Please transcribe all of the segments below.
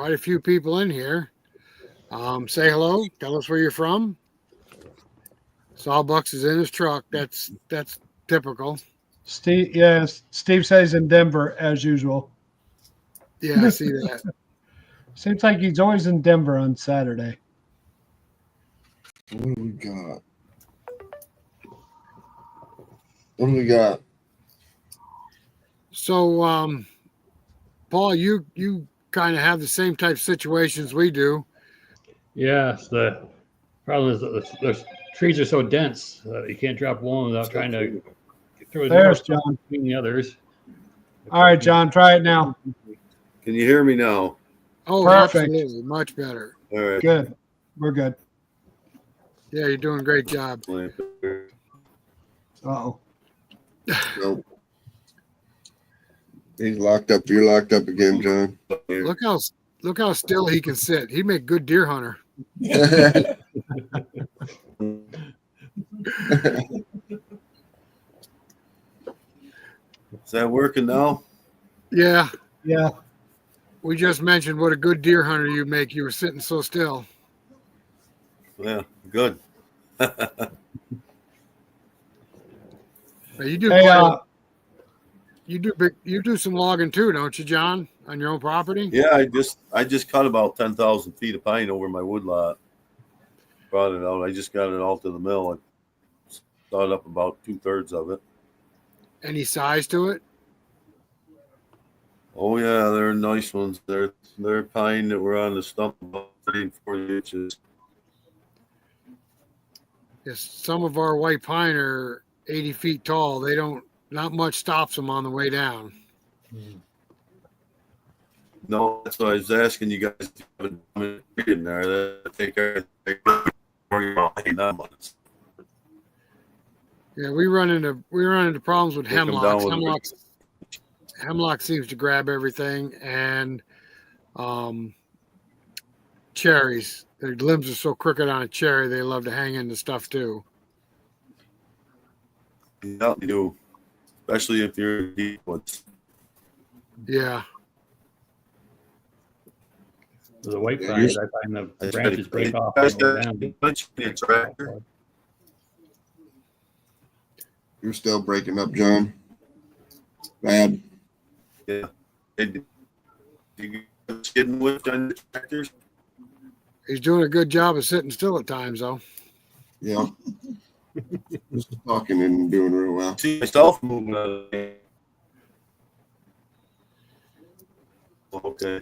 quite a few people in here. Say hello. Tell us where you're from. Sawbucks is in his truck. That's typical. Steve, yes, Steve says in Denver as usual. Yeah, I see that. Seems like he's always in Denver on Saturday. What do we got? What do we got? So, Paul, you kind of have the same type of situations we do. Yes, the problem is that the trees are so dense you can't drop one without trying to throw the There's John. between the others. All right, John, try it now. Can you hear me now? Oh, Perfect. absolutely, much better. All right. Good. We're good. Yeah, you're doing a great job. Uh-oh. Nope. He's locked up. You're locked up again, John. Look how still he can sit. He'd make a good deer hunter. Is that working now? Yeah, Yeah. we just mentioned what a good deer hunter you make. You were sitting so still. Yeah, good. You do. Hey, You do some logging too, don't you, John? On your own property? Yeah, I just cut about 10,000 feet of pine over my woodlot. Brought it out. I just got it all to the mill and sawed up about 2/3 of it. Any size to it? Oh yeah, they're nice ones. They're pine that were on the stump about 30 and 40 inches. Yes, some of our white pine are 80 feet tall. They don't. Not much stops them on the way down. No, that's what I was asking you guys to have a tree in there. That take that much. Yeah, we run into problems with Take 'em down hemlocks. with Hemlock seems to grab everything, and cherries. Their limbs are so crooked on a cherry, they love to hang into stuff too. Yeah, you do. Especially if you're in deep woods. Yeah. The white Yeah, pines, I find the branches break off. And go down. Tractor. You're still breaking up, John. Bad. Yeah. Hey, you skidding with on the tractors? He's doing a good job of sitting still at times, though. Yeah. Just talking and doing real well. See myself moving out of the Okay.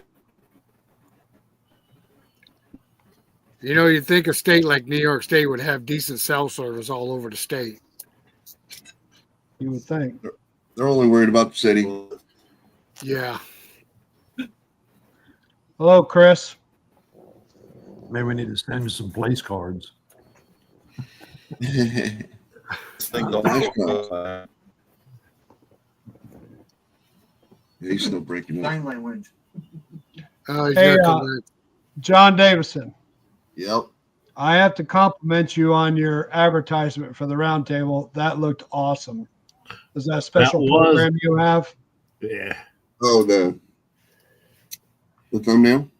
You know, you'd think a state like New York State would have decent cell service all over the state. You would think. They're only worried about the city. Yeah. Hello, Chris. Maybe we need to send you some place cards. He's still breaking up. He's Hey, gonna come back. John Davison. Yep. I have to compliment you on your advertisement for the roundtable. That looked awesome. Is that a special That was- program you have? Yeah. Oh, the thumbnail?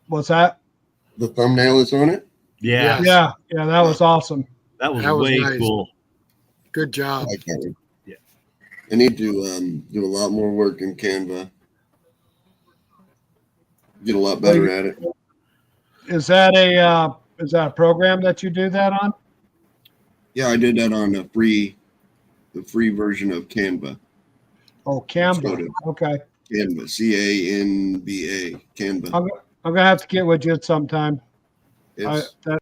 What's that? The thumbnail is on it? Yeah. Yes. Yeah, that was awesome. That was That was way nice. cool. Good I job. like that one. Yeah. I need to do a lot more work in Canva. Get a lot better at it. Is that a program that you do that on? Yeah, I did that on the free version of Canva. Oh, Canva. Sort of. Okay. Canva, Canva, Canva. I'm gonna have to get with you sometime. It's, That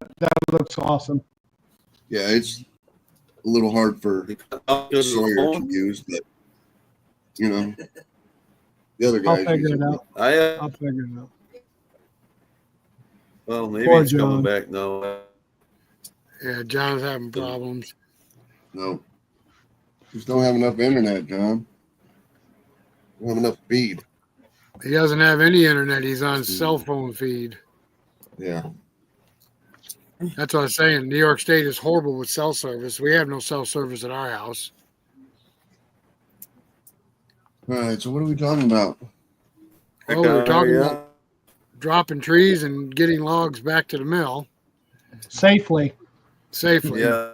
looks awesome. yeah, it's a little hard for Sawyer to use, but you know, the other I'll guys. figure use it out. I'll figure it out. Well, maybe Poor it's coming John. back now. Yeah, John's having problems. No, just don't have enough internet, John. Don't have enough speed. He doesn't have any internet. He's on cell phone feed. Yeah. That's what I was saying. New York State is horrible with cell service. We have no cell service at our house. All right. So what are we talking about? Well, we were talking Yeah. about dropping trees and getting logs back to the mill Safely. safely. Yeah.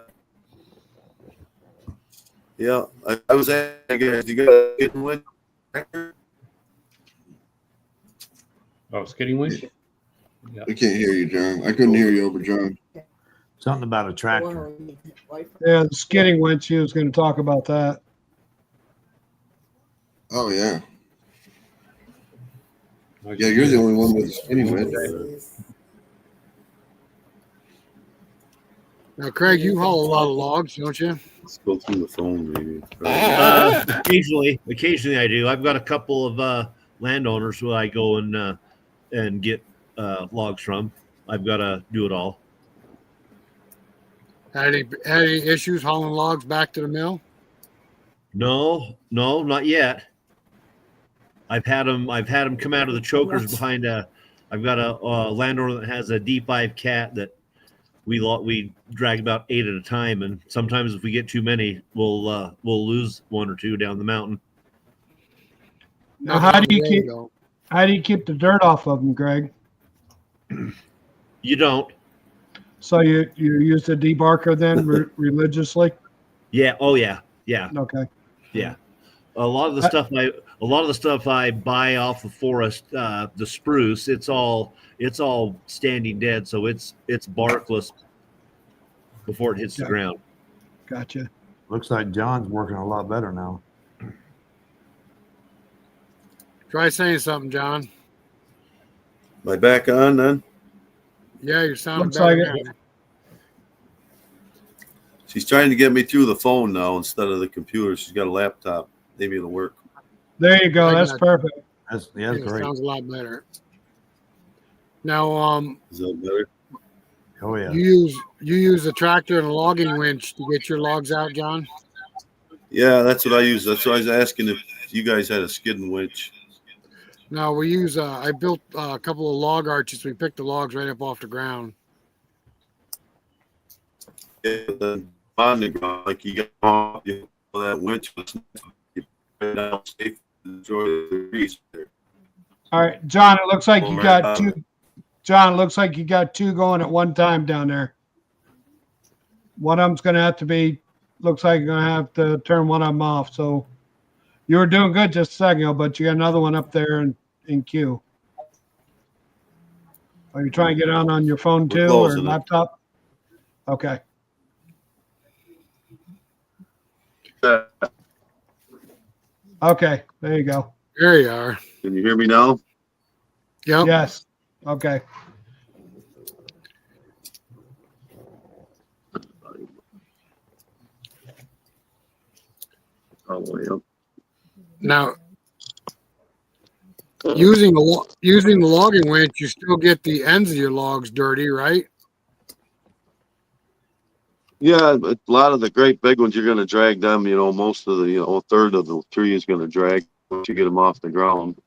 Yeah. I was asking guys, you got a good winch tractor? Oh, skidding winch? I can't hear you, John. I couldn't hear you over John. Something about a tractor. Yeah, the skidding winch. He was going to talk about that. Oh yeah. Oh, Yeah, you're the only one with a skinny winch. Now, Craig, you haul a lot of logs, don't you? Let's go through the phone, maybe. Occasionally I do. I've got a couple of landowners who I go and get logs from. I've got to do it all. Had any issues hauling logs back to the mill? No, not yet. I've had them come out of the chokers behind a. I've got a landowner that has a D5 cat that we drag about 8 at a time, and sometimes if we get too many, we'll lose 1 or 2 down the mountain. Now, how do you keep the dirt off of them, Greg? You don't. So you use the debarker then religiously? Yeah. Oh yeah. Yeah. Okay. Yeah. A lot of the stuff I buy off the forest, the spruce, it's all standing dead, so it's barkless before it hits the ground. Gotcha. Looks like John's working a lot better now. Try saying something, John. Am I back on then? Yeah, you're sounding Looks better like it. now. She's trying to get me through the phone now instead of the computer. She's got a laptop. Maybe it'll work. There you go. I That's got- perfect. That's Yeah, great. sounds a lot better. Now, Is that better? Oh yeah. you use a tractor and a logging winch to get your logs out, John? Yeah, that's what I use. That's why I was asking if you guys had a skidding winch. No, we use. I built a couple of log arches. We picked the logs right up off the ground. Yeah, but then on the ground, like you got that winch, you put it down safe and enjoy the breeze there. All right, John, it looks like you Well, got two. John, it looks like you got 2 going at one time down there. One of them's going to have to be, looks like you're going to have to turn one of them off. So you were doing good just a second ago, but you got another one up there in queue. Are you trying to get on your phone We're too or closing it. laptop? Okay. Okay, there you go. There you are. Can you hear me now? Yep. Yes. Okay. Oh, yeah. Now, using the logging winch, you still get the ends of your logs dirty, right? Yeah, but a lot of the great big ones, you're going to drag them, most of the, a third of the tree is going to drag once you get them off the ground.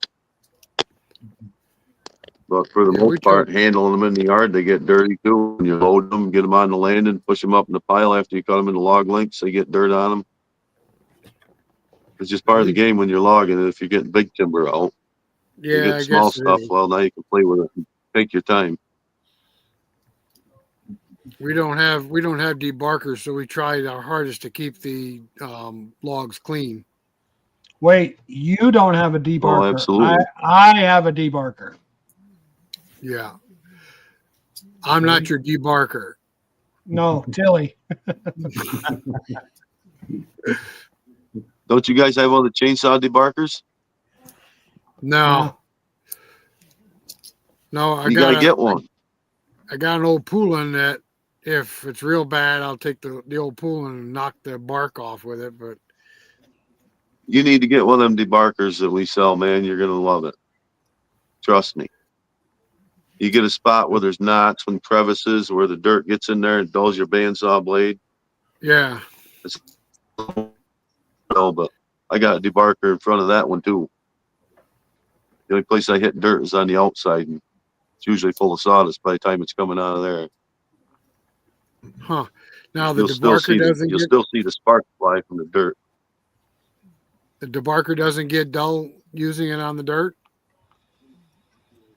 But for the Yeah, we most part, handling them in the yard, they get dirty too. When you load them, get them on the landing, push them up in the pile after you cut them into log lengths, they get dirt on them. It's just part of the game when you're logging. And if you're getting big timber out, you Yeah, I get small guess it stuff. is. Well, now you can play with it. Take your time. We don't have debarkers, so we tried our hardest to keep the logs clean. Wait, you don't have a debarker. absolutely. I have a debarker. Yeah, I'm not your debarker. No, Tilly. Don't you guys have all the chainsaw debarkers? No, I You gotta get one. I got an old pooling that if it's real bad, I'll take the old pooling and knock the bark off with it. But You need to get one of them debarkers that we sell, man. You're gonna love it. Trust me. You get a spot where there's knots and crevices where the dirt gets in there and dulls your bandsaw blade. yeah, No, but I got a debarker in front of that one too. The only place I hit dirt is on the outside, and it's usually full of sawdust by the time it's coming out of there. huh? Now the You'll still see the spark fly from the dirt. the debarker doesn't get dull using it on the dirt.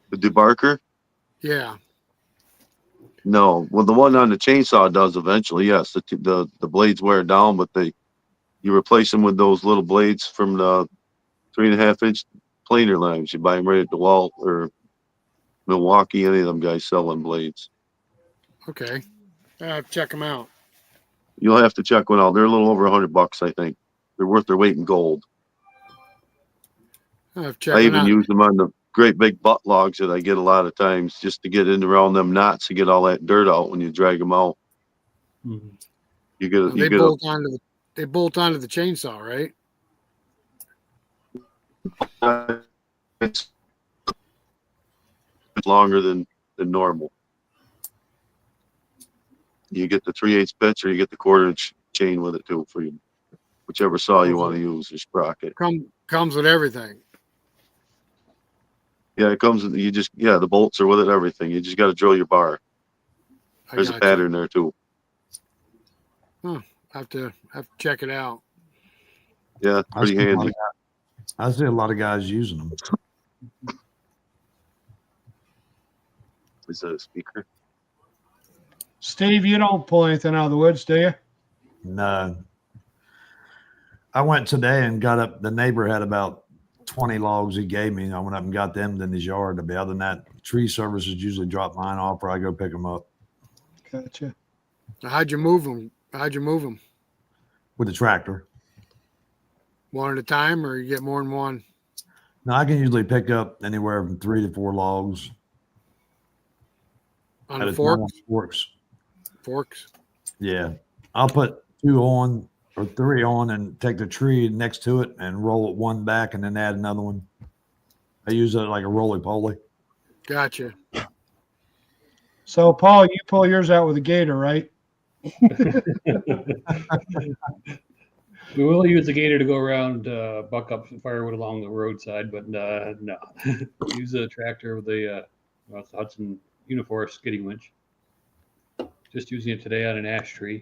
The debarker? Yeah. No. Well, the one on the chainsaw does eventually. Yes, the blades wear down, but you replace them with those little blades from the 3.5-inch planer knives. You buy them right at the Wall or Milwaukee. Any of them guys selling blades. Okay. Check them out. You'll have to check one out. They're a little over $100, I think. They're worth their weight in gold. Check I them even out. use them on the great big butt logs that I get a lot of times just to get in around them knots to get all that dirt out when you drag them out. Mhm. You get a, Well, you they get bolt onto the chainsaw, right? it's longer than normal. You get the 3/8 pitch or you get the 1/4-inch chain with it too for you, whichever saw you want to use or sprocket. Comes with everything. Yeah, it comes with the bolts are with it, everything. You just got to drill your bar. I There's a got pattern there too. I have to check it out. Yeah, I pretty see a lot handy. of I see a lot of guys using them. Is that a speaker? Steve, you don't pull anything out of the woods, do you? No. I went today and got up. The neighbor had about 20 logs he gave me. I went up and got them in his yard. But other than that, tree services usually drop mine off or I go pick them up Gotcha. Now, how'd you move them? How'd you move them? with the tractor. One at a time, or you get more than one? Now, I can usually pick up anywhere from 3 to 4 logs On at the a time fork? on forks. Forks? Yeah. I'll put 2 on or 3 on and take the tree next to it and roll it one back and then add another one. I use it like a roly-poly. Gotcha. So, Paul, you pull yours out with a gator, right? We will use the gator to go around, buck up firewood along the roadside, but no. Use a tractor with the Hudson Uniforce skidding winch. Just using it today on an ash tree.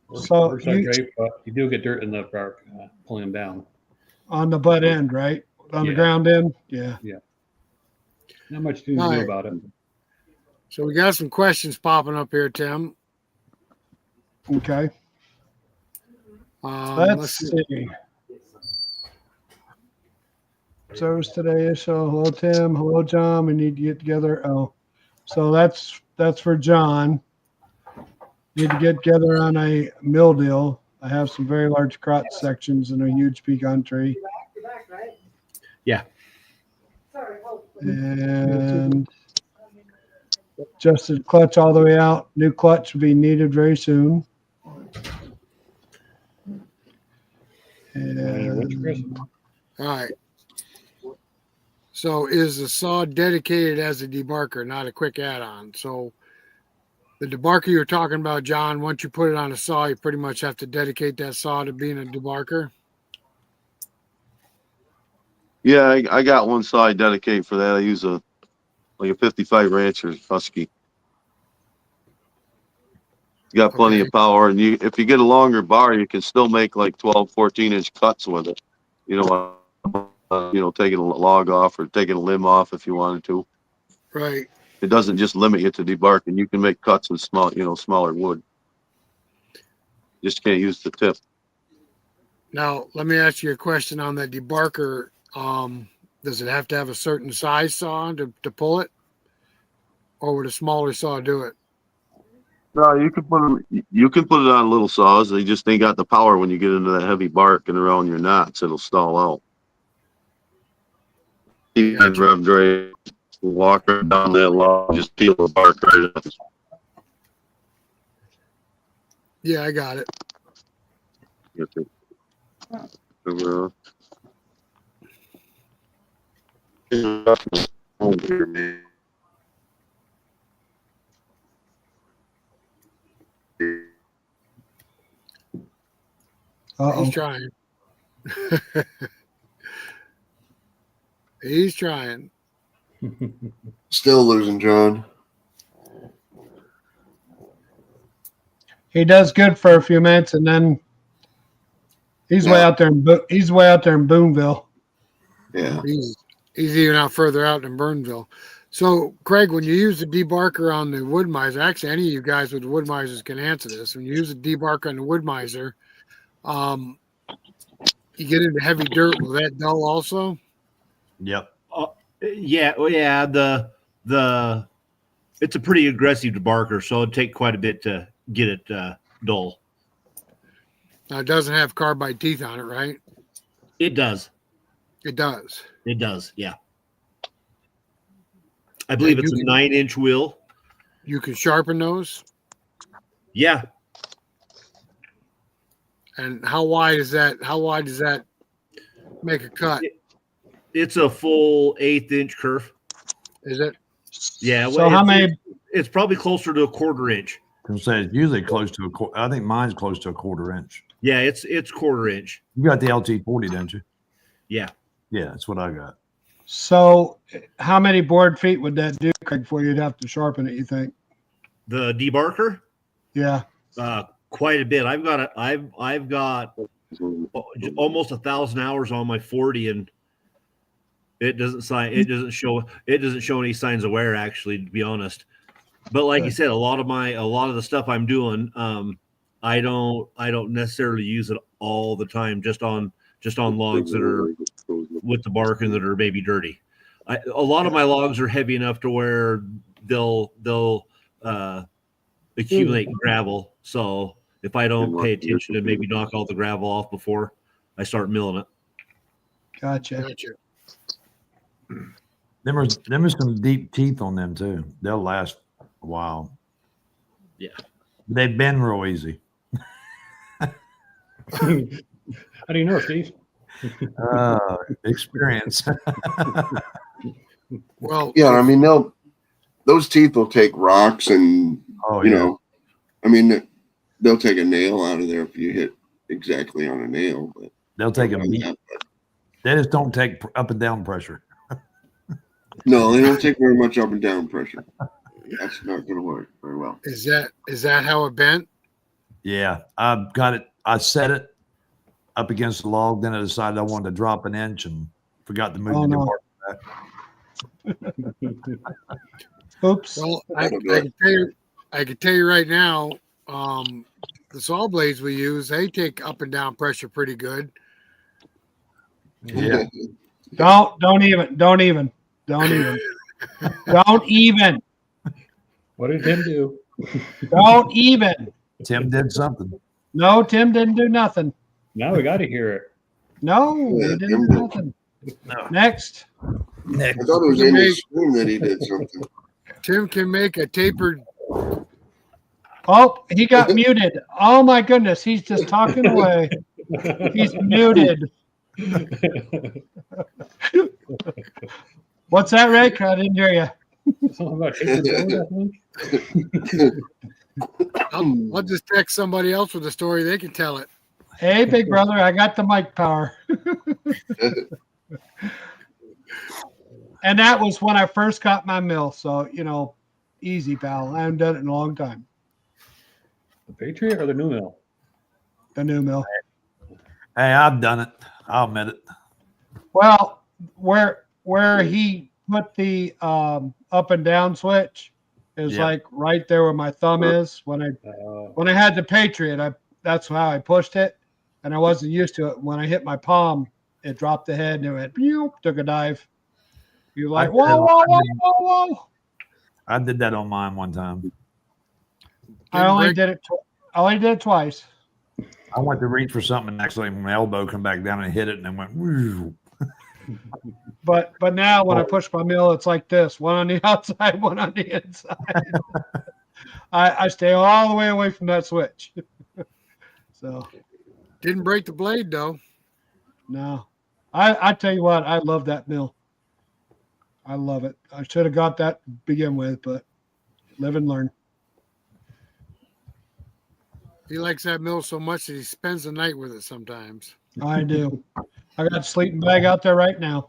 Works out great, but you do get dirt in the bark pulling them down. On the butt end, right? On the Yeah. ground end? Yeah. Not much to do All right. about it. So we got some questions popping up here, Tim. Okay. Let's see. Service today. So, hello, Tim. Hello, John. We need to get together. Oh, so that's for John. Need to get together on a mill deal. I have some very large crotch sections and a huge pecan tree. Yeah. And adjusted clutch all the way out. New clutch will be needed very soon. And All right. So is the saw dedicated as a debarker, not a quick add-on? So the debarker you're talking about, John, once you put it on a saw, you pretty much have to dedicate that saw to being a debarker. Yeah, I got one saw I dedicate for that. I use a 55 Rancher Husky. You got plenty Okay. of power, and if you get a longer bar, you can still make like 12, 14-inch cuts with it. Taking a log off or taking a limb off if you wanted to. Right. It doesn't just limit you to debarking. You can make cuts with smaller wood. Just can't use the tip. Now, let me ask you a question on that debarker. Does it have to have a certain size saw to pull it? Or would a smaller saw do it? No, you can put it on little saws. They just ain't got the power when you get into that heavy bark and around your knots. It'll stall out. You can rev dray, walk right down that log, just peel the bark right up. Yeah, I got it. You have to cover uh-oh. He's trying. He's trying. Still losing, John. He does good for a few minutes, and then he's way out there in Boonville. Yeah. He's even out further out than Burnville. So, Craig, when you use the debarker on the Woodmizer, actually, any of you guys with Woodmizers can answer this. When you use a debarker on the Woodmizer, you get into heavy dirt. Will that dull also? Yep. Yeah, well, yeah. The it's a pretty aggressive debarker, so it'd take quite a bit to get it dull. Now, it doesn't have carbide teeth on it, right? It does. It does. It does. Yeah. I believe And it's a 9-inch wheel. You can sharpen those. Yeah. And how wide is that? How wide does that make a cut? It's a full 1/8-inch curve. Is it? Yeah. So how many? It's probably closer to a 1/4 inch. I'm saying it's usually close to a quarter. I think mine's close to a 1/4 inch. Yeah, it's 1/4 inch. You got the LT40, don't you? Yeah. Yeah, that's what I got. So how many board feet would that do, Craig, before you'd have to sharpen it? You think? The debarker, Yeah. quite a bit. I've got almost 1,000 hours on my 40, and it doesn't show any signs of wear, actually, to be honest. But like you said, a lot of the stuff I'm doing, I don't necessarily use it all the time, just on logs that are with the bark and that are maybe dirty. A lot of my logs are heavy enough to where they'll accumulate gravel. So if I don't pay attention and maybe knock all the gravel off before I start milling it. Gotcha. There was some deep teeth on them too. They'll last a while. Yeah. They bend real easy. How do you know, Steve? Experience. Well, Yeah, I mean those teeth will take rocks and Oh you yeah. know, I mean they'll take a nail out of there if you hit exactly on a nail. But They'll take a meat. They just don't take up and down pressure. no, they don't take very much up and down pressure. That's not going to work very well. is that how it bent? Yeah, I got it. I set it up against the log. Then I decided I wanted to drop an inch and forgot to move Oh, the no. debarker back. Oops. Well, That'll do it. I can tell you right now, the saw blades we use, they take up and down pressure pretty good. Yeah. Don't even. What did Tim do? Don't even. Tim did something. No, Tim didn't do nothing. Now we got to hear it. No, Yeah, he didn't Tim do did. nothing. No. Next. I thought it was in his screen that he did something. Tim can make a tapered. Oh, he got muted. Oh my goodness, he's just talking away. He's muted. What's that, Rick? I didn't hear you. Something about tapered board, I think. I'll just text somebody else with a story. They can tell it. Hey, big brother, I got the mic power. And that was when I first got my mill. So, easy, pal. I haven't done it in a long time. The Patriot or the new mill? The new mill. Hey, I've done it. I'll admit it. Well, where he put the up and down switch is Yeah. like right there where my thumb is. When I had the Patriot, that's how I pushed it, and I wasn't used to it. When I hit my palm, it dropped the head and it went, pew, took a dive. You're like, whoa. I did that on mine one time. I only did it twice. I went to reach for something and actually my elbow come back down and hit it and then went woo. But now when I push my mill, it's like this: one on the outside, one on the inside. I stay all the way away from that switch. So Didn't break the blade though. no, I tell you what, I love that mill. I love it. I should have got that to begin with, but live and learn. He likes that mill so much that he spends the night with it sometimes. I do. I got a sleeping bag out there right now.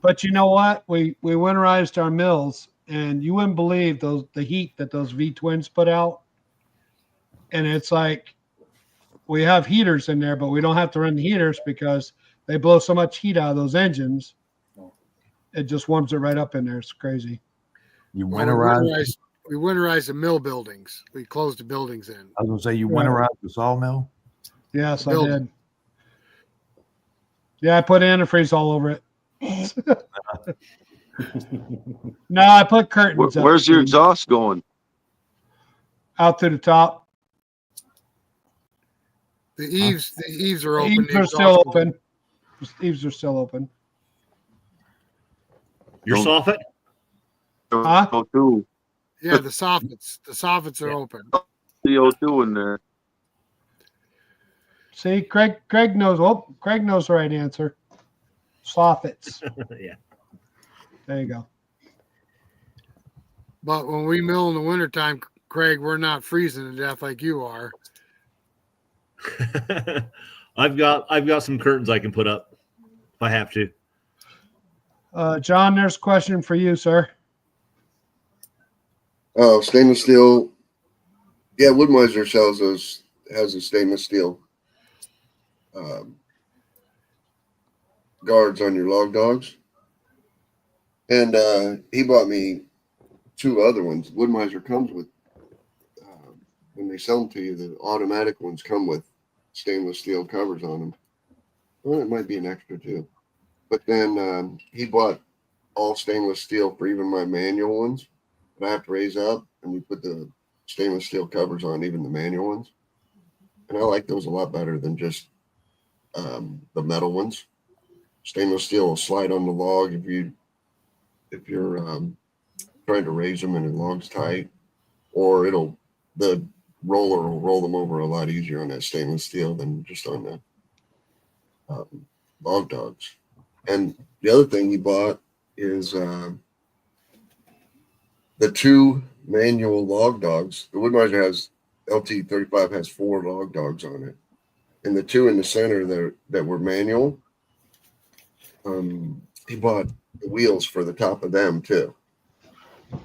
But you know what? We winterized our mills, and you wouldn't believe the heat that those V-twins put out. And it's like we have heaters in there, but we don't have to run the heaters because they blow so much heat out of those engines. It just warms it right up in there. It's crazy. You Well, winterize. we winterize the mill buildings. We close the buildings in. I was gonna say you Right. winterize the sawmill. Yes, I Building. did. Yeah, I put antifreeze all over it. No, I put curtains up Where's your too, exhaust going? out to the top. The eaves are The open. eaves are still open. The eaves are still open. Your Don't- soffit? Huh? CO2, Yeah, the soffits are open. CO2 in there. See, Craig knows. Oh, Craig knows the right answer. Soffits. Yeah. There you go. But when we mill in the wintertime, Craig, we're not freezing to death like you are. I've got some curtains I can put up if I have to. John, there's a question for you, sir. Oh, stainless steel. Yeah, Woodmizer has a stainless steel guards on your log dogs. And he bought me 2 other ones. Woodmizer comes with, when they sell them to you, the automatic ones come with stainless steel covers on them. Well, it might be an extra too. But then he bought all stainless steel for even my manual ones that I have to raise up, and we put the stainless steel covers on even the manual ones. And I like those a lot better than just the metal ones. Stainless steel will slide on the log if you're trying to raise them and the log's tight, or the roller will roll them over a lot easier on that stainless steel than just on the log dogs. And the other thing he bought is the 2 manual log dogs. The Woodmizer has LT35 has 4 log dogs on it, and the 2 in the center that were manual. He bought the wheels for the top of them too.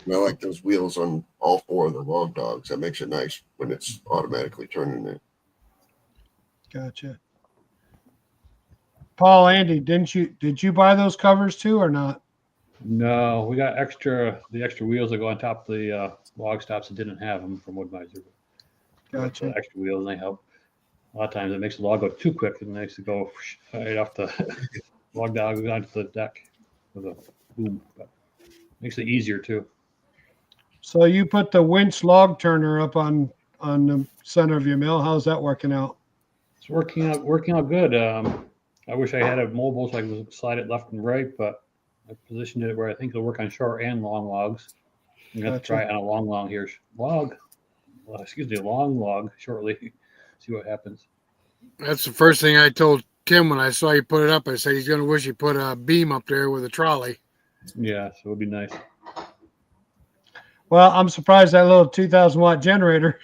And I like those wheels on all 4 of the log dogs. That makes it nice when it's automatically turning it. Gotcha. Paul, Andy, did you buy those covers too or not? No, we got the extra wheels that go on top of the log stops that didn't have them from Woodmizer. Gotcha. The extra wheels, and they help. A lot of times it makes the log go too quick, and it makes it go right off the log dog onto the deck with a boom. But makes it easier too. So you put the winch log turner up on the center of your mill. How's that working out? It's working out good. I wish I had a mobile so I could slide it left and right, but I positioned it where I think it'll work on short and long logs. I'm gonna have to try it on a long log shortly. See what happens. That's the first thing I told Tim when I saw you put it up. I said he's going to wish he put a beam up there with a trolley. Yeah, so it'd be nice. Well, I'm surprised that little 2,000 watt generator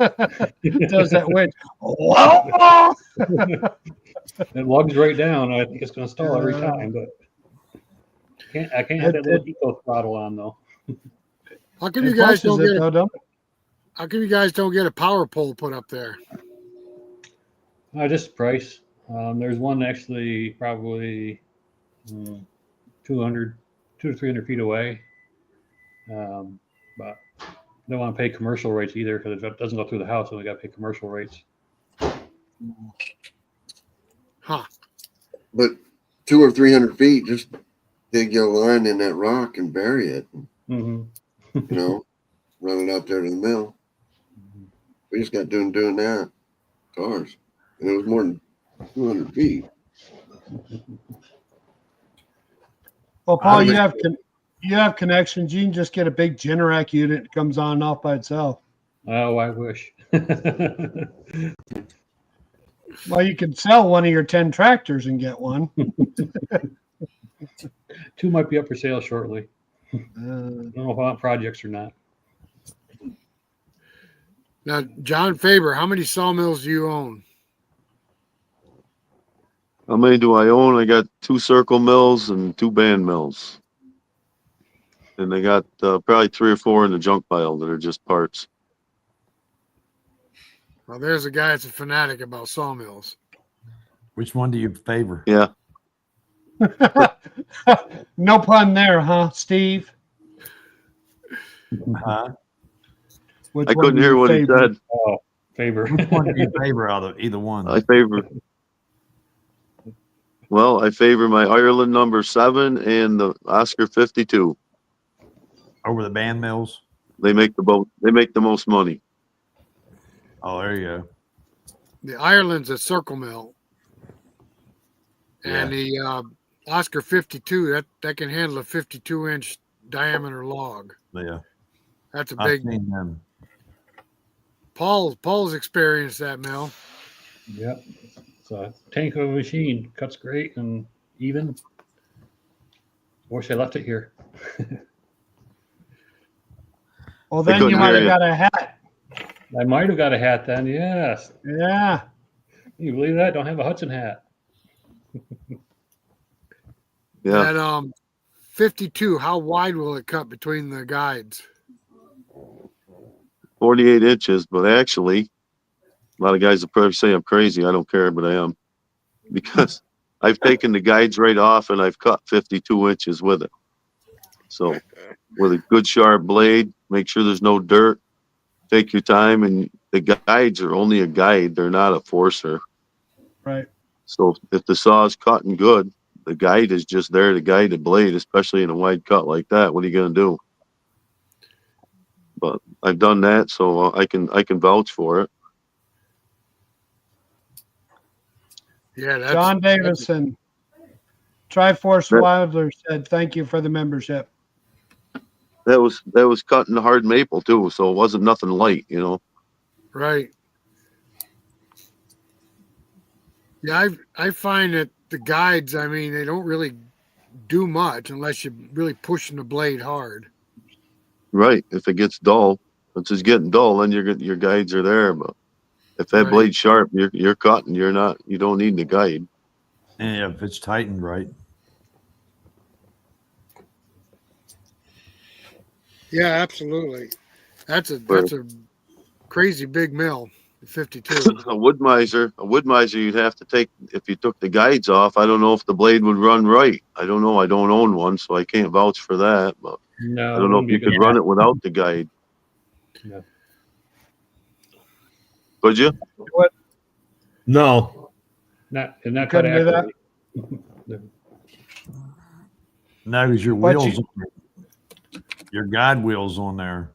does that winch. Whoa! It lugs right down. I think it's going to stall every time, but I can't have that little eco throttle on though. How come you guys don't get don't it? How come you guys don't get a power pole put up there? Just price. There's one actually probably 200 to 300 feet away, but don't want to pay commercial rates either because it doesn't go through the house, so we got to pay commercial rates. Huh. But 200 or 300 feet, just dig your line in that rock and bury it. Mm-hmm. Run it out there to the mill. We just got doing that. Cars. And it was more than 200 feet. Well, Paul, you have connections. You can just get a big Generac unit that comes on and off by itself. Oh, I wish. Well, you can sell one of your 10 tractors and get one. 2 might be up for sale shortly. I Uh, don't know if I want projects or not. Now, John Faber, how many sawmills do you own? How many do I own? I got 2 circle mills and 2 band mills. And they got probably 3 or 4 in the junk pile that are just parts. Well, there's a guy that's a fanatic about sawmills. Which one do you favor? Yeah. No pun there, huh, Steve? Huh? Which I one couldn't do hear you what he favor? said. Oh, favor. Which one do you favor out of either one? I favor. Well, I favor my Ireland number 7 and the Oscar 52. Over the band mills? They make the most money. Oh, there you go. The Ireland's a circle mill, and the Oscar 52 that can handle a 52-inch diameter log. Yeah. That's a I've big. seen them. Paul's experienced that mill. Yep. It's a tank of a machine. Cuts great and even. Wish I left it here. Well, then you couldn't might hear have you. got a hat. I might have got a hat then. Yes. Yeah. You believe that? Don't have a Hudson hat. Yeah. That 52. How wide will it cut between the guides? 48 inches, but actually, a lot of guys will probably say I'm crazy. I don't care, but I am. Because I've taken the guides right off and I've cut 52 inches with it. So with a good sharp blade, make sure there's no dirt. Take your time, and the guides are only a guide. They're not a forcer. Right. So if the saw is cutting good, the guide is just there to guide the blade, especially in a wide cut like that. What are you going to do? But I've done that, so I can vouch for it. Yeah, that's John Davison, Triforce Wilder said, "Thank you for the membership." That was cutting hard maple too, so it wasn't nothing light, you know. right. Yeah, I find that the guides, I mean, they don't really do much unless you're really pushing the blade hard. Right. If it gets dull, if it's getting dull, then your guides are there. But if that Right. blade's sharp, you're cutting. You don't need the guide. And if it's tightened right. Yeah, absolutely. That's a crazy big mill, 52. A Woodmizer, you'd have to take, if you took the guides off, I don't know if the blade would run right. I don't know. I don't own one, so I can't vouch for that. But No. I don't know if you could run it without the guide. Yeah. Could you? No. Not cut Couldn't do that? accurately. No, because your But wheels, your guide wheels on there.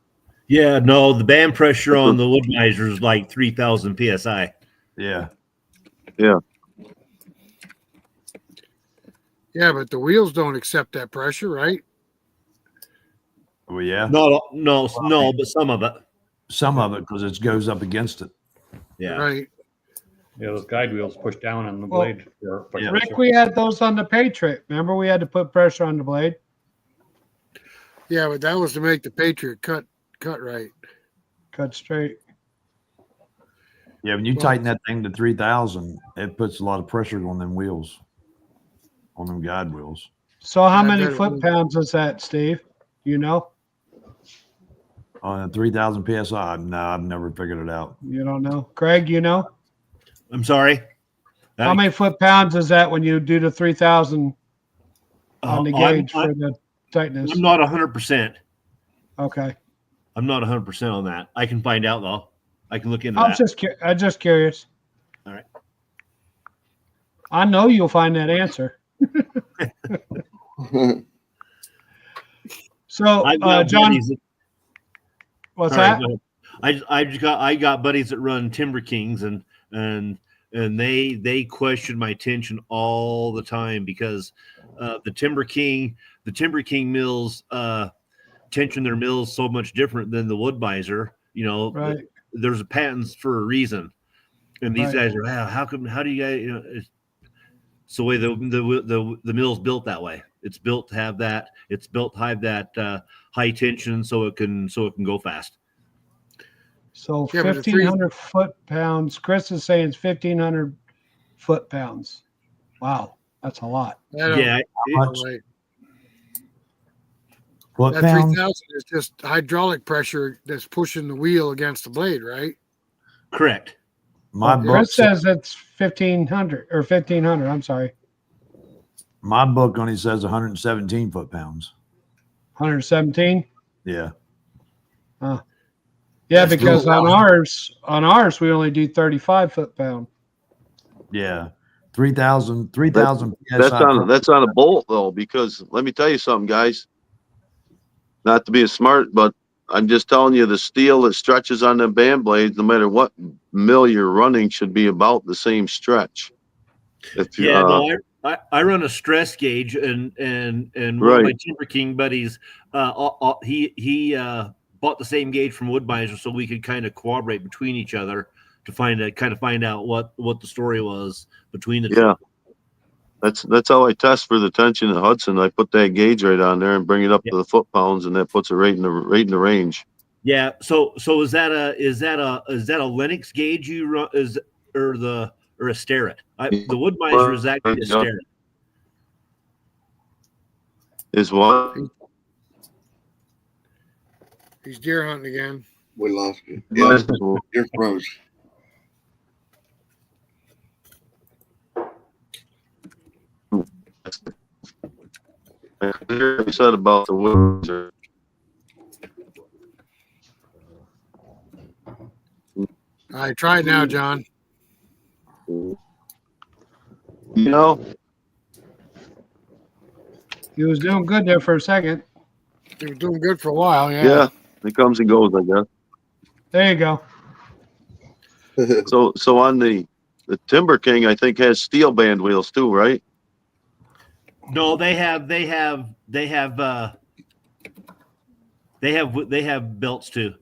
Yeah, no, the band pressure on the Woodmizer is like 3,000 PSI. Yeah. Yeah, but the wheels don't accept that pressure, right? Well, yeah. No, but some of it. Some of it because it goes up against it. Yeah. Right. Yeah, those guide wheels push down on the Well, blade. Yeah. Rick, we had those on the Patriot. Remember, we had to put pressure on the blade. Yeah, but that was to make the Patriot cut right. Cut straight. Yeah, when you tighten that thing to 3,000, it puts a lot of pressure on them wheels, on them guide wheels. So, how Yeah, many that- foot pounds is that, Steve? You know? On a 3,000 PSI, no, I've never figured it out. You don't know, Craig? You know? I'm sorry. How many foot pounds is that when you do the 3,000 on the gauge for the tightness? I'm not 100%. Okay. I'm not 100% on that. I can find out though. I can look into I'm that. just curious. All right. I know you'll find that answer. So, I've got John, buddies that- what's all right, that? go ahead. I got buddies that run Timber Kings and they question my tension all the time because the Timber King mills tension their mills so much different than the Woodmizer. You know, Right. there's patents for a reason, and these Right. guys are how do you guys, you know, it's the way the mill's built that way. It's built to have that. It's built to have that high tension so it can go fast. So Yeah, but the 1,500 foot pounds. Chris is saying it's 1,500 foot pounds. Wow, that's a lot. Yeah, Right. What That pound? 3,000 is just hydraulic pressure that's pushing the wheel against the blade, right? correct. My Well, book, Chris says it's 1,500 or 1,500. I'm sorry, my book only says 117 foot-pounds. 117. Yeah. Yeah, That's because cool. on ours we only do 35 foot-pound. Yeah. 3,000 That's PSI. on a bolt though, because let me tell you something, guys. Not to be a smart, but I'm just telling you the steel that stretches on the band blades, no matter what mill you're running, should be about the same stretch. If you Yeah, no, I run a stress gauge, and one of my right. Timber King buddies, he bought the same gauge from Woodmizer, so we could kind of cooperate between each other to find out what the story was between the Yeah. two. That's how I test for the tension at Hudson. I put that gauge right on there and bring it up Yeah. to the foot-pounds, and that puts it right in the range. Yeah. So is that a Lennox gauge you run or a Starrett? The Woodmizer is actually a Starrett. Is what? He's deer hunting again. We lost you. Yeah, you're froze. I said about the Woodmizer. All right, try it now, John. You know, He was doing good there for a second. He was doing good for a while. yeah, it comes and goes, I guess. There you go. So on the Timber King, I think has steel band wheels too, right? No, they have belts too.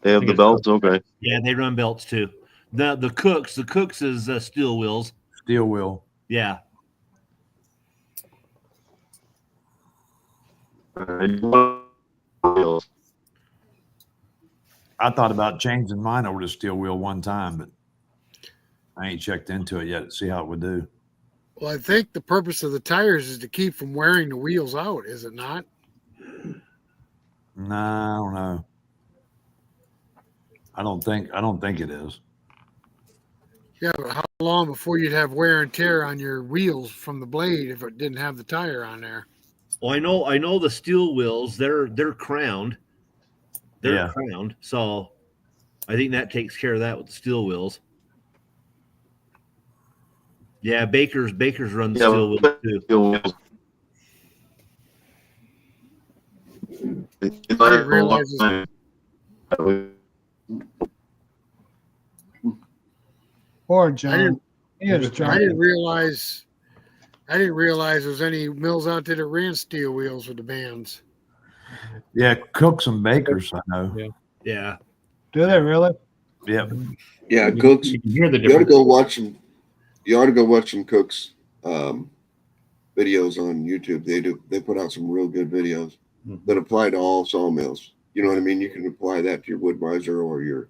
They have the belts. Okay. Yeah, they run belts too. The Cooks is steel wheels. Steel wheel. Yeah. Wheels. I thought about changing mine over to steel wheel one time, but I ain't checked into it yet to see how it would do. Well, I think the purpose of the tires is to keep from wearing the wheels out, is it not? Nah, I don't know. I don't think it is. Yeah, but how long before you'd have wear and tear on your wheels from the blade if it didn't have the tire on there? Well, I know the steel wheels. They're crowned. They're Yeah. crowned. So I think that takes care of that with the steel wheels. Yeah, Baker's run the steel wheels too. Steel wheels. I didn't realize Poor John. He is I trying. didn't realize there's any mills out there that ran steel wheels with the bands. Yeah, Cooks and Bakers, I know. Yeah. Do they really? Yep. Yeah, Cooks. You can hear the You ought to difference. go watch some. You ought to go watch some Cooks videos on YouTube. They put out some real good videos that apply to all sawmills. You know what I mean? You can apply that to your Woodmizer or your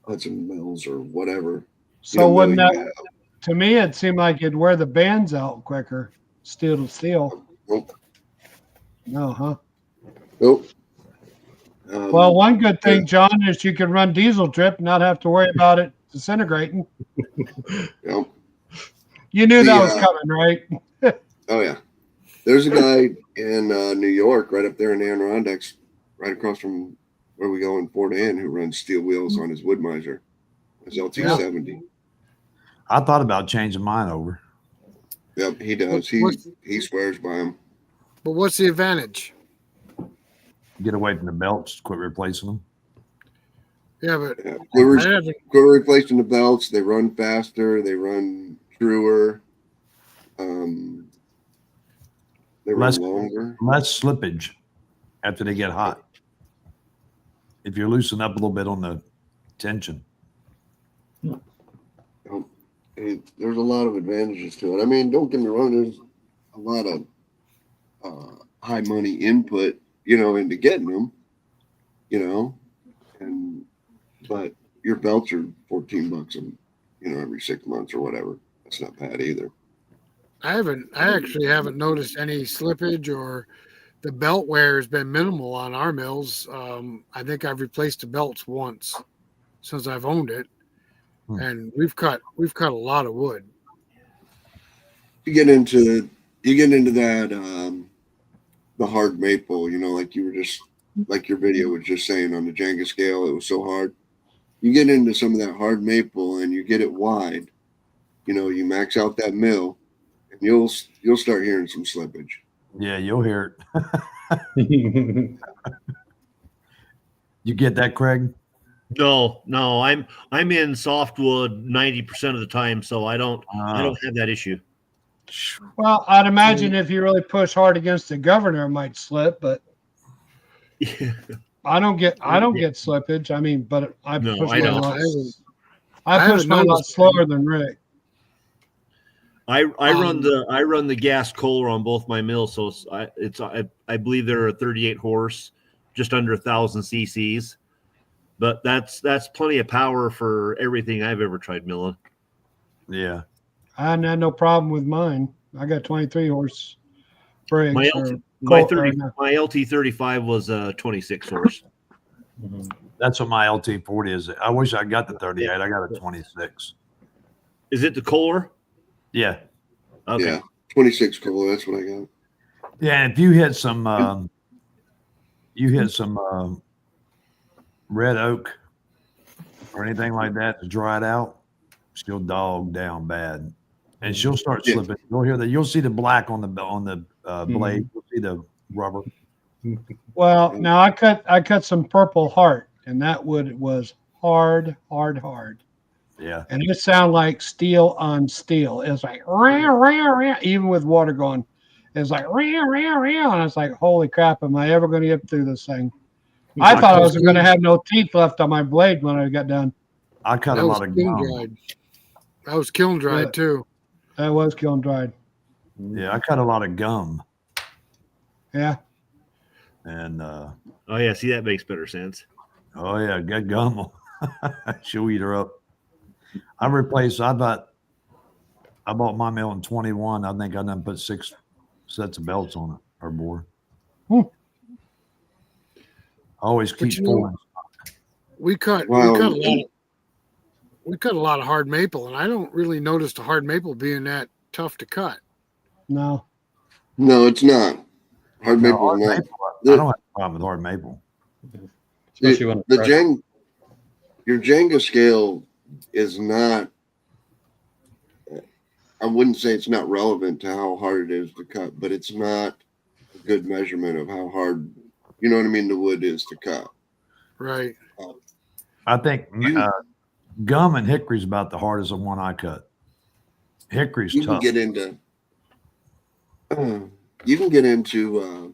Hudson Mills or whatever. So wouldn't that, to me, it seemed like it'd wear the bands out quicker, steel to steel. Nope. No, huh? Nope. Well, one good thing, John, is you can run diesel drip and not have to worry about it disintegrating. Yep. You knew that was coming, right? Oh yeah. There's a guy in New York, right up there in the Adirondacks, right across from where we go in Fort Ann, who runs steel wheels on his Woodmizer, his LT70. I thought about changing mine over. Yep, he does. He swears by him. But what's the advantage? Get away from the belts, quit replacing them. Yeah, but Yeah. I haven't. Quit replacing the belts. They run faster. They run truer. They run longer. Less slippage after they get hot. If you loosen up a little bit on the tension. There's a lot of advantages to it. I mean, don't get me wrong. There's a lot of high money input, into getting them, but your belts are $14 every 6 months or whatever. That's not bad either. I actually haven't noticed any slippage, or the belt wear has been minimal on our mills. I think I've replaced the belts once. since I've owned it, Hmm. and we've cut a lot of wood. You get into that the hard maple, like you were just like your video was just saying on the Jenga scale, it was so hard. You get into some of that hard maple and you get it wide, you max out that mill, and you'll start hearing some slippage. Yeah, you'll hear it. You get that, Craig? No, I'm in softwood 90% of the time, so I don't have that issue. Well, I'd imagine if you really push hard against the governor, it might slip, but Yeah. I don't get slippage. I mean, but I No, push I my don't. lot. I I push haven't my lot noticed slower than Rick. I run the gas Kohler on both my mills, so I believe they're a 38 horse, just under 1,000 cc's, but that's plenty of power for everything I've ever tried milling. Yeah. I hadn't had no problem with mine. I got 23 horse Briggs. My LT35 was a 26 horse. That's what my LT40 is. I wish I got the 38. I got a 26. Is it the Kohler? Yeah. Okay. Yeah, 26 Kohler. That's what I got. Yeah, and if you hit some red oak or anything like that to dry it out, she'll dog down bad, and she'll start slipping. You'll hear that. You'll see the black on the blade. You'll see the rubber. Well, now I cut some purple heart, and that wood was hard. Yeah. And it sounded like steel on steel. It's like rah, rah, rah, even with water going. It's like rah, rah, rah, and it's like, holy crap, am I ever going to get through this thing? I thought I wasn't going to have no teeth left on my blade when I got done. I cut a lot of kiln gum. dried. That was kiln dried too. That was kiln dried. Yeah, I cut a lot of gum, Yeah. and Oh yeah, see, that makes better sense. oh yeah, get gum. She'll eat her up. I bought my mill in 21. I think I done put 6 sets of belts on it or more. Hmm. I always keep pulling. We cut a lot of hard maple, and I don't really notice the hard maple being that tough to cut. No. No, it's not. Hard maple. Hard Not. maple, I don't have a problem with hard maple. Especially when Your Jenga scale is not. I wouldn't say it's not relevant to how hard it is to cut, but it's not a good measurement of how hard, you know what I mean, the wood is to cut. Right. I think gum and hickory's about the hardest one I cut. Hickory's You can tough. get into. You can get into.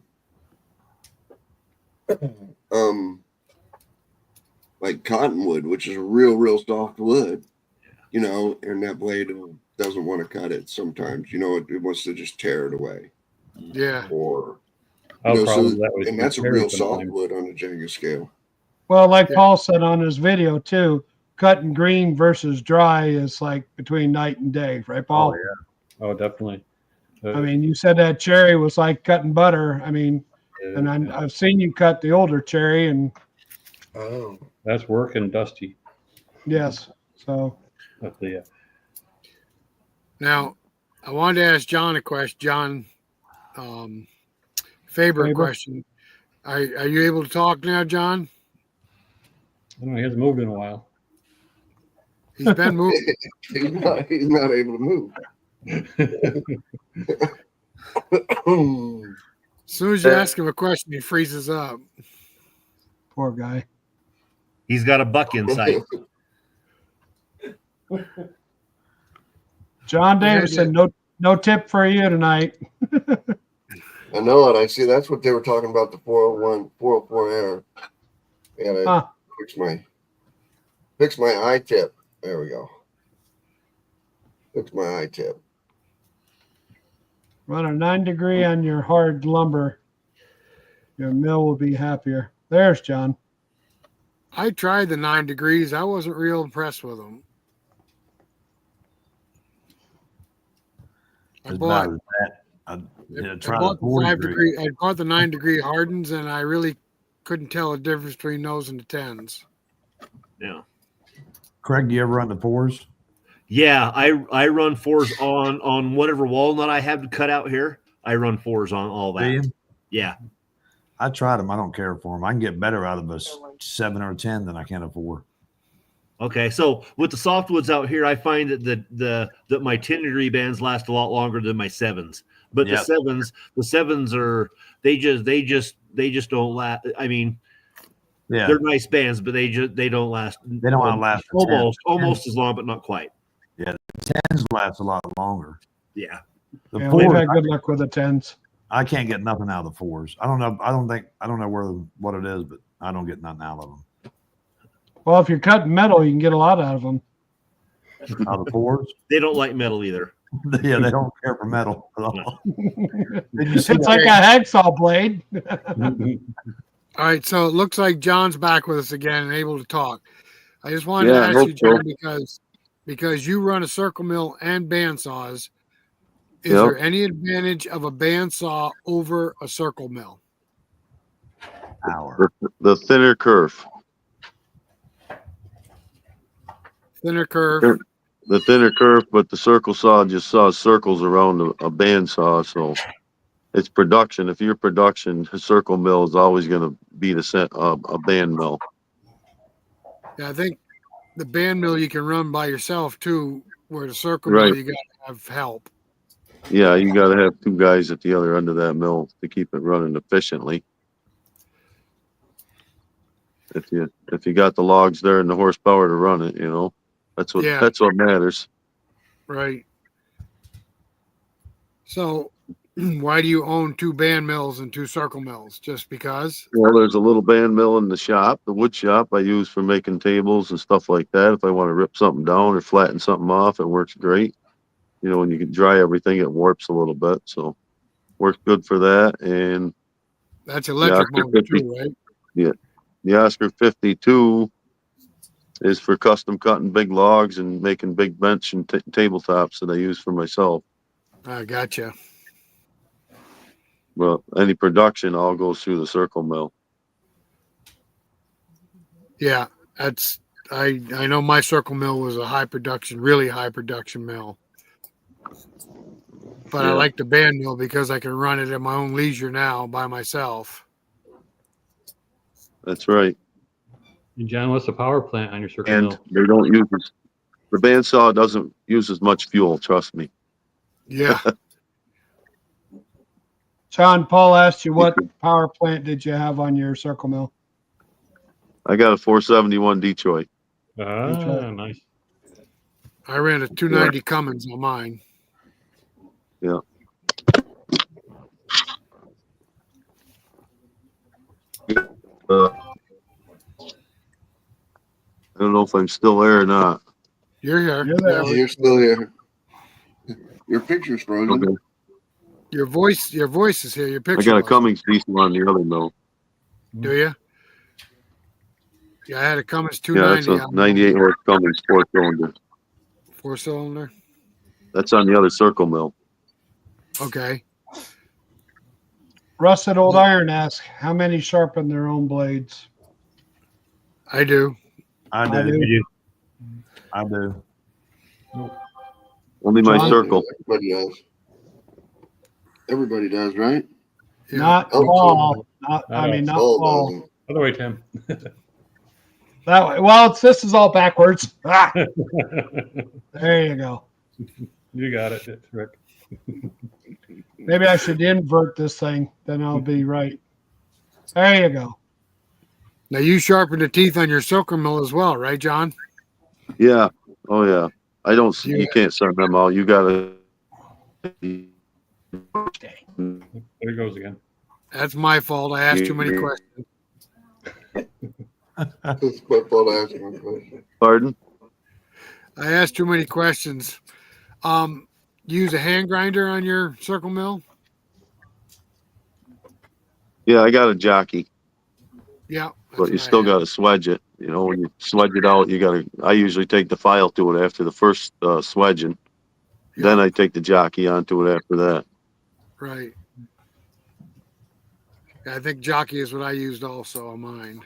Like cottonwood, which is a real soft wood, and that blade doesn't want to cut it sometimes. It wants to just tear it away. Yeah. Or that and that's a real softwood on the Jenga scale. Well, like Paul said on his video too, cutting green versus dry is like between night and day, right, Paul? Oh yeah. Oh, definitely. I mean, you said that cherry was like cutting butter. I mean, and I've seen you cut the older cherry, and that's work and dusty. yes. So Now, I wanted to ask John a question. John, Faber question. Are you able to talk now, John? I don't know. He hasn't moved in a while. He's been moving. He's not able to move. As soon as you ask him a question, he freezes up. poor guy. He's got a buck inside. John Davison, no tip for you tonight. I know it. I see. That's what they were talking about, the 401, 404 error. I gotta fix my eye tip. There we go. Fix my eye tip. Run a 9-degree on your hard lumber. Your mill will be happier. There's John. I tried the 9 degrees. I wasn't real impressed with them. I bought the 5 degree. I bought the 9 degree hardens, and I really couldn't tell the difference between those and the 10s. Yeah. Craig, do you ever run the fours? Yeah, I run fours on whatever walnut I have to cut out here. I run fours on all Do you? that. Yeah. I tried them. I don't care for them. I can get better out of a 7 or 10 than I can a 4. Okay, so with the softwoods out here, I find that that my 10-degree bands last a lot longer than my 7s. But Yep. the sevens are they just don't last. I mean, Yeah, they're nice bands, but they don't last. they don't outlast the 10s. almost as long, but not quite. 10s last a lot longer. Yeah. The Yeah, we've 4s, had good luck with the 10s. I can't get nothing out of the 4s. I don't know. I don't know what it is, but I don't get nothing out of them. Well, if you're cutting metal, you can get a lot out of them. Out of the 4s, They don't like metal either. yeah, they don't care for metal at all. Did you see It's that? like a hacksaw blade. All right, so it looks like John's back with us again and able to talk. I just wanted Yeah, to I ask hope you, so. John, because you run a circle mill and bandsaws, is Yep. there any advantage of a bandsaw over a circle mill? Power. The thinner curve. Thinner curve. Sure. The thinner curve, but the circle saw just saws circles around a band saw, so it's production. If you're production, a circle mill is always going to beat a band mill. Yeah, I think the band mill you can run by yourself too, where the circle Right. mill you got to have help. Yeah, you got to have 2 guys at the other end of that mill to keep it running efficiently. If you got the logs there and the horsepower to run it, that's what Yeah. that's what matters. Right. So, why do you own 2 band mills and 2 circle mills? Just because? Well, there's a little band mill in the shop, the wood shop I use for making tables and stuff like that. If I want to rip something down or flatten something off, it works great. When you can dry everything, it warps a little bit, so works good for that. And That's electric Oscar motor 50, too, right? the Oscar 52 is for custom cutting big logs and making big bench and tabletops that I use for myself. I gotcha. Well, any production all goes through the circle mill. Yeah, I know my circle mill was a really high production mill. But I Yeah. like the band mill because I can run it at my own leisure now by myself. That's right. And John, what's the power plant on your circle And mill? they don't use the bandsaw doesn't use as much fuel, trust me. Yeah. John, Paul asked you what power plant did you have on your circle mill? I got a 471 Detroit. Ah, nice. I ran a 290 Cummins on mine. Yeah. I don't know if I'm still there or not. You're here. You're there. Yeah, you're still here. Your picture's frozen. Okay. Your voice is here. Your I picture. got a wasn't. Cummins diesel on the other mill. Do you? Yeah, I had a Cummins Yeah, that's 290 a 98 horse Cummins 4-cylinder. 4-cylinder. That's on the other circle mill. Okay. Rusted Old Iron asks, how many sharpen their own blades? I do. I do. do. I do. Only my John? circle. Everybody does. Everybody does, right? Yeah. Not Oh, Paul. Not Paul Paul. doesn't. Other way, Tim. That way. Well, this is all backwards. Ah, there you go. You got it. That's Rick. Maybe I should invert this thing. Then I'll be right. There you go. Now you sharpen the teeth on your circle mill as well, right, John? Yeah. Oh yeah. I don't see. Yeah. You can't send them out. You gotta. There it goes again. That's my fault. I asked too many Yeah. questions. It's my fault I asked one question. Pardon? I asked too many questions. You use a hand grinder on your circle mill? Yeah, I got a jockey, Yeah. but you still got to swedge it. When you swedge it out, I usually take the file to it after the first swedging. Then I take the jockey onto it after that. Right. Yeah, I think jockey is what I used also on mine.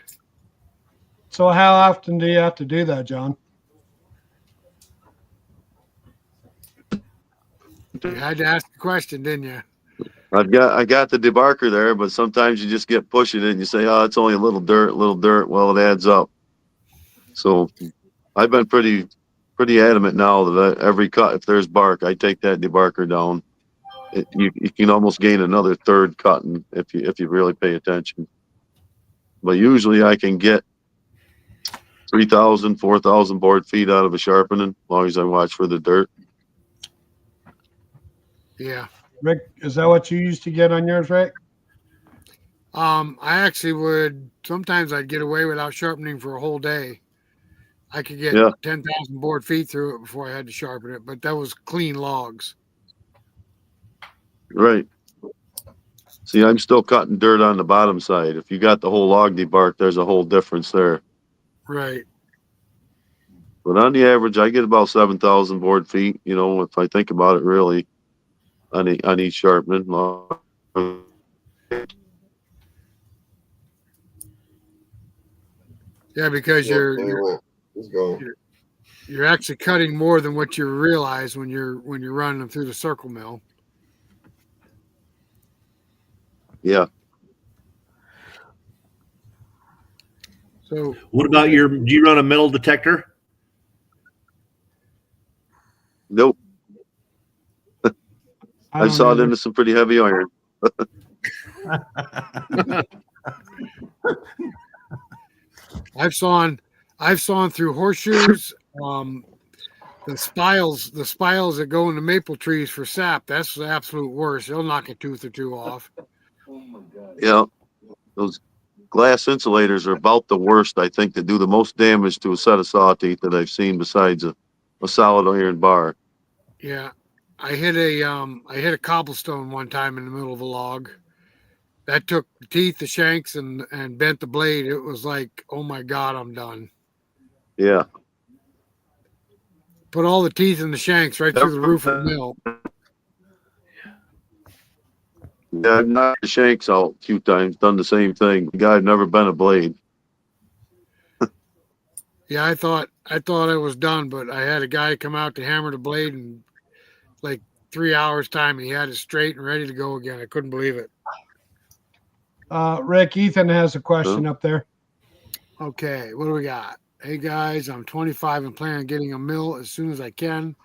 So how often do you have to do that, John? You had to ask the question, didn't you? I got the debarker there, but sometimes you just get pushing it and you say, oh, it's only a little dirt. Well, it adds up. So I've been pretty adamant now that every cut, if there's bark, I take that debarker down. You can almost gain another third cutting if you really pay attention. But usually I can get 3,000, 4,000 board feet out of a sharpening as long as I watch for the dirt. Yeah. Rick, is that what you used to get on yours, Rick? I actually would sometimes I'd get away without sharpening for a whole day. I could get 10,000 board feet through it before I had to sharpen it, but that was clean logs. Right. See, I'm still cutting dirt on the bottom side. If you got the whole log debarked, there's a whole difference there. Right. But on the average, I get about 7,000 board feet. You know, if I think about it, really, on each sharpening. Yeah, because you're actually cutting more than what you realize when you're running them through the circle mill. Yeah. So What about do you run a metal detector? Nope. I I've sawed into some pretty heavy iron. I've sawn through horseshoes, the spiles that go into maple trees for sap. That's the absolute worst. They'll knock a tooth or two off. Yeah. Those glass insulators are about the worst, I think, that do the most damage to a set of saw teeth that I've seen besides a solid iron bar. Yeah. I hit a cobblestone one time in the middle of a log. That took the teeth, the shanks, and bent the blade. It was like, oh my God, I'm done. Yeah. Put all the teeth and the shanks right through the roof of the mill. Yeah, I've knocked the shanks out a few times, done the same thing. The guy had never bent a blade. Yeah, I thought I was done, but I had a guy come out to hammer the blade in like 3 hours time. He had it straight and ready to go again. I couldn't believe it. Rick, Ethan has a question up there. Okay, what do we got? Hey guys, I'm 25 and plan on getting a mill as soon as I can.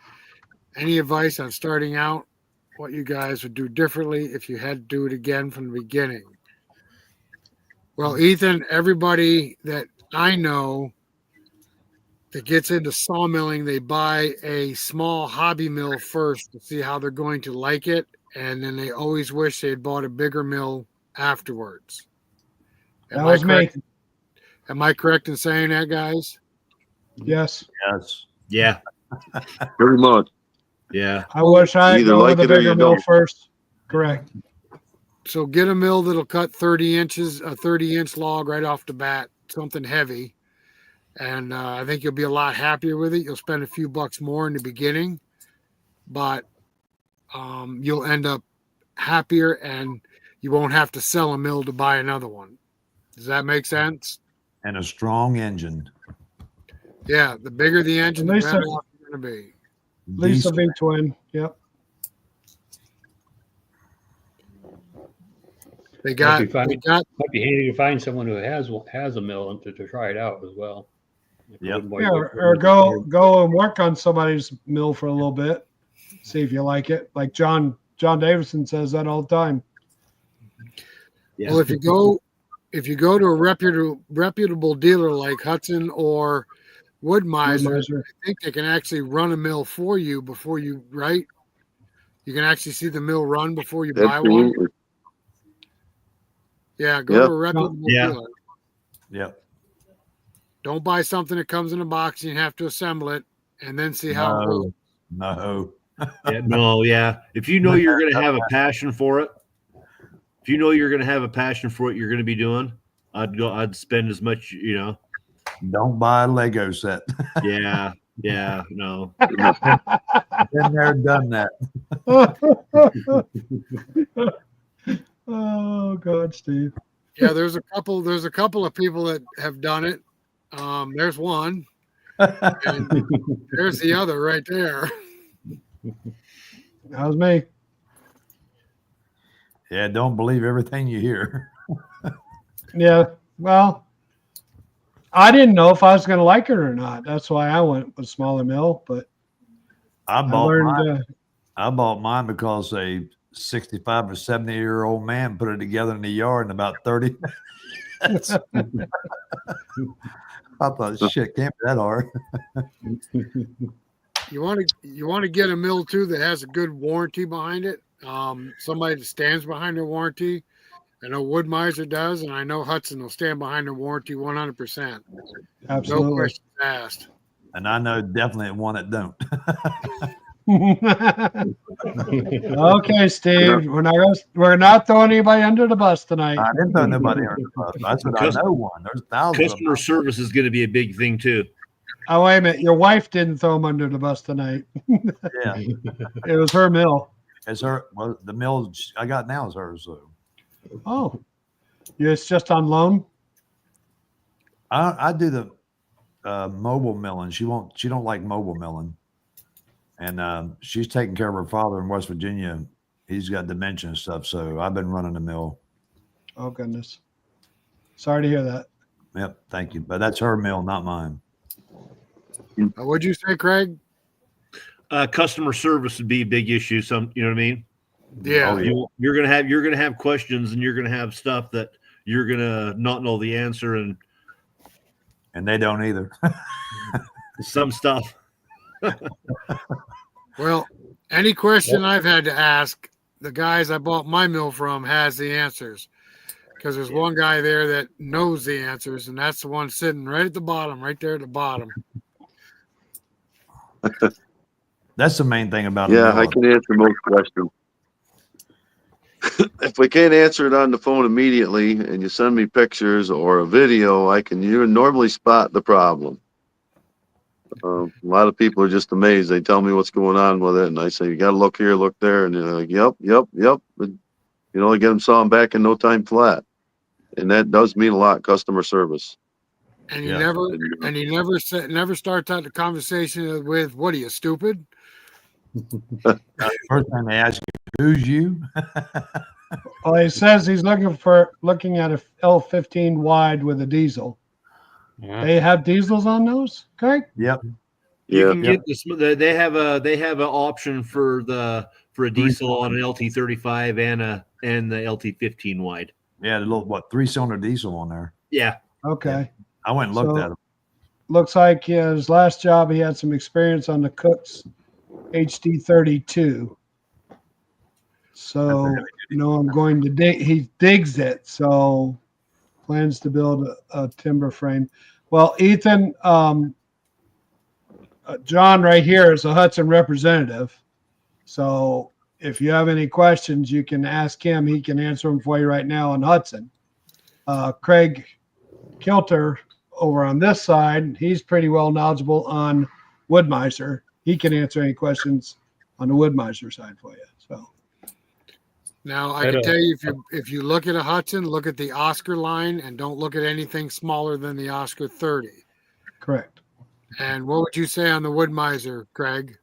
Any advice on starting out? What you guys would do differently if you had to do it again from the beginning? Well, Ethan, everybody that I know that gets into sawmilling, they buy a small hobby mill first to see how they're going to like it, and then they always wish they had bought a bigger mill afterwards. That was me. Am I correct in saying that, guys? Yes. Yes. Yeah. Pretty much. Yeah. I wish I Either go like with a it or bigger you mill don't. first. Correct. So get a mill that'll cut 30 inches, a 30-inch log right off the bat, something heavy. And I think you'll be a lot happier with it. You'll spend a few bucks more in the beginning, but you'll end up happier and you won't have to sell a mill to buy another one. Does that make sense? And a strong engine. Yeah, the bigger the engine, the At least better off you're going to be. Lisa Diesel. V twin. Yep. They got Might be handy to find someone who has a mill and to try it out as well. Yep. Yeah, or go and work on somebody's mill for a little bit. See if you like it. Like John Davison says that all the time. Yeah. Well, if you go to a reputable dealer like Hudson or Woodmizer, I think they can actually run a mill for you before you, right? You can actually see the mill run before you buy one. Absolutely. Yeah, go to a reputable Yeah. dealer. Yep. Don't buy something that comes in a box and you have to assemble it and then see how it works. No. Yeah, no, yeah. If you know you're going to have a passion for it, you're going to be doing, I'd spend as much, Don't buy a Lego set. Yeah. Yeah. No. Been there, done that. Oh God, Steve. Yeah, there's a couple of people that have done it. There's one. And there's the other right there. That was me. Yeah, don't believe everything you hear. Yeah. Well, I didn't know if I was going to like it or not. That's why I went with smaller mill. But I I bought learned. mine. I bought mine because a 65 or 70-year-old man put it together in the yard in about 30 minutes. I thought, shit, can't be that hard. You want to get a mill too that has a good warranty behind it. Somebody that stands behind their warranty. I know Woodmizer does, and I know Hudson will stand behind their warranty 100%. Absolutely. No questions asked. And I know definitely one that don't. Okay, Steve. We're not throwing anybody under the bus tonight. I didn't throw nobody under the bus. I said I know one. There's thousands of them. Customer service is going to be a big thing too. Oh, wait a minute. Your wife didn't throw him under the bus tonight. Yeah, It was her mill. it's her. Well, the mill I got now is hers. So Oh, it's just on loan. I do the mobile milling. She don't like mobile milling, and she's taking care of her father in West Virginia. He's got dementia and stuff. So I've been running the mill. Oh goodness. Sorry to hear that. Yep, thank you. But that's her mill, not mine. What'd you say, Craig? Customer service would be a big issue. You know what I mean? Yeah. Oh, yeah. You're gonna have questions, and you're gonna have stuff that you're gonna not know the answer, and And they don't either. some stuff. Well, any question I've had to ask, the guys I bought my mill from has the answers. Because there's one guy there that knows the answers, and that's the one sitting right at the bottom, right there at the bottom. That's the main thing about a Yeah, mill. I can answer most questions. If we can't answer it on the phone immediately and you send me pictures or a video, you normally spot the problem. A lot of people are just amazed. They tell me what's going on with it, and I say, you got to look here, look there. And they're like, yep. And, I get them sawing back in no time flat. And that does mean a lot, customer service. And you Yeah. never starts out the conversation with, "What are you, stupid?" First time they ask you, who's you? Well, he says he's looking at a L15 wide with a diesel. Yeah. They have diesels on those, Craig? Yep. You Yeah. can get this. They have an option for a diesel on an LT35 and the LT15 wide. Yeah, the little 3-cylinder diesel on there. Yeah. Okay. I went and looked at them. Looks like his last job, he had some experience on the Cook's HD32. So, I'm going to dig. He digs it. So, plans to build a timber frame. Well, Ethan, John right here is a Hudson representative. So, if you have any questions, you can ask him. He can answer them for you right now on Hudson. Craig Kilter over on this side, he's pretty well knowledgeable on Woodmizer. He can answer any questions on the Woodmizer side for you. So Now I can tell you, if you look at a Hudson, look at the Oscar line and don't look at anything smaller than the Oscar 30. correct. And what would you say on the Woodmizer, Craig?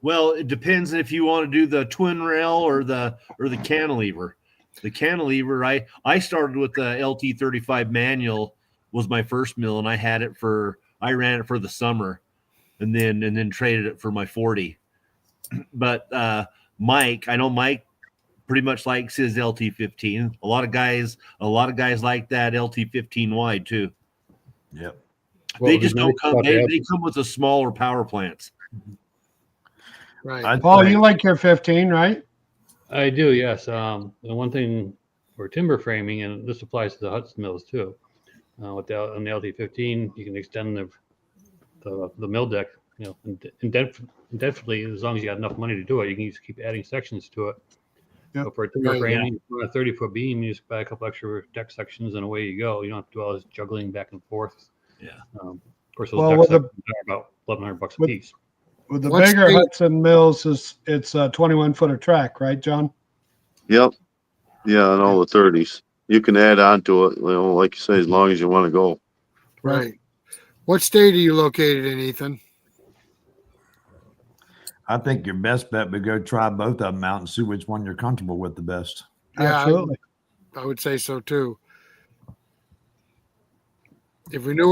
Well, it depends if you want to do the twin rail or the cantilever. The cantilever, I started with the LT35 manual, was my first mill, and I ran it for the summer, and then traded it for my 40. But I know Mike pretty much likes his LT15. A lot of guys like that LT15 wide too. Yep. They just don't come. They come with the smaller power plants. Right. Paul, you like your 15, right? I do, yes. The one thing for timber framing, and this applies to the Hudson mills too, on the LT15, you can extend the mill deck, indefinitely, as long as you got enough money to do it. You can just keep adding sections to it. Yep. So for a timber Right, framing, on a 30-foot beam, you just buy a couple extra deck sections and away you go. You don't have to do all this juggling back and forth. Yeah. Of course, those Well, deck with sections are about $1,100 a piece. With the What bigger state- Hudson mills, it's a 21-footer track, right, John? Yep. Yeah, and all the 30s. You can add on to it, like you say, as long as you want to go. Right. What state are you located in, Ethan? I think your best bet would go try both of them out and see which one you're comfortable with the best. Yeah, Absolutely. I would say so too. If we knew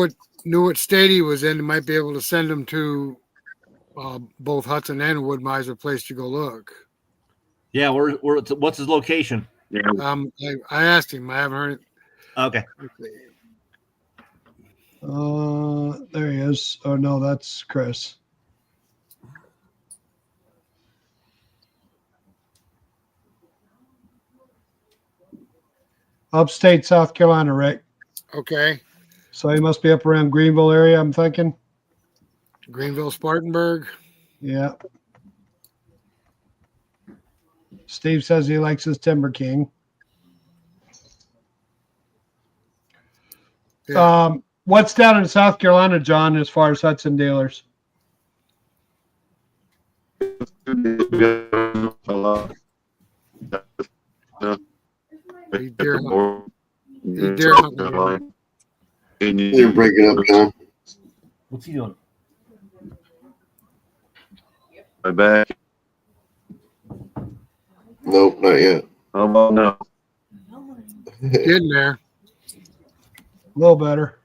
what state he was in, we might be able to send him to both Hudson and Woodmizer place to go look. Yeah, what's his location? Yeah, I asked him. I haven't heard. Okay. There he is. Oh no, that's Chris. Upstate South Carolina, Rick. Okay, So he must be up around Greenville area, I'm thinking. Greenville, Spartanburg. Yeah. Steve says he likes his Timber King. Yeah. What's down in South Carolina, John, as far as Hudson dealers? He deer hunt. He deer hunt. You're breaking up, John. What's he doing? My back. Nope, not yet. How about now? Getting there. A little better.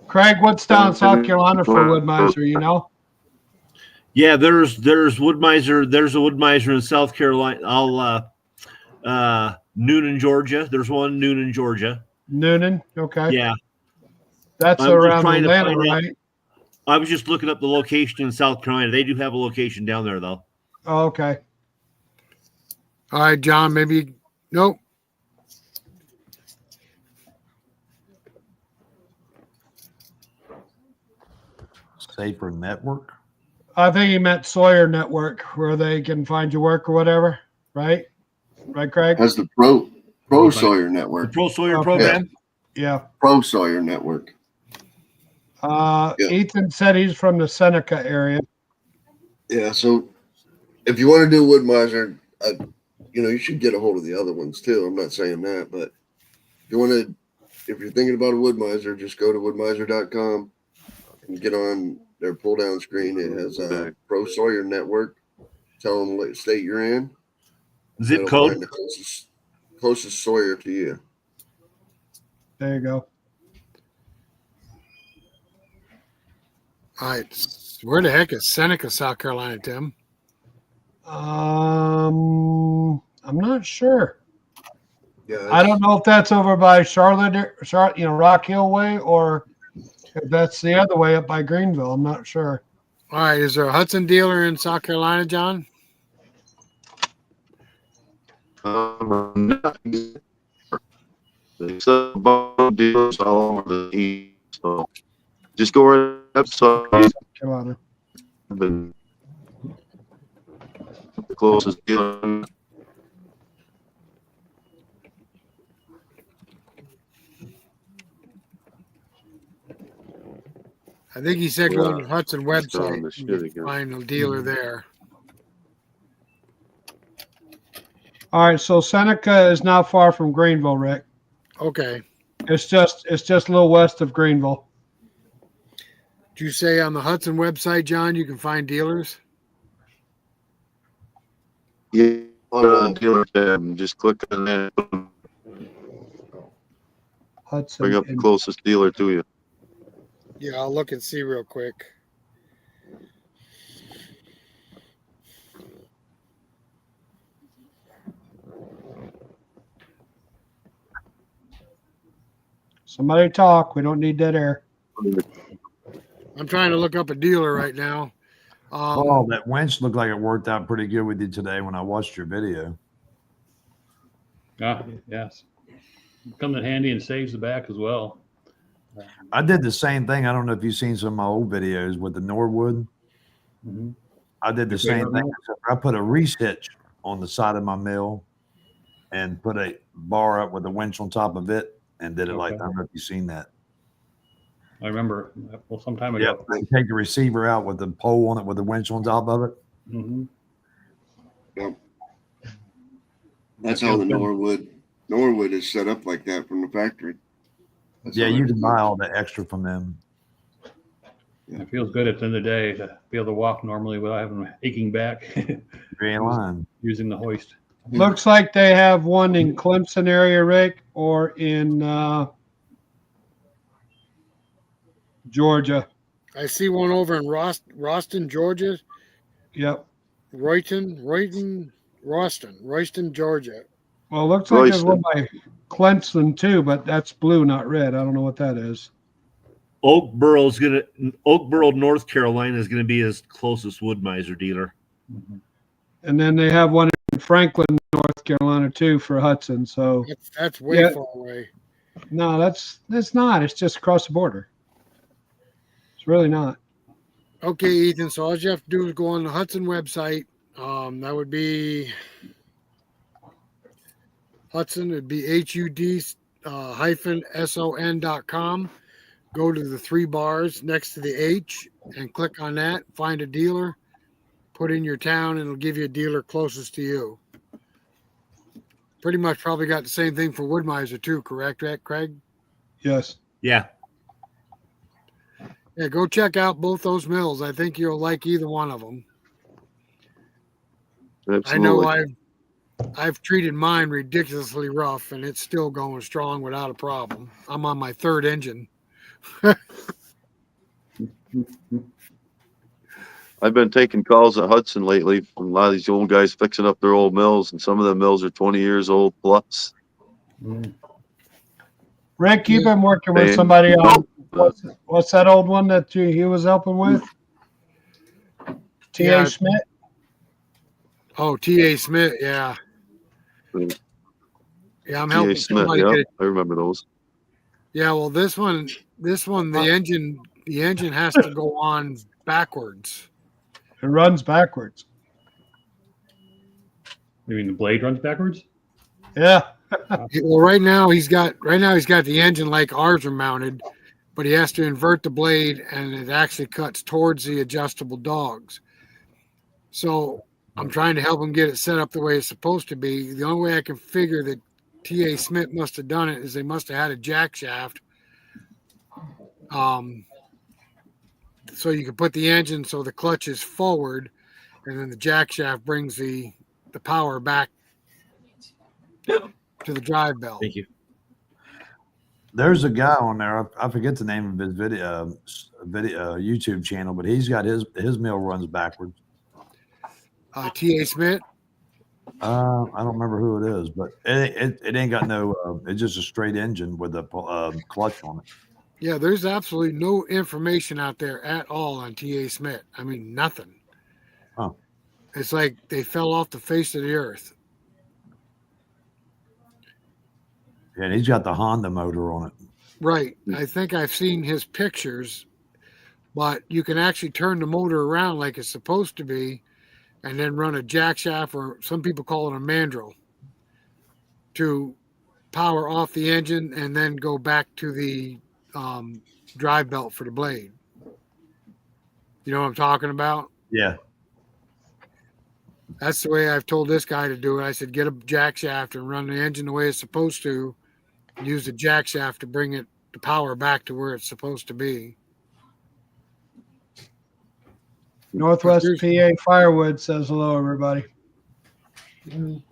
Craig, what's down in South Carolina for Woodmizer, you know? Yeah, there's Woodmizer. There's a Woodmizer in South Carolina. Noonan, Georgia. There's one Noonan, Georgia. Noonan, okay. Yeah, That's I'm just around trying to Atlanta, find out. right? I was just looking up the location in South Carolina. They do have a location down there, though. Oh, okay. All right, John. Maybe nope. Safer network. I think he meant Sawyer Network, where they can find your work or whatever, right? Right, Craig? That's the Pro Sawyer The Network. Pro Sawyer Okay. program. Yeah. Pro Sawyer Network. Yeah. Ethan said he's from the Seneca area. Yeah, so if you want to do Woodmizer, you should get a hold of the other ones too. I'm not saying that, but if you're thinking about a Woodmizer, just go to woodmizer.com and get on their pull down screen. It has a Pro Sawyer Network. Tell them what state you're in. Zip It'll code. find the closest Sawyer to you. There you go. All right. Where the heck is Seneca, South Carolina, Tim? I'm not sure. Yeah, I don't know if that's over by Charlotte, Rock Hill way, or if that's the other way up by Greenville. I'm not sure. All right. Is there a Hudson dealer in South Carolina, John? They sell bone dealers all over the east. So just go right up. So Carolina. the closest dealer. I think he said go on the Hudson on the website shit and again. find a dealer there. All right, so Seneca is not far from Greenville, Rick. Okay. It's just a little west of Greenville. Did you say on the Hudson website, John, you can find dealers? Yeah, on the dealer tab, and just click on that. Hudson. Bring up the closest dealer to you. Yeah, I'll look and see real quick. Somebody talk. We don't need dead air. I'm trying to look up a dealer right now. Oh, that winch looked like it worked out pretty good with you today when I watched your video. Ah, yes. Comes in handy and saves the back as well. I did the same thing. I don't know if you've seen some of my old videos with the Norwood. Mm-hmm. I did the same thing. I put a reese hitch on the side of my mill and put a bar up with a winch on top of it and did it like, I don't know if you've seen that. I remember, well, some time ago. Yeah, take the receiver out with the pole on it with the winch on top of it. Mm-hmm. Yep. That's how the Norwood is set up like that from the factory. That's Yeah, how you can everything- buy all the extra from them. It feels good at the end of the day to be able to walk normally without having an aching back You're in line. using the hoist. Looks like they have one in Clemson area, Rick, or in Georgia. I see one over in Roston, Georgia. Yep. Royston, Georgia. Well, it looks like there's Royston. one by Clemson too, but that's blue, not red. I don't know what that is. Oakboro, North Carolina is gonna be his closest Woodmizer dealer. Mhm. And then they have one in Franklin, North Carolina too for Hudson. So That's way Yeah. far away. no, that's not. It's just across the border. It's really not. Okay, Ethan. So all you have to do is go on the Hudson website. That would be Hudson. It'd be HUD-SON.com. Go to the 3 bars next to the H and click on that. Find a dealer. Put in your town, and it'll give you a dealer closest to you. Pretty much probably got the same thing for Woodmizer too, correct, Craig? Yes. Yeah. Yeah, go check out both those mills. I think you'll like either one of them. I know Absolutely. I've treated mine ridiculously rough, and it's still going strong without a problem. I'm on my 3rd engine. I've been taking calls at Hudson lately from a lot of these old guys fixing up their old mills, and some of the mills are 20 years old plus. Mm. Rick, you've been working with And- somebody on what's that old one that he was helping with? T.A. Yeah. Smith? Oh, T.A. Smith, yeah. Mm. Yeah, I'm T.A. helping Smith, somebody yeah, get it. I remember those. Yeah, well, this one, the engine has to go on backwards. It runs backwards. You mean the blade runs backwards? Yeah. Well, right now he's got the engine like ours are mounted, but he has to invert the blade, and it actually cuts towards the adjustable dogs. So I'm trying to help him get it set up the way it's supposed to be. The only way I can figure that T.A. Smith must have done it is they must have had a jack shaft. So you can put the engine so the clutch is forward, and then the jack shaft brings the power back to the drive belt. Thank you. There's a guy on there. I forget the name of his video YouTube channel, but he's got his mill runs backwards. T.A. Smith. I don't remember who it is, but it ain't got no. It's just a straight engine with a clutch on it. Yeah, there's absolutely no information out there at all on T.A. Smith. I mean, nothing. Oh. It's like they fell off the face of the earth. Yeah, and he's got the Honda motor on it. Right. I think I've seen his pictures, but you can actually turn the motor around like it's supposed to be and then run a jack shaft, or some people call it a mandrel, to power off the engine and then go back to the drive belt for the blade. You know what I'm talking about? Yeah. That's the way I've told this guy to do it. I said, get a jack shaft and run the engine the way it's supposed to. Use the jack shaft to bring the power back to where it's supposed to be. Northwest PA Firewood says hello, everybody.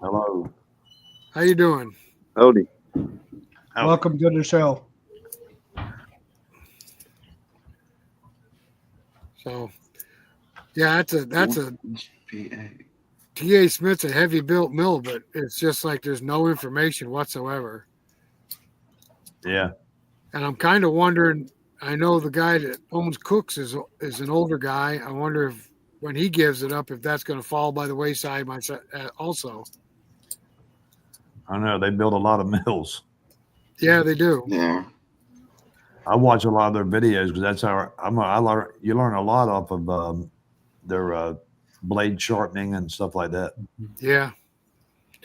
Hello. How you doing? Howdy. Oh. Welcome to the show. So, yeah, that's a PA. T.A. Smith's a heavy built mill, but it's just like there's no information whatsoever. Yeah. And I'm kind of wondering. I know the guy that owns Cooks is an older guy. I wonder if when he gives it up, if that's going to fall by the wayside also. I know they build a lot of mills. Yeah, they do. Yeah. I watch a lot of their videos because that's how you learn a lot off of their blade sharpening and stuff like that. Yeah.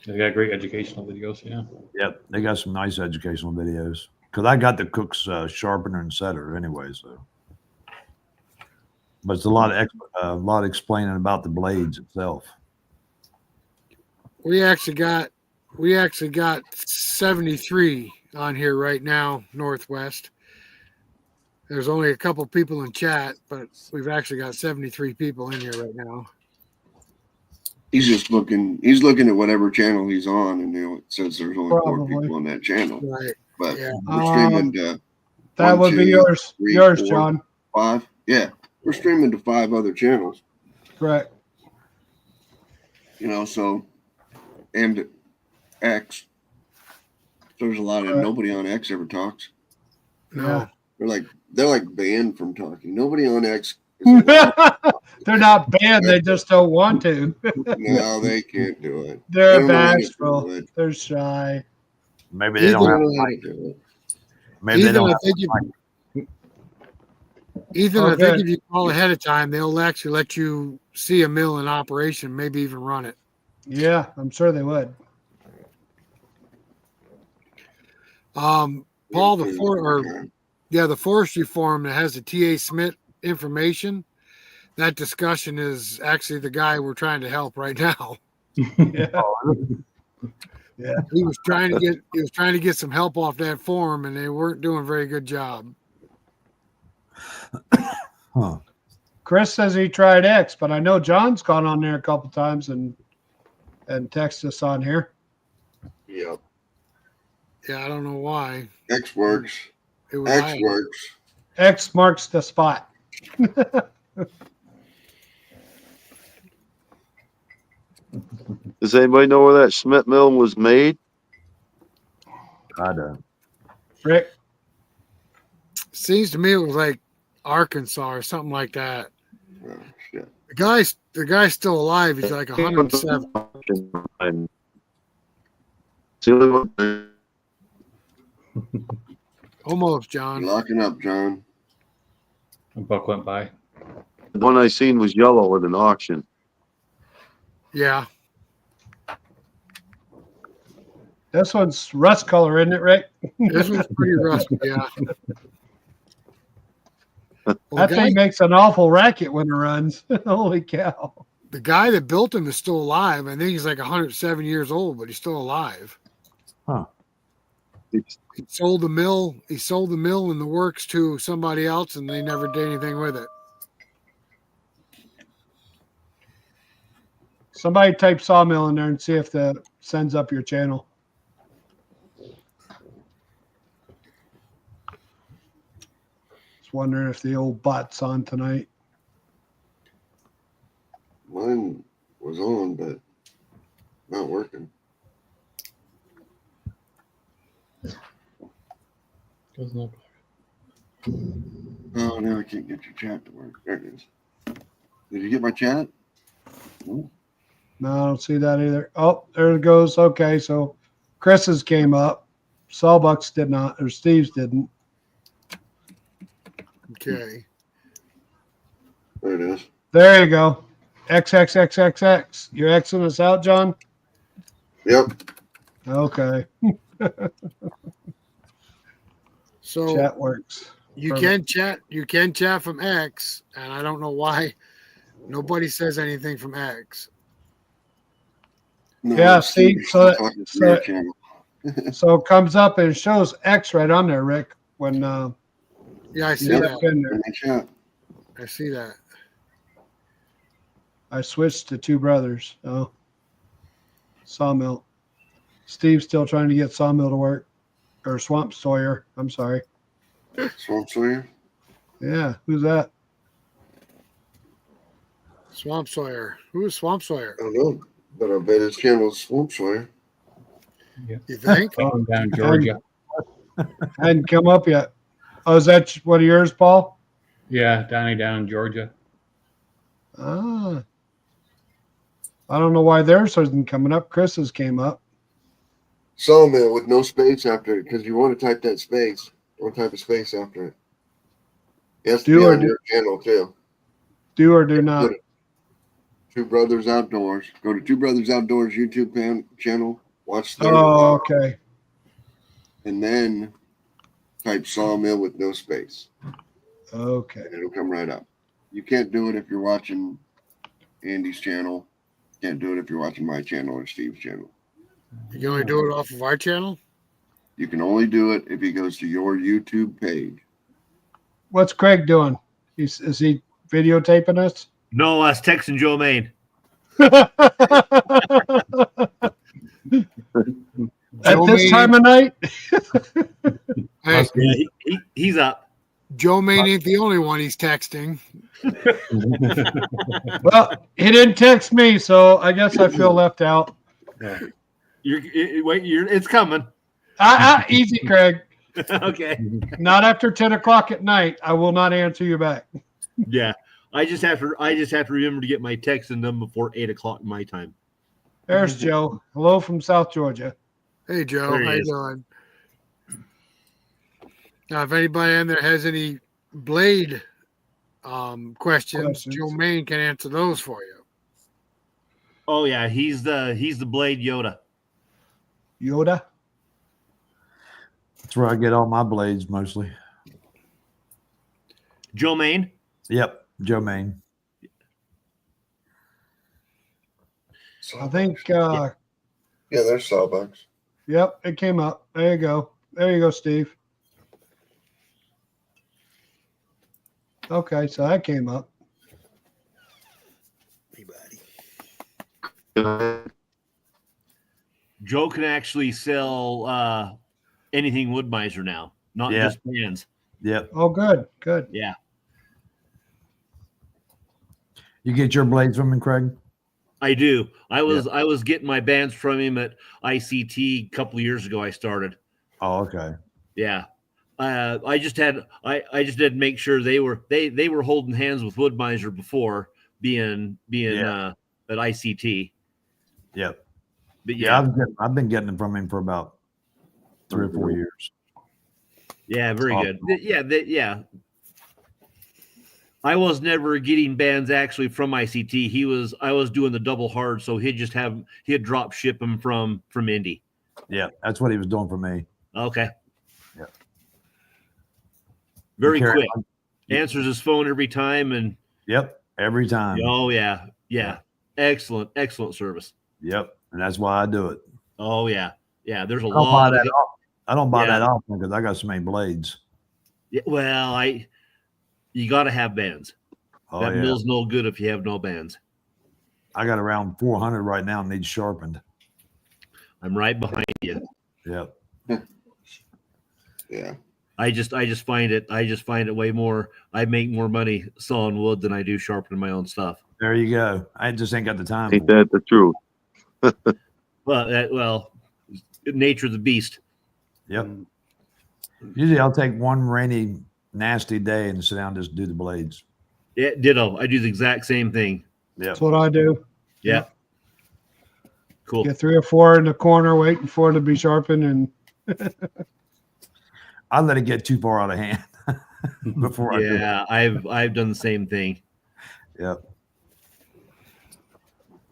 They got great educational videos. Yeah. Yep, they got some nice educational videos. Because I got the Cook's sharpener and setter anyway, so. But it's a lot of explaining about the blades itself. We actually got 73 on here right now, Northwest. There's only a couple people in chat, but we've actually got 73 people in here right now. He's just looking. He's looking at whatever channel he's on, and it says there's only 4 Probably. people on that channel. Right. But Yeah. we're streaming to That 1, would be 2, yours. 3, Yours, 4, John. 5. Yeah, we're streaming to 5 other channels. Correct. You know, so and X. There's a lot of nobody on X ever talks. No. Yeah. They're like banned from talking. Nobody on X is allowed. They're not banned. They just don't want to. No, they can't do it. They They're don't know how to bashful. do it. They're shy. Maybe they They don't don't have. know how to do it. Maybe they Ethan, don't I have. think Ethan, I Okay. think if you call ahead of time, they'll actually let you see a mill in operation, maybe even run it. Yeah, I'm sure they would. Paul, the forestry forum that has the TA Smith information, that discussion is actually the guy we're trying to help right now. Yeah. He was trying to get some help off that forum, and they weren't doing a very good job. Huh. Chris says he tried X, but I know John's gone on there a couple times and texted us on here. Yep. Yeah, I don't know why. X works. It was X high. works. X marks the spot. Does anybody know where that Schmidt mill was made? I don't. Rick, Seems to me it was like Arkansas or something like that. Oh, shit. The guy's still alive. He's like 107. See what- Almost, You're John. locking up, John. A buck went by. The one I seen was yellow at an auction. Yeah. this one's rust color, isn't it, Rick? This one's pretty rusty, yeah. Well, That thing makes an awful racket when it runs. Holy cow. the guy that built him is still alive. I think he's like 107 years old, but he's still alive. It's- He sold the mill. He sold the mill and the works to somebody else, and they never did anything with it. Somebody type Sawmill in there and see if that sends up your channel. Just wondering if the old bot's on tonight. Mine was on, but not working. Doesn't look Oh, now I can't get your chat to work. There it is. Did you get my chat? No, I don't see that either. Oh, there it goes. Okay, so Chris's came up. Sawbuck's did not, or Steve's didn't. Okay. There it is. There you go. XXXXX. You're Xing us out, John? Yep. Okay. So Chat works. you perfect. can chat from X, and I don't know why nobody says anything from X. No, Yeah, Steve, see, you're so- still talking to so- your channel. So it comes up and it shows X right on there, Rick, when Yeah, I you see type that. in there. In my chat. I see that. I switched to Two Brothers. Oh, Sawmill. Steve's still trying to get Sawmill to work, or Swamp Sawyer. I'm sorry. Swamp Sawyer? Yeah, who's that? Swamp Sawyer. Who is Swamp Sawyer? I don't know, but I bet his channel is Swamp Sawyer. You think? Oh, down in Georgia. Hadn't come up yet. Oh, is that one of yours, Paul? Yeah, down in Georgia. Ah. I don't know why theirs isn't coming up. Chris's came up. Sawmill with no space after it, because you want to type that space. Don't type a space after it. It has to Do be or on do- your channel too. Do or do not. Two Brothers Outdoors. Go to Two Brothers Outdoors YouTube channel. Watch their Oh, okay. and then type Sawmill with no space. Okay. And it'll come right up. You can't do it if you're watching Andy's channel. Can't do it if you're watching my channel or Steve's channel. You can only do it off of our channel? You can only do it if he goes to your YouTube page. What's Craig doing? Is he videotaping us? No, I was texting Joe Main. At Joe this Main, time of night? hey, He's up. Joe Main ain't the only one he's texting. Well, he didn't text me, so I guess I feel left out. It's coming. Easy, Craig. Okay. Not after 10 o'clock at night. I will not answer you back. Yeah. I just have to remember to get my text in them before 8 o'clock my time. There's Joe. Hello from South Georgia. Hey, Joe, There he how you is. doing? Now, if anybody in there has any blade questions, Joe Main can answer those for you. Oh yeah, he's the blade Yoda. Yoda? That's where I get all my blades mostly. Joe Main. Yep, Joe Main. I think, Yeah, there's sawbucks. yep, it came up. There you go. There you go, Steve. Okay, so that came up. Joe can actually sell anything Woodmizer now, not Yeah. just bands. Yep. Oh, good, good. Yeah. You get your blades from him, Craig? I do. I was getting my bands from him at ICT a couple of years ago. I started. Oh, okay. Yeah. I just had to make sure they were holding hands with Woodmizer before being at ICT. Yep. But Yeah, I've been getting them from him for about 3 or 4 years. yeah, very Awesome. good. Yeah. I was never getting bands actually from ICT. I was doing the double hard, so he'd drop ship them from Indy. Yeah, that's what he was doing for me. Okay. Yeah. Very Carry quick. on. Answers his phone every time, and Yep, every time. oh yeah. Excellent service. Yep, and that's why I do it. Oh yeah. There's a I don't buy lot that of often. I don't buy Yeah. that often because I got so many blades. yeah, well, you got to have bands. Oh That yeah, mill's no good if you have no bands. I got around 400 right now and need sharpened. I'm right behind you. Yep. Yeah. I just find it way more. I make more money sawing wood than I do sharpening my own stuff. There you go. I just ain't got the time. Ain't for it. that the truth? Well, nature of the beast. Yep. Usually I'll take one rainy, nasty day and sit down and just do the blades. Yeah, ditto. I do the exact same thing. Yep. That's what I do. Yeah. Cool. Get 3 or 4 in the corner waiting for it to be sharpened, and I let it get too far out of hand before I do it. Yeah, I've done the same thing. Yep.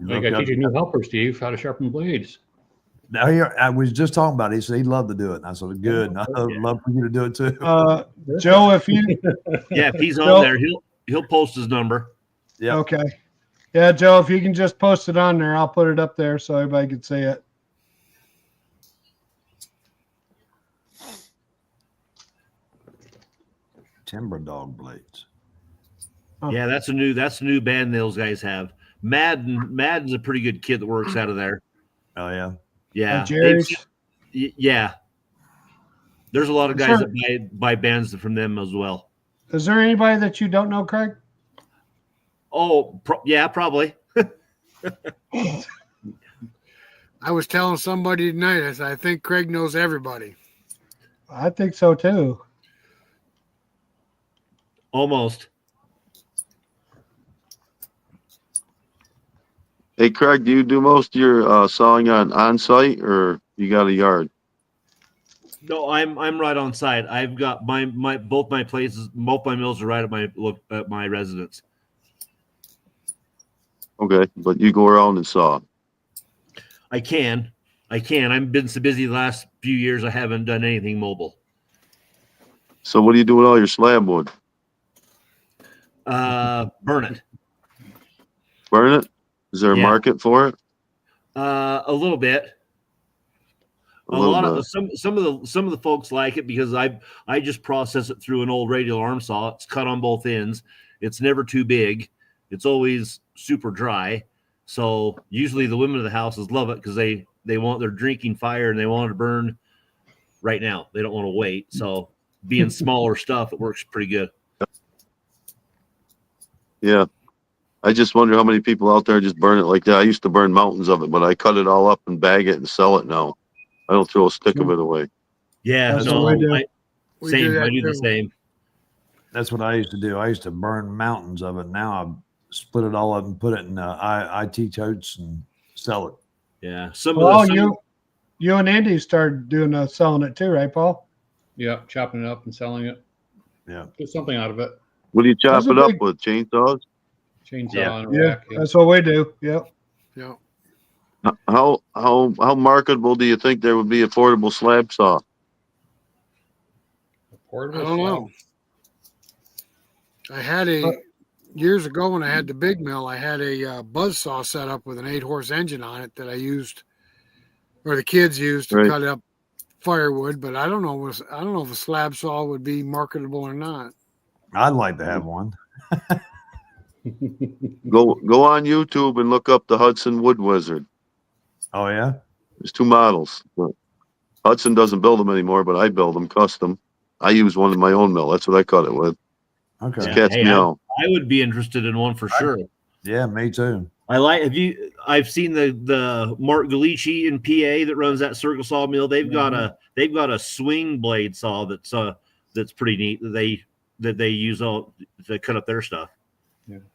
I got to teach a new helper, Steve, how to sharpen blades. Now here, I was just talking about it. He said he'd love to do it. And I said, good. I'd love for you to do it too. Joe, if you Yeah, if he's on Nope. there, he'll post his number. Yep. okay, yeah, Joe, if you can just post it on there, I'll put it up there so everybody can see it. Timber dog blades. Huh. Yeah, that's a new band those guys have. Madden's a pretty good kid that works out of there. Oh yeah. Yeah, Jerry's. yeah. There's a lot of Is guys there- that buy bands from them as well. Is there anybody that you don't know, Craig? Oh, yeah, probably. I was telling somebody tonight, I said, I think Craig knows everybody. I think so too. Almost. Hey, Craig, do you do most of your sawing on site or you got a yard? No, I'm right on site. I've got both my mills are right at my residence. Okay, but you go around and saw. I can. I've been so busy the last few years. I haven't done anything mobile. So what do you do with all your slab wood? Burn it. Burn it? Is there a Yeah. market for it? A little bit. A A little lot bit. of some of the folks like it because I just process it through an old radial arm saw. It's cut on both ends. It's never too big. It's always super dry. So usually the women of the houses love it because they want their drinking fire and they want it to burn right now. They don't want to wait. So being smaller stuff, it works pretty good. Yeah. I just wonder how many people out there just burn it like that. I used to burn mountains of it, but I cut it all up and bag it and sell it now. I don't throw a stick of it away. Yeah, That's no, what we do. I We do that do the too. same. That's what I used to do. I used to burn mountains of it. Now I split it all up and put it in IT totes and sell it. Yeah, some Well, of the you and Andy started doing selling it too, right, Paul? Yeah, chopping it up and selling it. Yeah. Get something out of it. What do you chop Those are it up big- with? Chainsaws? Chainsaw Yeah. and a Yeah, rack. Yeah. that's what we do. Yep. Yeah. How marketable do you think there would be a portable slab saw? Portable I don't slab. know. I had years ago when I had the big mill, I had a buzz saw set up with an 8-horse engine on it that I used, or the kids used to Right. cut up firewood. But I don't know if a slab saw would be marketable or not. I'd like to have one. Go on YouTube and look up the Hudson Woodwizard. Oh yeah. There's 2 models. Hudson doesn't build them anymore, but I build them custom. I use one in my own mill. That's what I cut it with. Okay. Yeah. Cat's Hey, meow. I would be interested in one for sure. Yeah, me too. I've seen the Mark Galici in PA that runs that circle saw mill. They've got a swing blade saw that's pretty neat that they use all to cut up their stuff.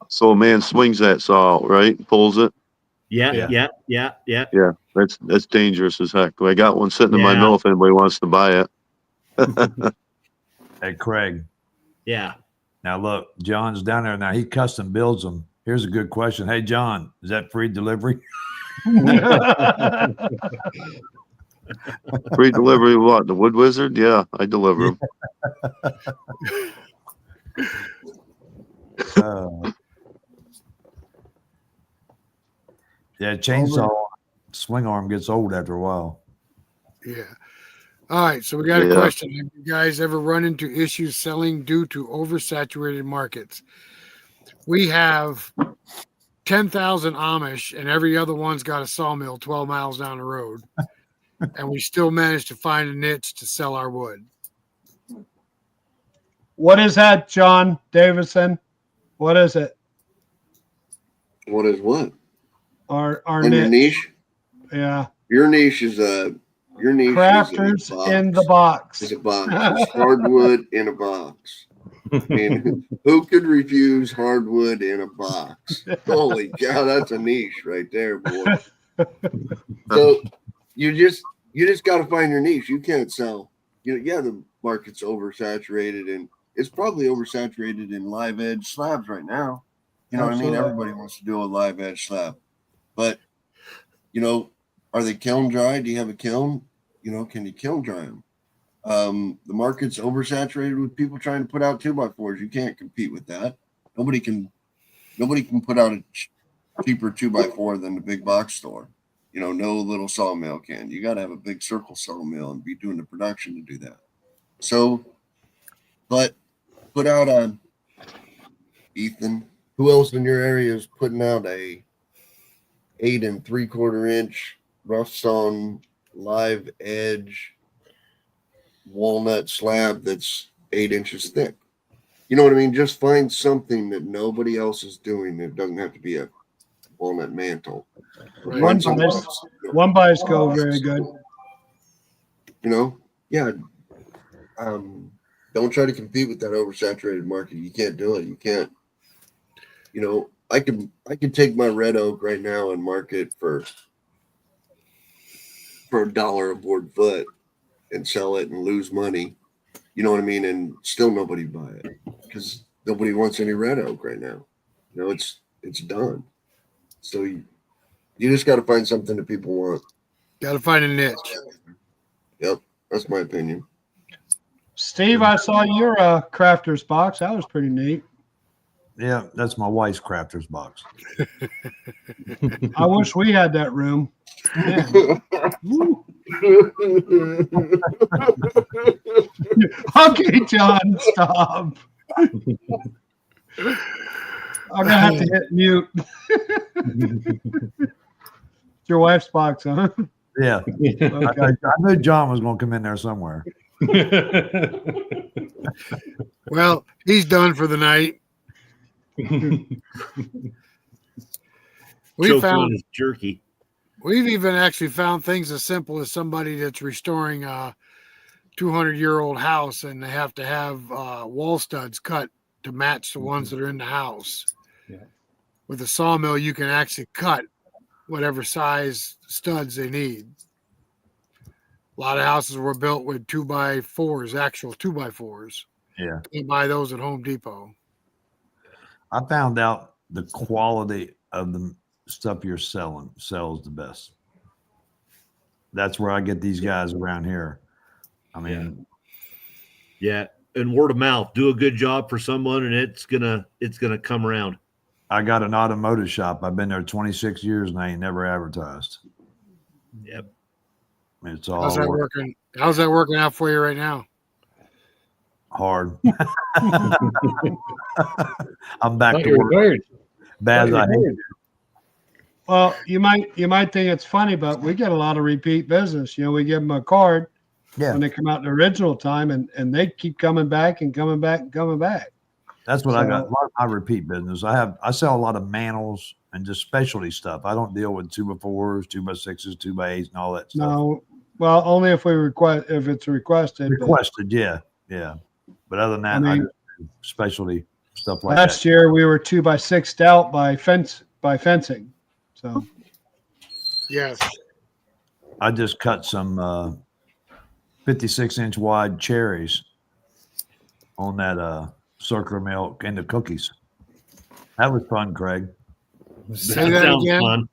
So a man swings that saw, right? Pulls it. Yeah. Yeah, that's dangerous as heck. I got one sitting in my Yeah. mill if anybody wants to buy it. Hey Craig. Yeah. Now look, John's down there now. He custom builds them. Here's a good question. Hey John, is that free delivery? Free delivery of what? The Wood Wizard? Yeah, I deliver them. Yeah, chainsaw swing arm gets old after a while. Yeah. All right. So we got a Yeah. question. Have you guys ever run into issues selling due to oversaturated markets? We have 10,000 Amish, and every other one's got a sawmill 12 miles down the road. And we still manage to find a niche to sell our wood. What is that, John Davison? What is it? What is what? Our And your niche. niche? Yeah. Your niche is a Crafters in the box. It's a box. It's hardwood in a box. I mean, who could refuse hardwood in a box? Holy cow, that's a niche right there, boy. So you just got to find your niche. You can't sell. Yeah, the market's oversaturated, and it's probably oversaturated in live edge slabs right now. You know what I mean? Absolutely. Everybody wants to do a live edge slab, but are they kiln dry? Do you have a kiln? Can you kiln dry them? The market's oversaturated with people trying to put out 2x4s. You can't compete with that. Nobody can put out a cheaper 2x4 than the big box store. No little sawmill can. You got to have a big circle sawmill and be doing the production to do that. So, but put out a Ethan. Who else in your area is putting out a 8 3/4 inch rough sawn live edge walnut slab that's 8 inches thick? You know what I mean? Just find something that nobody else is doing. It doesn't have to be a walnut mantle. Right. One Find something buys, else. one buys go very good. Yeah. Don't try to compete with that oversaturated market. You can't do it. You can't. I could take my red oak right now and market for $1 a board foot and sell it and lose money. You know what I mean? And still nobody buy it because nobody wants any red oak right now. It's done. So you just got to find something that people want. Got to find a niche. Yep, that's my opinion. Steve, I saw your crafters box. That was pretty neat. Yeah, that's my wife's crafter's box. I wish we had that room. Man. Woo. Okay, John, stop. I'm gonna have to hit mute. It's your wife's box, huh? Yeah, Okay. I knew John was going to come in there somewhere. Well, he's done for the night. Choking on his jerky. We've even actually found things as simple as somebody that's restoring a 200-year-old house, and they have to have wall studs cut to match the ones that are in the house. Yeah. With a sawmill, you can actually cut whatever size studs they need. A lot of houses were built with 2x4s, actual 2x4s. Yeah. You can buy those at Home Depot. I found out the quality of the stuff you're selling sells the best. That's where I get these guys around here. I mean, Yeah, and word of mouth. Do a good job for someone, and it's gonna come around. I got an automotive shop. I've been there 26 years and I ain't never advertised. Yep. It's all How's that working? How's that working out for you right now? hard. I'm back to work. Retired. Bad as I hate it. Well, you might think it's funny, but we get a lot of repeat business. You know, we give them a card Yeah, when they come out the original time, and they keep coming back and coming back and coming back. that's what I got. So- A lot of my repeat business. I sell a lot of mantels and just specialty stuff. I don't deal with 2x4s, 2x6s, 2x8s, and all that stuff. No, well, only if it's requested. but Requested, yeah. But other than that, I mean, just do specialty stuff like last that. year we were 2x6'd out by fencing. So Yes. I just cut some 56-inch wide cherries on that circular milk and the cookies. That was fun, Craig. Say that sounds again. fun.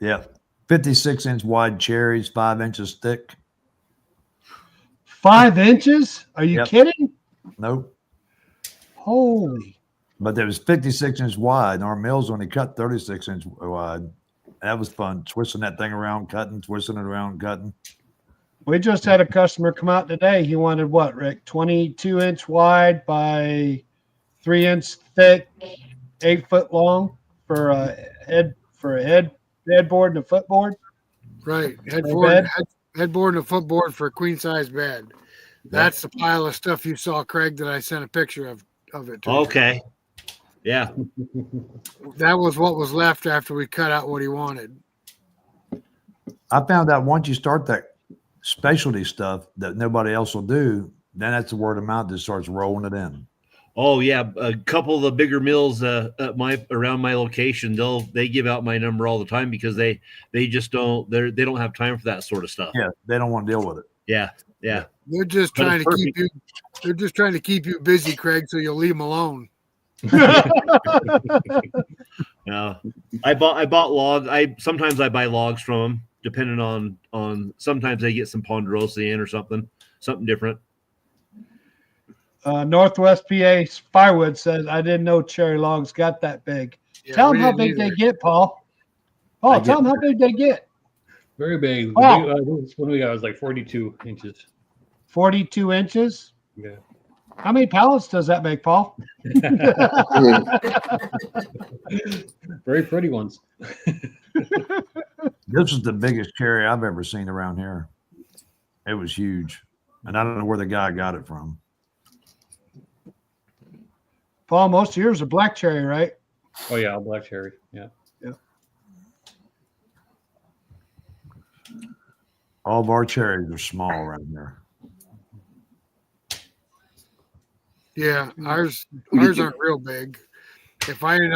Yeah. 56-inch wide cherries, 5 inches thick. 5 inches? Are you Yep. kidding? Nope. Holy! But there was 56-inch wide, and our mill's only cut 36-inch wide. That was fun, twisting that thing around, cutting, twisting it around, cutting. We just had a customer come out today. He wanted what, Rick? 22-inch wide by 3-inch thick, 8 foot long for a headboard and a footboard. Right. bed? Headboard and a footboard for a queen size bed. That's the pile of stuff you saw, Craig, that I sent a picture of it to. Okay. Yeah. That was what was left after we cut out what he wanted. I found out once you start that specialty stuff that nobody else will do, then that's the word of mouth that starts rolling it in. Oh yeah. A couple of the bigger mills around my location, they give out my number all the time because they just don't they don't have time for that sort of stuff. Yeah, they don't want to deal with it. Yeah. They're just But trying it's to keep you. They're just trying to keep you busy, Craig, so you'll leave them alone. No, I bought logs. Sometimes I buy logs from them, depending on. Sometimes they get some ponderosa in or something different. Northwest PA Firewood says, I didn't know cherry logs got that big. Yeah, Tell we them how didn't big they either. get, Paul. Paul, tell them how big they get. Very big. Wow. This one we got was like 42 inches. 42 inches. Yeah. How many pallets does that make, Paul? Very pretty ones. This is the biggest cherry I've ever seen around here. It was huge. And I don't know where the guy got it from. Paul, most of yours are black cherry, right? Oh yeah, black cherry. Yeah. All of our cherries are small around here. Yeah, ours aren't real big. If I end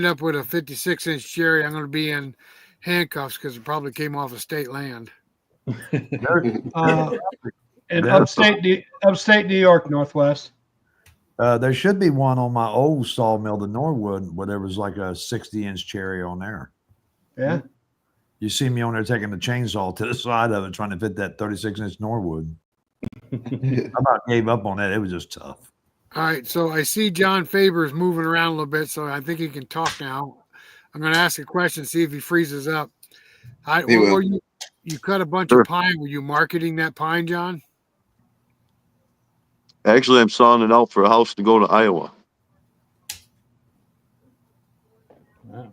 up with a 56-inch cherry, I'm going to be in handcuffs because it probably came off of state land. In upstate New York, Northwest. There should be one on my old sawmill, the Norwood, where there was like a 60-inch cherry on there. Yeah. You see me on there taking the chainsaw to the side of it, trying to fit that 36-inch Norwood. I about gave up on that. It was just tough. All right, so I see John Faber's moving around a little bit, so I think he can talk now. I'm going to ask a question, see if he freezes up. He What will. were you? You cut a bunch Sure. of pine. Were you marketing that pine, John? Actually, I'm sawing it out for a house to go to Iowa. Wow.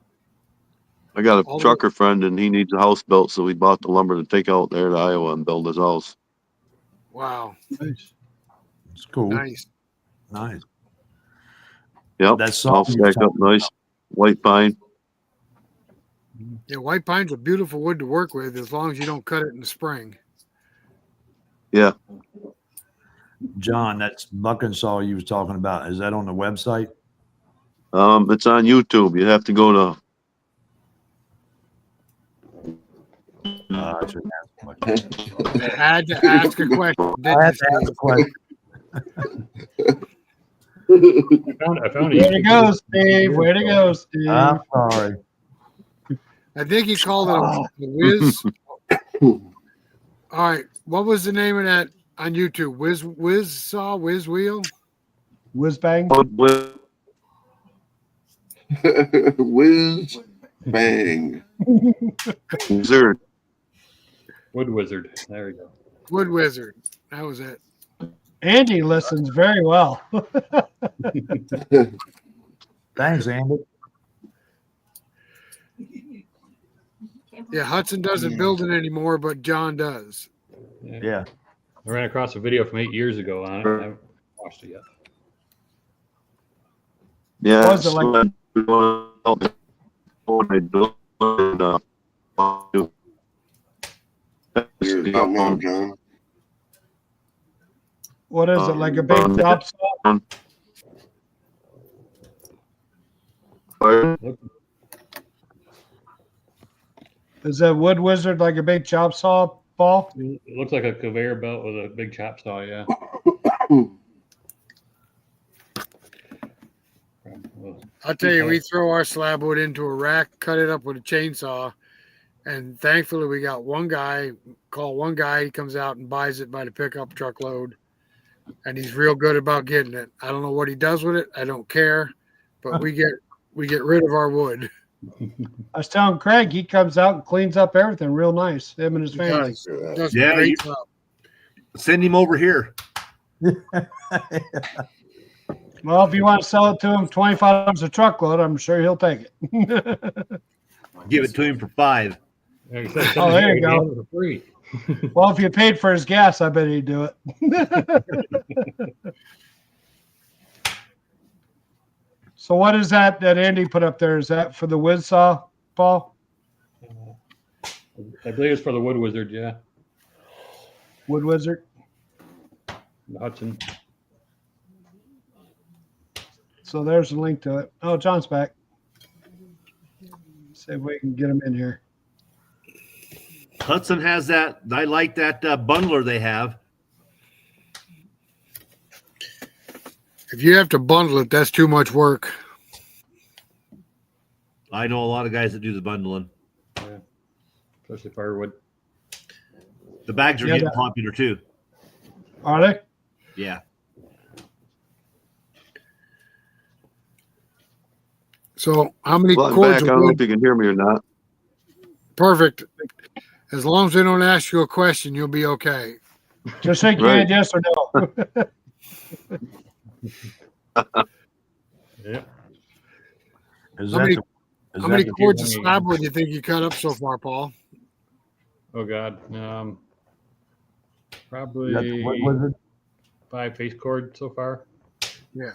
I got All a the- trucker friend and he needs a house built, so we bought the lumber to take out there to Iowa and build his house. Wow, Nice. It's cool. nice. Nice. Yep, That's all something you're stacked up talking nice. White pine. Yeah, white pine's a beautiful wood to work with as long as you don't cut it in the spring. Yeah, John, that's bucking saw you was talking about. Is that on the website? it's on YouTube. You have to go to I should ask a question. Had to ask a question, I didn't you, had to ask Steve? a question. I found a Way to YouTube go, video. Steve. Way to go, Steve. I'm sorry. I think he called it a whiz. All right, what was the name of that on YouTube? Whiz saw, whiz wheel. Whiz bang. Whiz bang. Wizard. Wood Wizard. There we go. Wood Wizard. That was it. Andy listens very well. Thanks, Andy. Yeah, Hudson doesn't build it anymore, but John does. Yeah. I ran across a video from 8 years ago on it. I haven't watched it yet. Yeah. Was it like- You're out now, John. What is it, like a big chop saw? Is that Wood Wizard like a big chop saw, Paul? It looks like a conveyor belt with a big chop saw, yeah. Well, I'll tell you, we throw our slab wood into a rack, cut it up with a chainsaw, and thankfully we got one guy. Call one guy, he comes out and buys it by the pickup truckload, and he's real good about getting it. I don't know what he does with it. I don't care, but we get rid of our wood. I was telling Craig, he comes out and cleans up everything real nice, him and his He family. does a Yeah, great you- job. Send him over here. Well, if you want to sell it to him, $25 a truckload, I'm sure he'll take it. Give it to him for $5. like I said, Oh, there you something go. for free. Well, if you paid for his gas, I bet he'd do it. So what is that Andy put up there? Is that for the whiz saw, Paul? I believe it's for the Wood Wizard, yeah. Wood Wizard? The Hudson. So there's a link to it. Oh, John's back. See if we can get him in here. Hudson has that. I like that bundler they have. If you have to bundle it, that's too much work. I know a lot of guys that do the bundling. Yeah. Especially firewood. The bags are Yeah, getting that- popular too. Are they? Yeah. So how many Well, I'm cords back. I of don't know wood? if you can hear me or not. Perfect. As long as they don't ask you a question, you'll be okay. Just shake your Right. hand, yes or no. Yeah. Is How that many- the, is How that many the- cords of slab wood do you think you cut up so far, Paul? Oh God. is that the Probably Wood Wizard? 5 face cord so far. Yeah.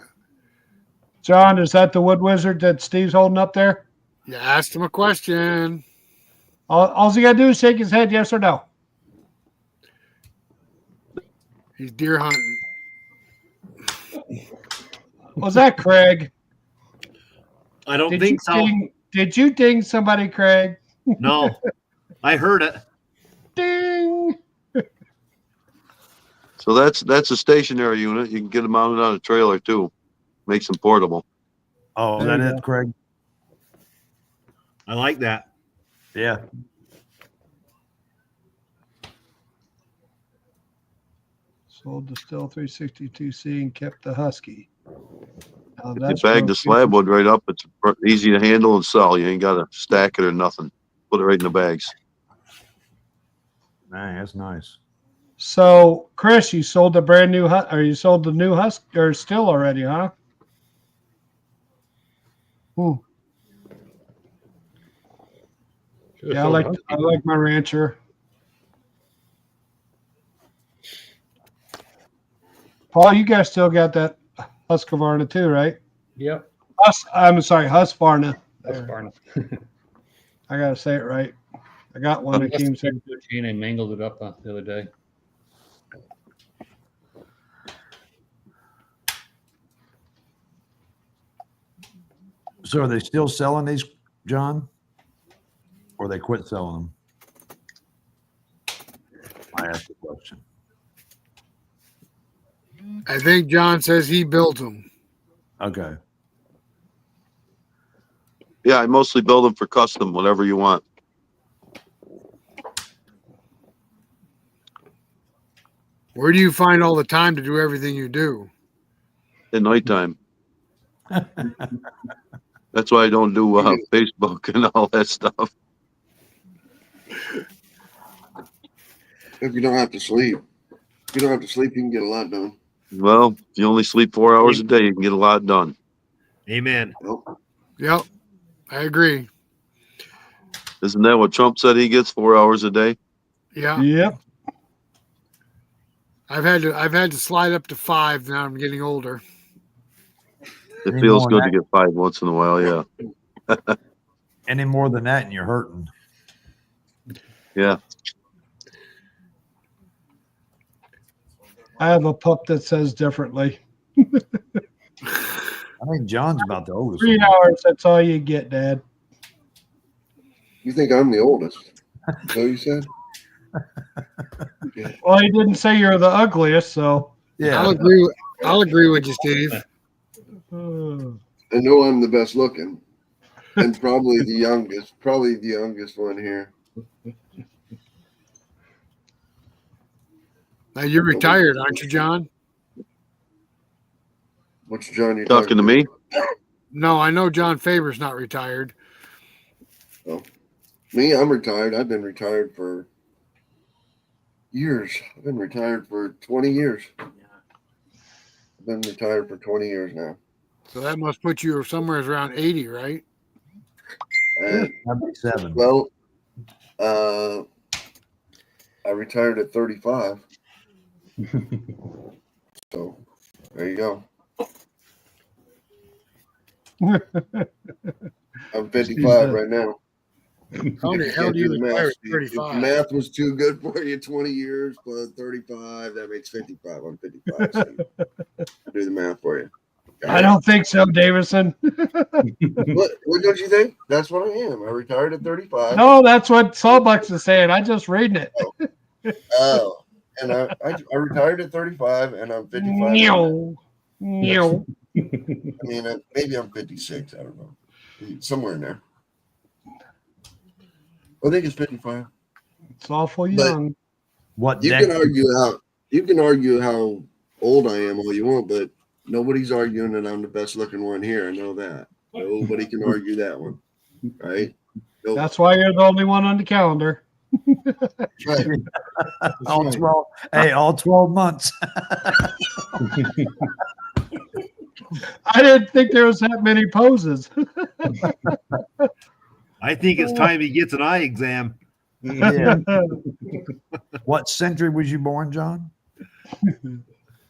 John, is that the Wood Wizard that Steve's holding up there? You asked him a question. All you got to do is shake his head, yes or no. He's deer hunting. Was that Craig? I don't Did think you so. did you ding somebody, Craig? No. I heard it. Ding. So that's a stationary unit. You can get them mounted on a trailer too. Makes them portable. Oh, is There that you it, go. Craig? I like that. Yeah. Sold the Still 362C and kept the Husky. Now If you that's bag the broke slab wood right up, it's easy to handle and sell. You ain't got to stack it or nothing. Put it right in the bags. Man, that's nice. So, Chris, you sold the brand new or you sold the new Husky or Still already, huh? Should've Yeah, sold I like my Rancher. Paul, you guys still got that Husqvarna too, right? Yep. I'm sorry, Husqvarna. That's There. Barna. I gotta say it right. I got one that came through. Chain, I mangled it up the other day. So are they still selling these, John? Or they quit selling them? I asked the question. I think John says he built them. Okay. Yeah, I mostly build them for custom, whatever you want. Where do you find all the time to do everything you do? At nighttime. That's why I don't do Facebook and all that stuff. If you don't have to sleep, you can get a lot done. Well, if you only sleep 4 hours a day, you can get a lot done. Amen. Yep, I agree. Isn't that what Trump said he gets 4 hours a day? Yeah, Yep. I've had to slide up to 5 now. I'm getting older. It Any feels more good than to get 5 once in a while, yeah. Any more than that and you're hurting. Yeah. I have a pup that says differently. I think John's about the oldest. 3 one. hours, that's all you get, Dad. You think I'm the oldest? Is that what you said? Yeah. Well, he didn't say you're the ugliest, so. Yeah. I'll agree with you, Steve. I know I'm the best looking, and probably the youngest one here. Now you're retired, aren't you, John? Which John you Talking to me? No, I know John Faber's not retired. Me, I'm retired. I've been retired for years. I've been retired for 20 years. I've been retired for 20 years now. So that must put you somewhere around 80, right? And, 77. well, I retired at 35. So there you go. I'm 55 right now. How the hell do you retire at If 35? math was too good for you, 20 years plus 35, that makes 55. I'm 55. So I'll do the math for you. I don't think so, Davison. What don't you think? That's what I am. I retired at 35. No, that's what Sawbucks is saying. I just reading it. Oh, and I retired at 35, and I'm 55. Meow. Meow. I mean, maybe I'm 56. I don't know. Somewhere in there. I think it's 55. It's awful But- young. What You decade? can argue how old I am all you want, but nobody's arguing that I'm the best looking one here. I know that. Nobody can argue that one. Right? Nope. That's why you're the only one on the calendar. Right. All right. 12. Hey, all 12 months. I didn't think there was that many poses. I think it's time he gets an eye exam. Yeah. What century was you born, John?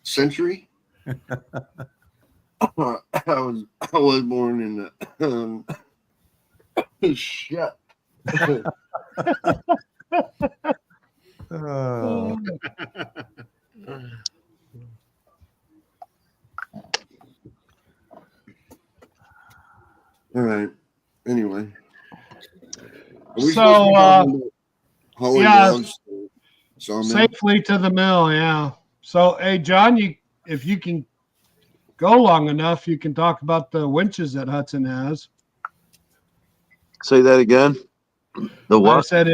Century? I was born in the shit. All right. Anyway. Are we So, supposed to be talking about hauling yeah. logs to Sawmill? Safely to the mill, yeah. So, hey, John, if you can go long enough, you can talk about the winches that Hudson has. Say that again. The I what? said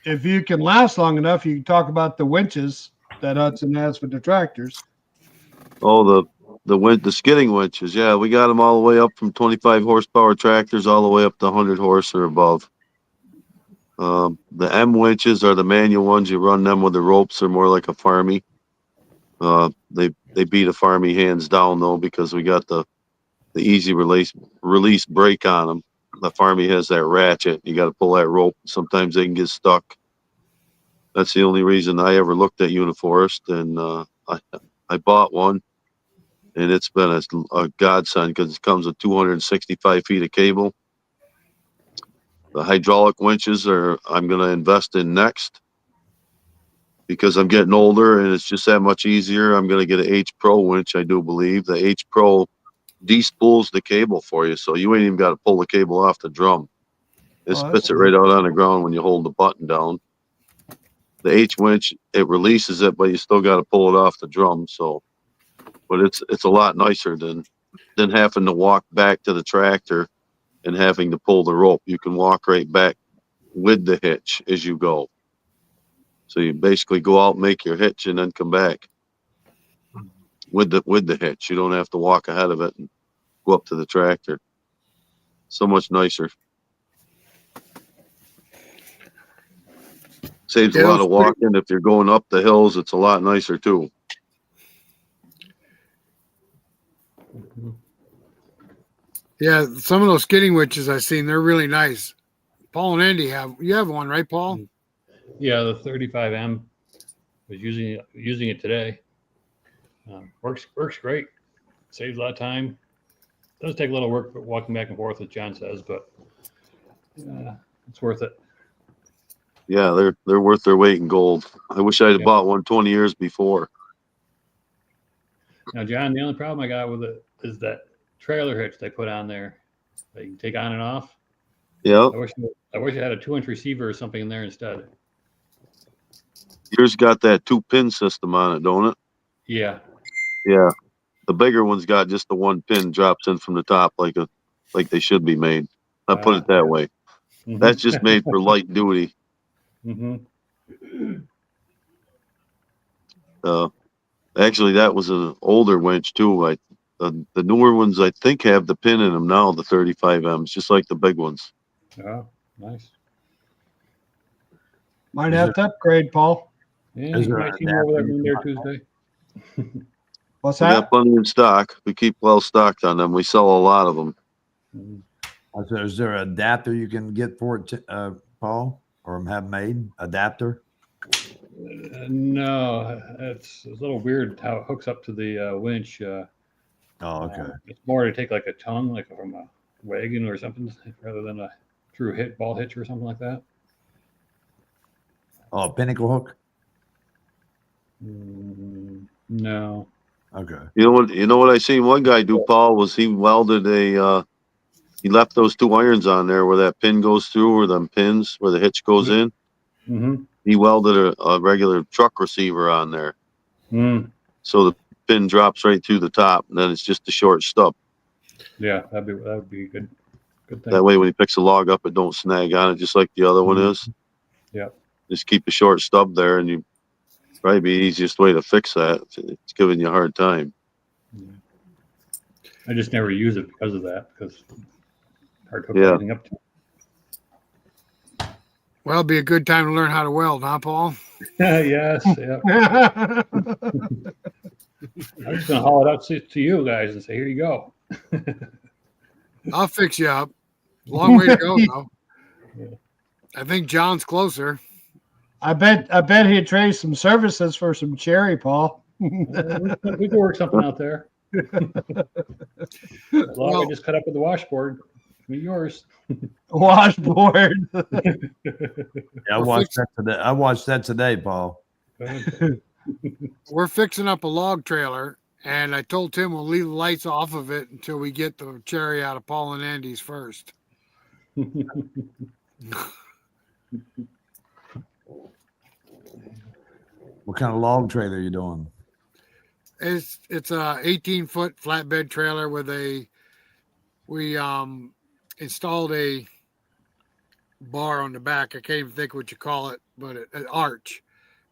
if you can last long enough, you can talk about the winches. that Hudson has for the tractors. Oh, the skidding winches. Yeah, we got them all the way up from 25 horsepower tractors all the way up to 100 horse or above. The M winches are the manual ones. You run them with the ropes. They're more like a farmy. They beat a farmy hands down though, because we got the easy release brake on them. The farmy has that ratchet. You got to pull that rope. Sometimes they can get stuck. That's the only reason I ever looked at Uniforest, and I bought one, and it's been a godsend because it comes with 265 feet of cable. The hydraulic winches I'm going to invest in next because I'm getting older and it's just that much easier. I'm going to get an H Pro winch, I do believe. The H Pro despools the cable for you, so you ain't even got to pull the cable off the drum. It Oh, spits that's it right out on the ground when you hold the button down. The H winch, it releases it, but you still got to pull it off the drum. So, but it's a lot nicer than having to walk back to the tractor and having to pull the rope. You can walk right back with the hitch as you go. So you basically go out, make your hitch, and then come back with the hitch. You don't have to walk ahead of it and go up to the tractor. So much nicer. Saves a lot of walking. If you're going up the hills, it's a lot nicer too. Yeah, some of those skidding winches I've seen, they're really nice. Paul and Andy you have one, right, Paul? Yeah, the 35M. Was using it today. Works great. Saves a lot of time. Does take a little work walking back and forth, as John says, but it's worth it. Yeah, they're worth their weight in gold. I wish I'd have bought one 20 years before. Now, John, the only problem I got with it is that trailer hitch they put on there that you can take on and off. Yeah. I wish I had a 2-inch receiver or something in there instead. Yours got that 2-pin system on it, don't it? Yeah. Yeah. The bigger one's got just the 1 pin drops in from the top like they should be made. I put it that way. Mm-hmm. That's just made for light duty. Mm-hmm. Actually, that was an older winch too. The newer ones I think have the pin in them now, the 35Ms, just like the big ones. Oh, nice. Might have to upgrade, Paul. Yeah, Is you there might an see me over adapter there you Monday can or Tuesday. What's We that? got plenty in stock. We keep well stocked on them. We sell a lot of them. Mm-hmm. Is there an adapter you can get for it, Paul, or have made adapter? No, it's a little weird how it hooks up to the winch. Oh, okay. It's more to take like a tongue, like from a wagon or something, rather than a true ball hitch or something like that. Oh, pinnacle hook. No. Okay. You know what I seen one guy do, Paul, was he welded he left those 2 irons on there where that pin goes through, or them pins where the hitch goes in. Mm-hmm. He welded a regular truck receiver on there. Mm. So the pin drops right through the top, and then it's just a short stub. Yeah, that would be a good thing. That way when he picks a log up, it don't snag on it, just like the other one is. Yeah. Just keep a short stub there, and you probably be the easiest way to fix that. It's giving you a hard time. Yeah. I just never use it because of that, because it's hard to hook Yeah. everything up to. Well, it'd be a good time to learn how to weld, huh, Paul? Yes. Yeah. I'm just gonna haul it out to you guys and say, here you go. I'll fix you up. Long way to go, though. Yeah. I think John's closer. I bet he'd trade some services for some cherry, Paul. We could work something out there. As long as I just cut up with the washboard. Be yours. Washboard. Yeah, I watched that today, Paul. We're fixing up a log trailer, and I told Tim we'll leave the lights off of it until we get the cherry out of Paul and Andy's first. What kind of log trailer are you doing? It's a 18-foot flatbed trailer with we installed a bar on the back. I can't even think what you call it, but an arch.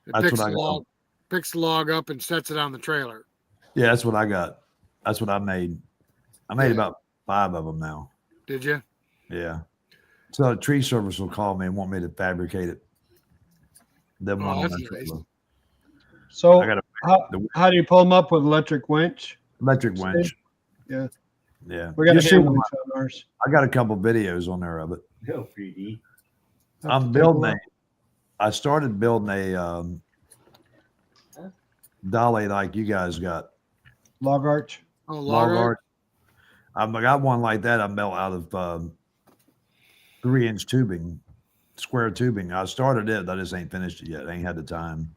It That's what I got. picks the log up and sets it on the trailer. Yeah, that's what I got. That's what I made. I made Yeah. about 5 of them now. Did you? Yeah. So a tree service will call me and want me to fabricate it. Then Oh, one on that's that nice. trailer. So I got a how do you pull them up with electric winch? electric winch. Yeah. Yeah. We got You a see hand one- winch on ours. I got a couple videos on there of it. No 3D. Have to I'm take a building look. I started building a dolly like you guys got. Log arch. Oh, Log log art. art. I got one like that. I built out of 3-inch tubing, square tubing. I started it. I just ain't finished it yet. I ain't had the time.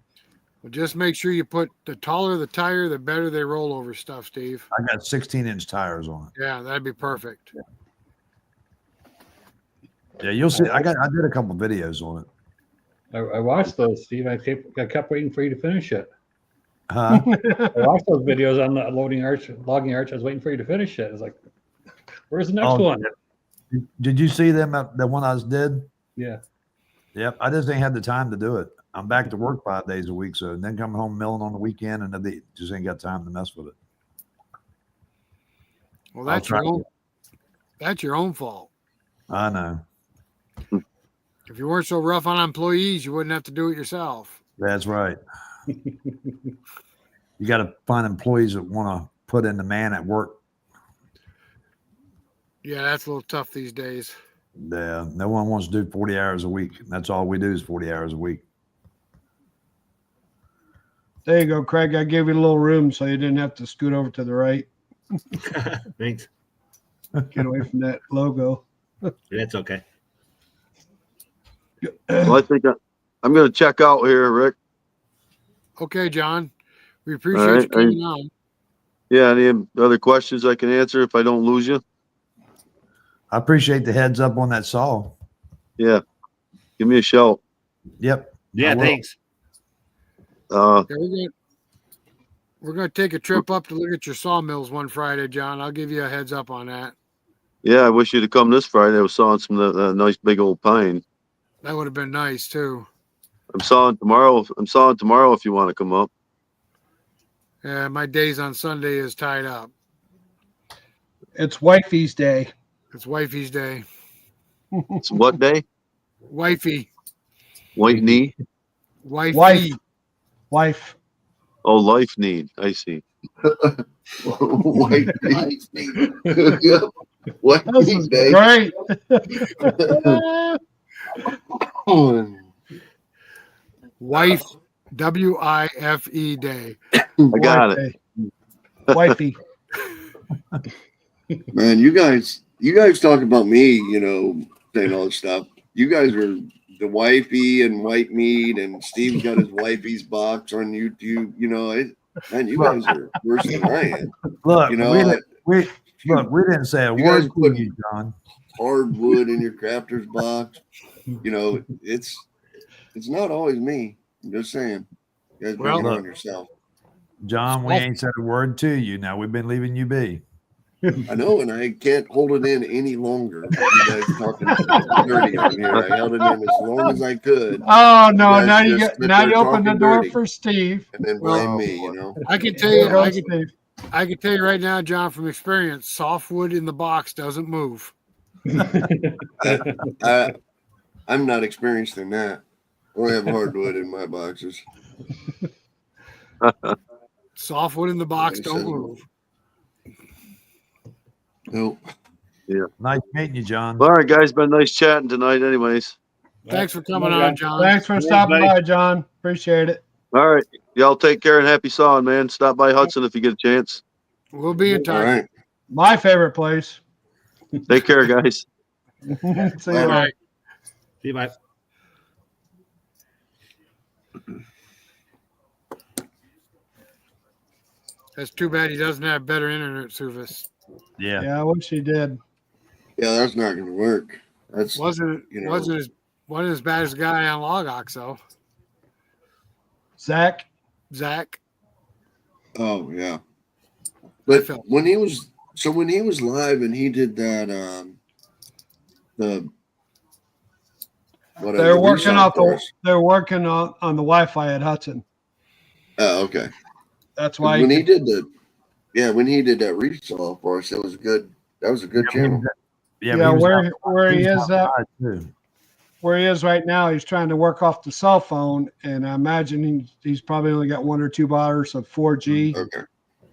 Well, just make sure you put the taller the tire, the better they roll over stuff, Steve. I got 16-inch tires on it. Yeah, that'd be perfect. Yeah, you'll see. I did a couple videos on it. I watched those, Steve. I kept waiting for you to finish it. Huh? I watched those videos on the logging arch. I was waiting for you to finish it. I was like, where's the next Oh, one? Did you see them? The one I did? Yeah. Yep. I just ain't had the time to do it. I'm back to work 5 days a week, so then coming home milling on the weekend, and they just ain't got time to mess with it. Well, that's your own fault. I know. If you weren't so rough on employees, you wouldn't have to do it yourself. That's right. You got to find employees that want to put in the man at work. Yeah, that's a little tough these days. Yeah, no one wants to do 40 hours a week. That's all we do is 40 hours a week. There you go, Craig. I gave you a little room so you didn't have to scoot over to the right. Thanks. Get away from that logo. That's okay. Well, I think I'm going to check out here, Rick. Okay, John. We appreciate All right, you coming on. Yeah, any other questions I can answer if I don't lose you? I appreciate the heads up on that saw. Yeah, give me a shout. Yep. Yeah, I will. thanks. Yeah, we're gonna take a trip up to look at your sawmills one Friday, John. I'll give you a heads up on that. Yeah, I wish you'd have come this Friday. I was sawing some of the nice big old pine. That would have been nice too. I'm sawing tomorrow if you want to come up. Yeah, my days on Sunday is tied up. It's Wifey's Day. It's Wifey's Day. It's what day? Wifey. White knee? Wifey. Wife. Oh, life need. I see. White meat. Yep. White This meat is day. great. Wife. WIFE day. I got it. Day. Wifey. Man, you guys talk about me, saying all this stuff. You guys are the wifey and white meat, and Steve's got his wifey's box on YouTube. Man, you guys are worse than I am. Look, We we didn't say a You word guys to put- you, John. hardwood in your crafter's box. It's not always me. I'm just saying. You guys Well, bring it on look. yourself. John, we ain't said a word to you. Now we've been leaving you be. I know, and I can't hold it in any longer. You guys talking dirty on here. I held it in as long as I could, Oh no! You guys Now you just get sit now there you open the talking door dirty. for Steve. and then blame me. I can tell There you, you go, I Steve. can tell you right now, John, from experience, softwood in the box doesn't move. I'm not experienced in that. I don't have hardwood in my boxes. Softwood in the box Like I don't said. move. Nope. Nice meeting you, John. All right, guys, been nice chatting tonight. Anyways, Thanks for coming on, John. Thanks for stopping by, John. Appreciate it. all right, y'all take care and happy sawing, man. Stop by Hudson if you get a chance. We'll be in All touch. right. My favorite place. Take care, guys. See you Bye. later. Bye. See you, bye. That's too bad he doesn't have better internet service. Yeah. Yeah, I wish he did. Yeah, that's not going to work. That's Wasn't as bad as the guy on Log Ox though. Zach. Zach. Oh yeah. But felt- when he was live and he did that They're working on the Wi-Fi at Hudson. Oh, okay. That's 'Cause why when he did that resaw for us, it was good. That was a good channel. Yeah, yeah, but where he is at, outside, too. where he is right now, he's trying to work off the cell phone, and I imagine he's probably only got 1 or 2 bars of 4G, Okay.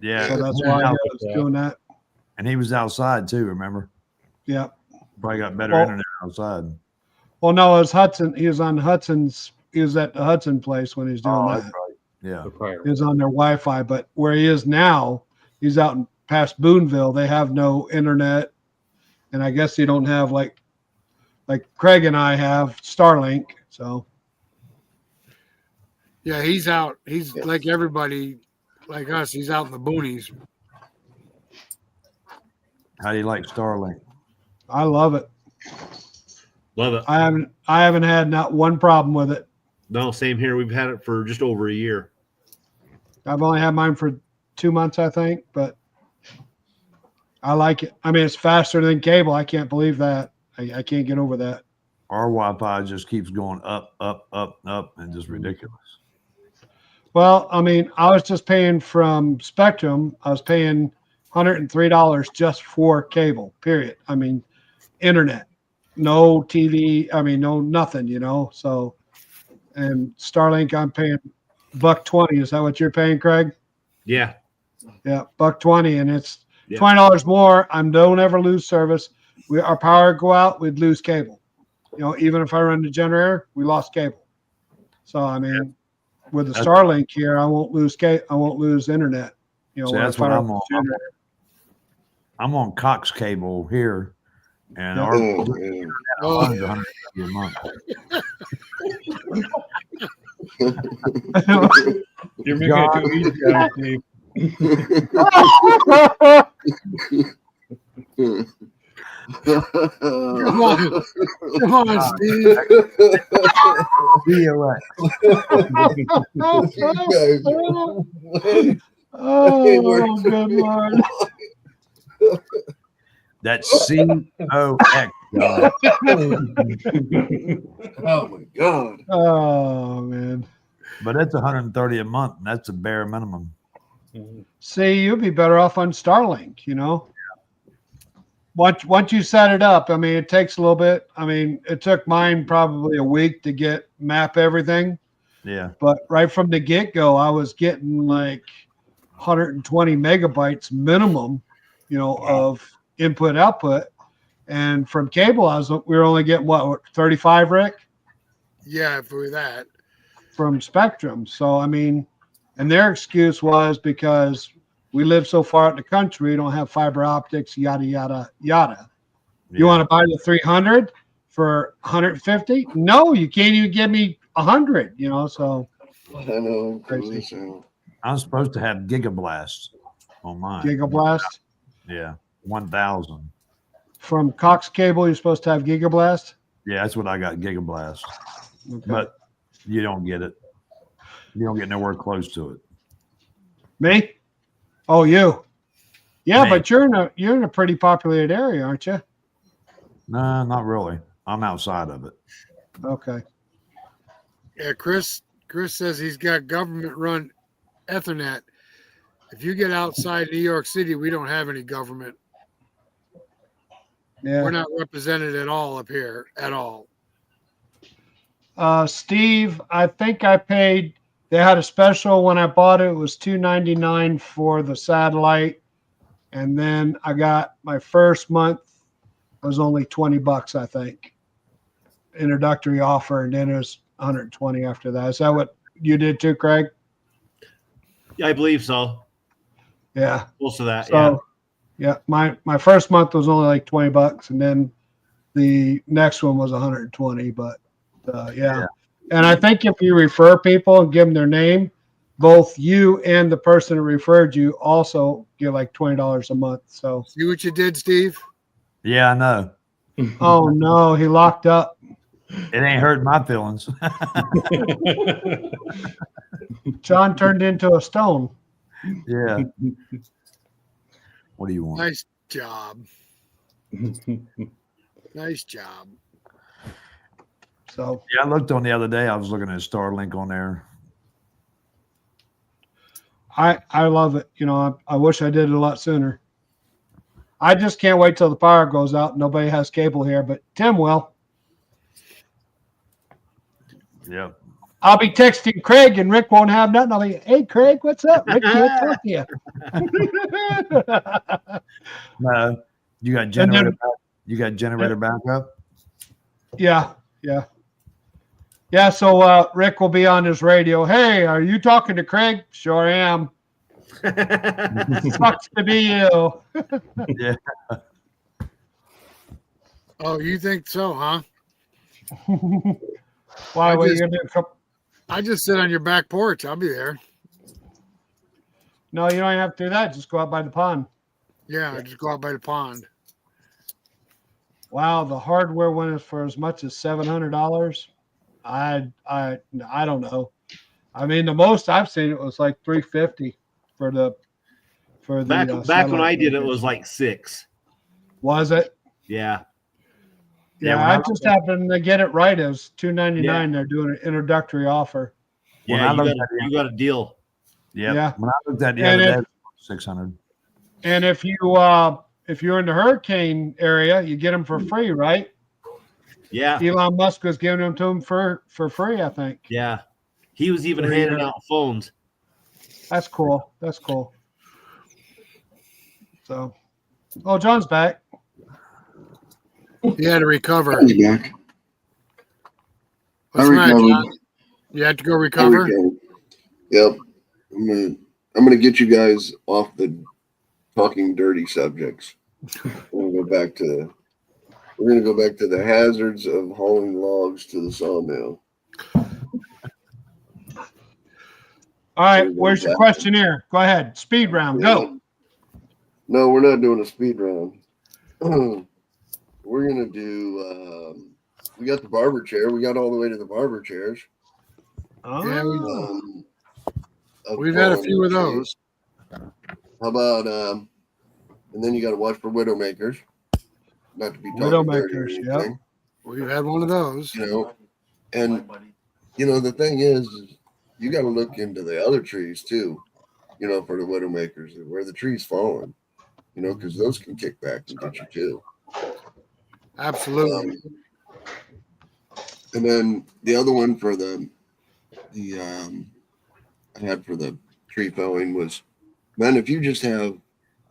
Yeah, so that's he why was he out- was doing that. and he was outside too. Remember, Yeah. probably got better Well- internet outside. Well, no, it was Hudson. He was on Hudson's. He was at the Hudson place when he was doing That's that. right. Yeah, The prior. He was on their Wi-Fi, but where he is now, he's out in past Boonville. They have no internet, and I guess they don't have like Craig and I have Starlink. So Yeah, he's out. He's Yeah. like everybody, like us. He's out in the boonies. how do you like Starlink? I love it. Love it. I haven't had not one problem with it. No, same here. We've had it for just over a year. I've only had mine for 2 months, I think, but I like it. I mean, it's faster than cable. I can't believe that. I can't get over that. Our Wi-Fi just keeps going up, up, up, up, and just ridiculous. Well, I mean, I was just paying from Spectrum. I was paying $103 just for cable, period. I mean, internet, no TV. I mean, no nothing, So, and Starlink, I'm paying $120. Is that what you're paying, Craig? Yeah. Yeah, $120, and it's Yeah. $20 more. I don't ever lose service. Our power would go out, we'd lose cable. Even if I run the generator, we lost cable. So I mean, with the Starlink here, I won't lose I won't lose internet. See, when that's I what fire I'm up on. the generator. I'm on Cox cable here, and Yeah. our Oh, man. Oh, phone's $100 a month. You're making it too easy on me. come on, come on, Steve. COX. Oh, good Lord. That's COX. guys. Oh my God. Oh, man. But it's 130 a month, and that's the bare minimum. See, you'd be better off on Starlink, Once you set it up, I mean, it takes a little bit. I mean, it took mine probably a week to map everything. Yeah. But right from the get-go, I was getting like 120 megabytes minimum, of input output. And from cable, we were only getting what 35, Rick, Yeah, for that. from Spectrum. So I mean, and their excuse was because we live so far out in the country, we don't have fiber optics, yada yada yada. You want to buy the 300 for 150? No, you can't even give me 100. So I know. Crazy. So, I'm supposed to have Gigablast on mine. Gigablast Yeah. 1,000. from Cox Cable. You're supposed to have Gigablast. Yeah, that's what I got, Gigablast. Okay. But you don't get it. You don't get nowhere close to it. Me? Oh, you? Yeah, Me. but you're in a pretty populated area, aren't you? No, not really. I'm outside of it. Okay. Yeah, Chris says he's got government-run Ethernet. If you get outside New York City, we don't have any government. Yeah. We're not represented at all up here at all. Steve, I think I paid. They had a special when I bought it. It was $2.99 for the satellite, and then I got my first month. It was only $20, I think, introductory offer, and then it was 120 after that. Is that what you did too, Craig? Yeah, I believe so. Yeah. Close to that. So, yeah, my first month was only like $20, and then the next one was 120. But yeah. And I think if you refer people and give them their name, both you and the person who referred you also get like $20 a month. So, See what you did, Steve? Yeah, I know. oh no, he locked up. It ain't hurt my feelings. John turned into a stone. Yeah. What do you want? Nice job. Nice job. So, Yeah, I looked on the other day. I was looking at Starlink on there. I love it. You know, I wish I did it a lot sooner. I just can't wait till the power goes out and nobody has cable here, but Tim will. Yeah. I'll be texting Craig and Rick won't have nothing. I'll be, hey, Craig, what's up? Rick can't talk to you. No, you got And generator. then, You got generator backup. yeah. Yeah, so Rick will be on his radio. Hey, are you talking to Craig? Sure am. Sucks to be you. Yeah. Oh, you think so, huh? Why? I What are you just- gonna do? I just sit on your back porch. I'll be there. No, you don't have to do that. Just go out by the pond. Yeah, I just go out by the pond. Wow, the hardware went for as much as $700. I don't know. I mean, the most I've seen it was like $350 for the back when satellite I did it radio. was like 6. Was it? Yeah. Yeah, when I I just happened to get it right. It was $299. Yeah. They're doing an introductory offer. When Yeah, I you looked got, at it- you got a deal. Yep. Yeah. When I looked at the And other if- day, 600. And if you're in the hurricane area, you get them for free, right? Yeah. Elon Musk was giving them to him for free, I think. Yeah. He was even Or handing either- out phones. That's cool. That's cool. So, oh, John's back. You had to recover. I'll be back. What's I the matter, recovered. John? You had to go I recover? recovered. Yep. I'm gonna get you guys off the talking dirty subjects. We're gonna go back to the hazards of hauling logs to the sawmill. All right, where's your questionnaire? Go ahead. Speed round. Go. No, we're not doing a speed round. We're gonna do. We got the barber chair. We got all the way to the barber chairs. Yeah, Um, we've had a fallen few of trees. those. How about and then you got to watch for widowmakers. Not to be talking dirty or Widowmakers, yep. anything, We've had one of those. you know. And you know the thing is you got to look into the other trees too, you know, for the widowmakers where the tree's falling, you know, because those can kick back and get you too. Absolutely. And then the other one for the I had for the tree felling was, man, if you just have,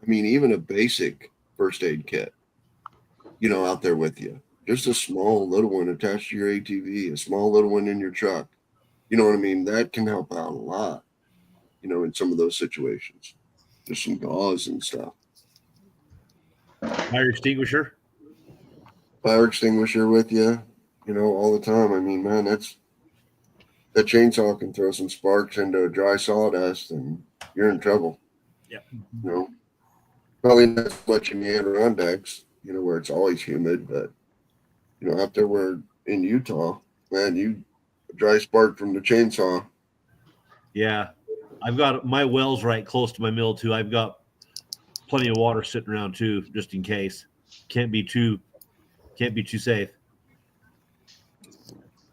I mean, even a basic first aid kit, you know, out there with you, just a small little one attached to your ATV, a small little one in your truck, you know what I mean? That can help out a lot, you know, in some of those situations. Just some gauze and stuff. Fire extinguisher. Fire extinguisher with you, you know, all the time. I mean, man, that chainsaw can throw some sparks into dry sawdust and you're in trouble. Yep. You know, probably not so much in the Adirondacks, you know, where it's always humid, but you know, out there where in Utah, man, you dry spark from the chainsaw. Yeah. I've got my wells right close to my mill too. I've got plenty of water sitting around too, just in case. Can't be too safe.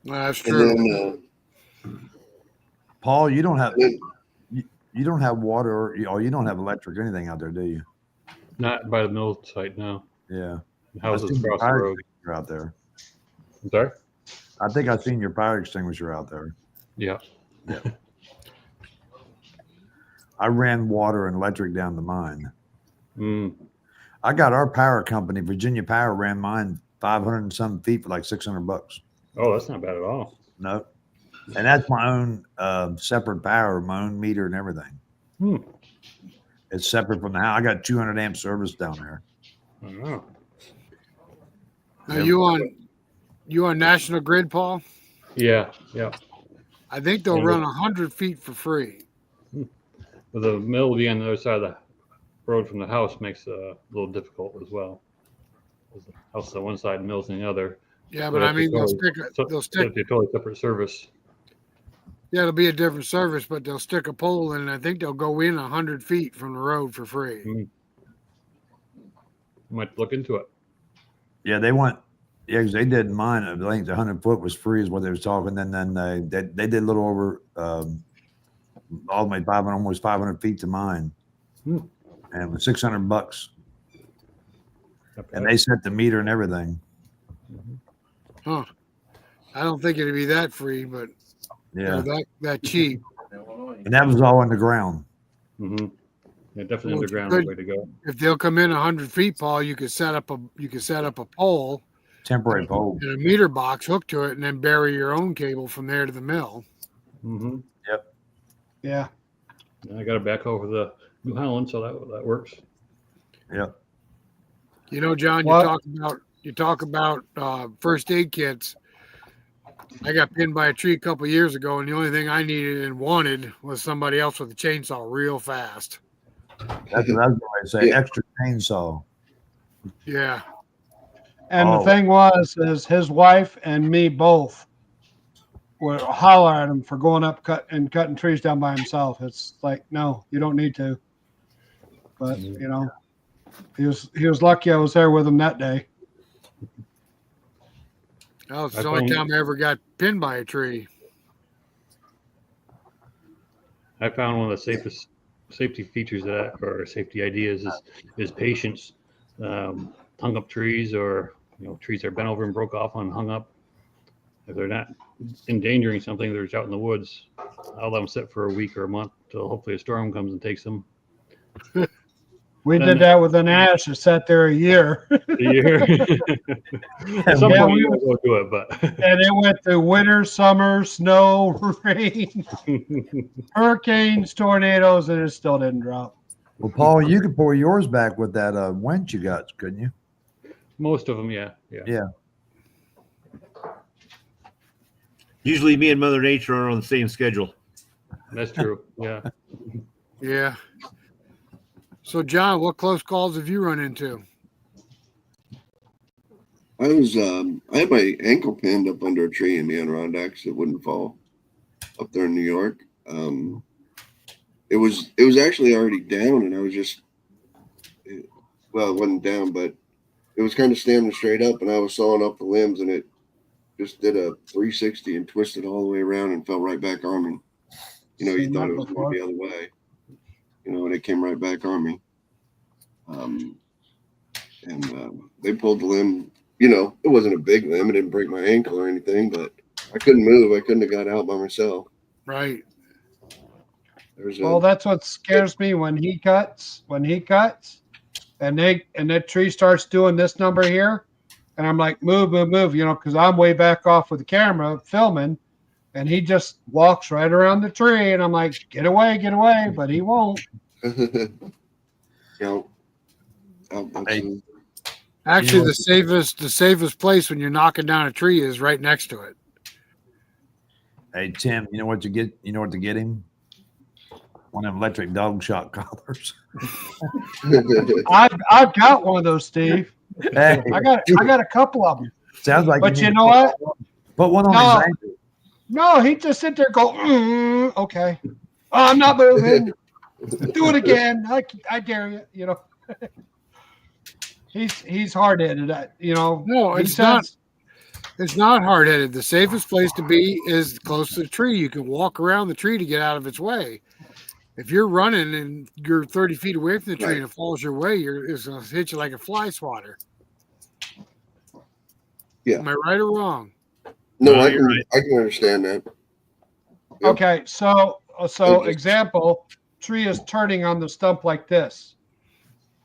That's And true. then, Paul, you don't have then you don't have water or you don't have electric or anything out there, do you? Not by the mill site, no. Yeah. Houses I've seen your across the fire road. extinguisher out there. I'm sorry? I think I've seen your fire extinguisher out there. Yeah. I ran water and electric down the mine. Mm. I got our power company, Virginia Power, ran mine 500 and some feet for like $600. Oh, that's not bad at all. No, and that's my own separate power, my own meter and everything. Hmm. It's separate from the house. I got 200 amp service down there. I don't know. Now you on National Grid, Paul? Yeah, yeah. I think they'll run 100 feet for free. But the mill being on the other side of the road from the house makes it a little difficult as well. The house on one side, mill's on the other. Yeah, but But I mean they'll So stick it'd be a totally separate service. yeah, it'll be a different service, but they'll stick a pole in and I think they'll go in 100 feet from the road for free. Mm. Might look into it. Yeah, they want. Yeah, 'cause they did mine. I think the 100 foot was free, is what they was talking. Then they did a little over all the way 500, almost 500 feet to mine. Hmm. And it was $600. And they set the meter and everything. Huh. I don't think it'd be that free, but Yeah. or that cheap. And that was all underground. Mm-hmm. Yeah, definitely Well, it's underground good. way to go. If they'll come in 100 feet, Paul, you could set up a pole Temporary pole. and a meter box hooked to it, and then bury your own cable from there to the mill. Mm-hmm. Yeah. I got a backhoe for the New Holland, so that works. Yep. You know, John, What? you talk about first aid kits. I got pinned by a tree a couple of years ago, and the only thing I needed and wanted was somebody else with a chainsaw real fast. That's what I was going to say. Yeah. Extra chainsaw. Yeah. And Oh. the thing was, is his wife and me both would holler at him for going up cutting trees down by himself. It's like, no, you don't need to. But you know, he was lucky I was there with him that day. That was I the only found- time I ever got pinned by a tree. I found one of the safest safety features or safety ideas is patience. Hung up trees or trees that are bent over and broke off and hung up. If they're not endangering something, they're just out in the woods. I'll let them sit for a week or a month till hopefully a storm comes and takes them. We did that with an ash that sat there a year. A year. At some Yeah, point, we- you will go do it, but And it went through winter, summer, snow, rain, hurricanes, tornadoes, and it still didn't drop. Well, Paul, you could pour yours back with that winch you got, couldn't you? most of them, yeah. Yeah. Usually, me and Mother Nature are on the same schedule. That's true. Yeah. Yeah. So, John, what close calls have you run into? I had my ankle pinned up under a tree in the Adirondacks that wouldn't fall up there in New York. It was actually already down, and I was it wasn't down, but it was kind of standing straight up, and I was sawing up the limbs, and it just did a 360 and twisted all the way around and fell right back on me. You Seen thought that it was before. going the other way, and it came right back on me. They pulled the limb. It wasn't a big limb. It didn't break my ankle or anything, but I couldn't move. I couldn't have got out by myself. Right. Well, that's what scares me when he cuts, and that tree starts doing this number here, and I'm like, move, because I'm way back off with the camera filming, and he just walks right around the tree, and I'm like, get away, but he won't. Actually, the safest place when you're knocking down a tree is right next to it. Hey, Tim, you know what to get him? One of them electric dog shot collars. I've got one of those, Steve. Hey, I got a couple of them. sounds like But need you to know what? Put one on No. his ankle. No, he just sit there and go, okay. Oh, I'm not moving. Do it again. I dare you. He's hard headed. No, he it's says, not. It's not hard headed. The safest place to be is close to the tree. You can walk around the tree to get out of its way. If you're running and you're 30 feet away from the tree and it falls your way, it's going to hit you like a fly swatter. Yeah. Am I right or wrong? No, No, I you're can understand that. okay, so Okay. example, tree is turning on the stump like this.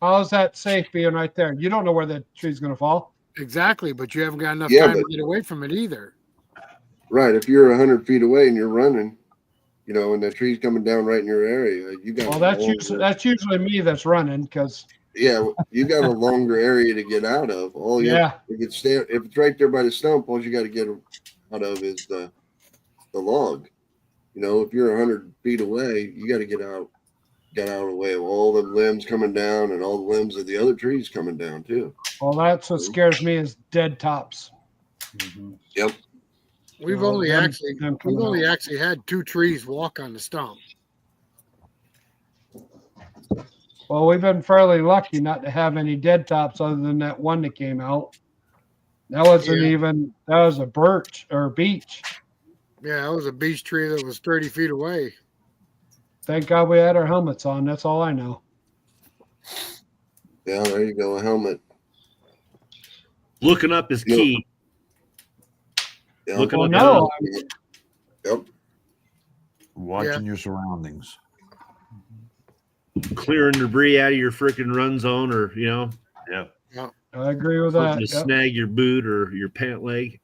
How is that safe being right there? You don't know where the tree's going to fall. Exactly, but you haven't got enough Yeah, time to but- get away from it either. Right. If you're 100 feet away and you're running, and the tree's coming down right in your area, you got. Well, that's usually me that's running because Yeah, you got a longer area to get out of. If it's right there by the stump, all you got to get out of is the log. If you're 100 feet away, you got to get out of the way of all the limbs coming down and all the limbs of the other trees coming down too. well, that's what scares me is dead tops. Yep. We've Well, only them we've coming only out. actually had 2 trees walk on the stump. Well, we've been fairly lucky not to have any dead tops other than that one that came out. That wasn't Yeah. that was a birch or beech. Yeah, it was a beech tree that was 30 feet away. Thank God we had our helmets on. That's all I know. Yeah, there you go. A helmet. Looking up is key. Yeah. Looking Well, up no, Yep. Watching your surroundings. clearing debris out of your freaking run zone, or Yep. I agree with something that. to Yep. snag your boot or your pant leg.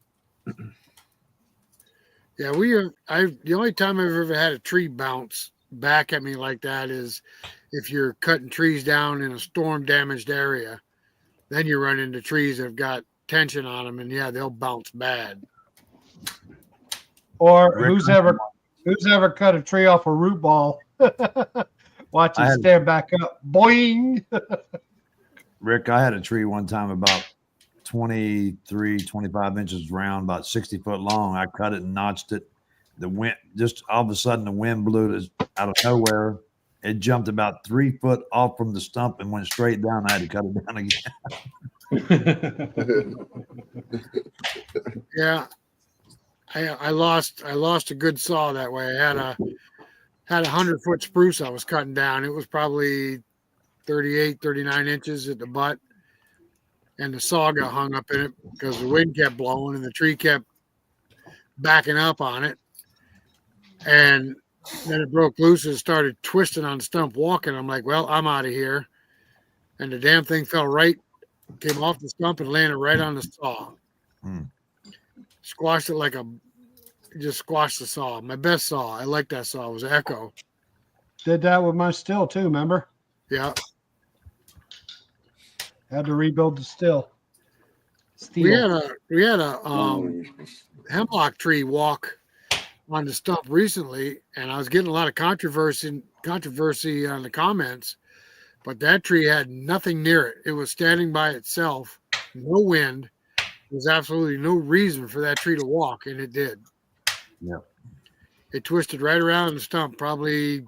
Yeah, the only time I've ever had a tree bounce back at me like that is if you're cutting trees down in a storm damaged area. Then you run into trees that have got tension on them, and yeah, they'll bounce bad. Or Rick, who's ever cut a tree off a root ball? Watch I it had- stand back up. Boing. Rick, I had a tree one time about 23, 25 inches round, about 60 foot long. I cut it and notched it. The wind, just all of a sudden, the wind blew it out of nowhere. It jumped about 3 foot off from the stump and went straight down. I had to cut it down again. Yeah, I lost a good saw that way. I had a 100-foot spruce I was cutting down. It was probably 38, 39 inches at the butt, and the saw got hung up in it because the wind kept blowing and the tree kept backing up on it. And then it broke loose and started twisting on the stump walking. I'm like, well, I'm out of here. And the damn thing came off the stump and landed right on the saw. Squashed it just squashed the saw. My best saw. I like that saw. It was Echo. Did that with my still too, remember? Yeah. Had to rebuild the still. We Steel. had a hemlock tree walk on the stump recently, and I was getting a lot of controversy on the comments, but that tree had nothing near it. It was standing by itself, no wind. There was absolutely no reason for that tree to walk, and it did. Yeah. It twisted right around the stump, probably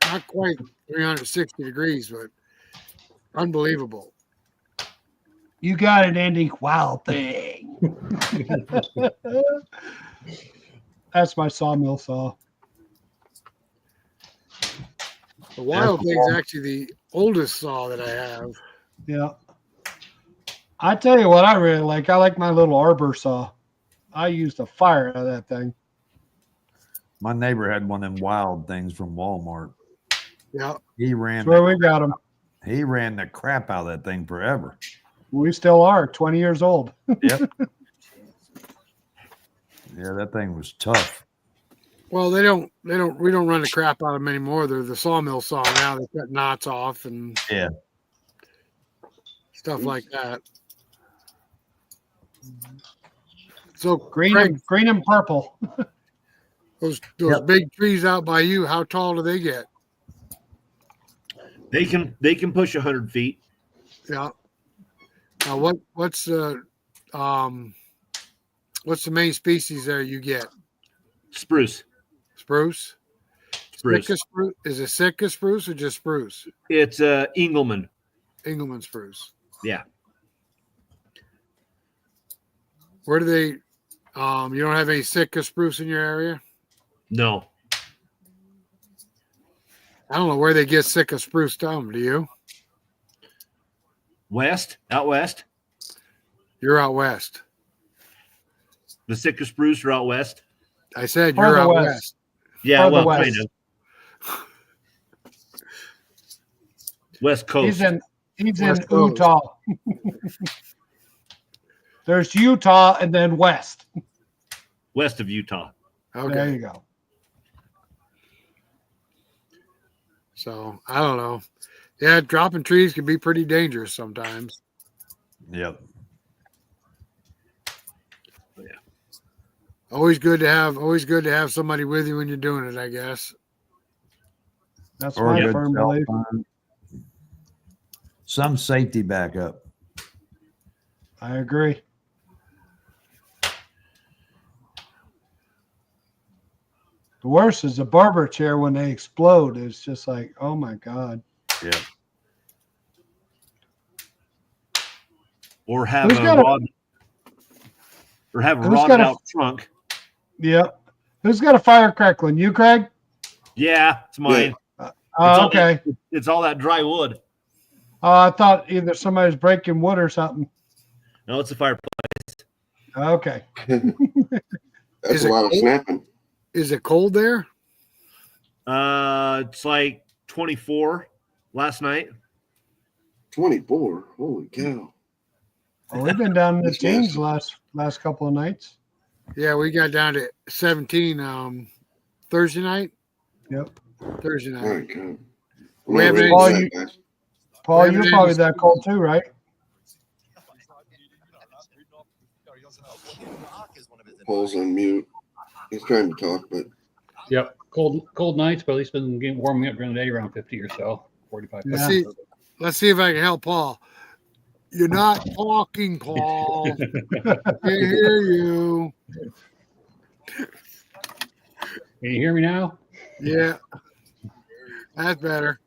not quite 360 degrees, but unbelievable. You got it, Andy. Wild thing. That's my sawmill saw. The wild thing is actually the oldest saw that I have. Yeah. I tell you what I really like. I like my little arbor saw. I used the fire out of that thing. My neighbor had one of them wild things from Walmart. Yeah. That's where we got them. He ran the crap out of that thing forever. We still are 20 years old. Yep. Yeah, that thing was tough. Well, we don't run the crap out of them anymore. They're the sawmill saw now. They cut knots off and Yeah. stuff like that. So Green Craig, and purple. those Yep. big trees out by you, how tall do they get? They can push 100 feet. Yeah. Now what's the main species there you get? Spruce. Spruce? Spruce. Sitka spruce? Is it Sitka spruce or just spruce? It's Engelmann. Engelmann spruce. Yeah. Where do they you don't have any Sitka spruce in your area? No. I don't know where they get Sitka spruce from. Do you? Out west. You're out west. The Sitka spruce are out west. I said Farther you're out west. west. Yeah, Farther well, west. kind of. West Coast. He's in West Coast. Utah. There's Utah and then west. West of Utah. Okay. There you go. So I don't know. Yeah, dropping trees can be pretty dangerous sometimes. Yep. Always good to have somebody with you when you're doing it, I guess. That's Or my good firm cell belief. phone. Some safety backup. I agree. The worst is the barber chair when they explode. It's just like, oh my God. Yeah. Or have Who's a got a- rod. Or have a Who's rotted got a- out trunk. Yep. Who's got a fire crackling? You, Craig? Yeah, it's mine. Oh, okay. It's all that dry wood. I thought either somebody's breaking wood or something. No, it's a fireplace. Okay. That's Is a it lot of cold? snapping. Is it cold there? It's like 24 last night. 24. Holy cow. Well, we've been down in the That's teens nasty. last couple of nights. Yeah, we got down to 17 Thursday night. Yep. Thursday night. My God. We I'm have not ready any- for Paul, that, guys. Paul, haven't you're had probably any- that cold too, right? Paul's on mute. He's trying to talk, but Yep. Cold nights, but at least been getting warming up during the day around 50 or so, 45. Yeah. Let's see if I can help Paul. You're not talking, Paul. Can't hear you. Can you hear me now? Yeah, that's better.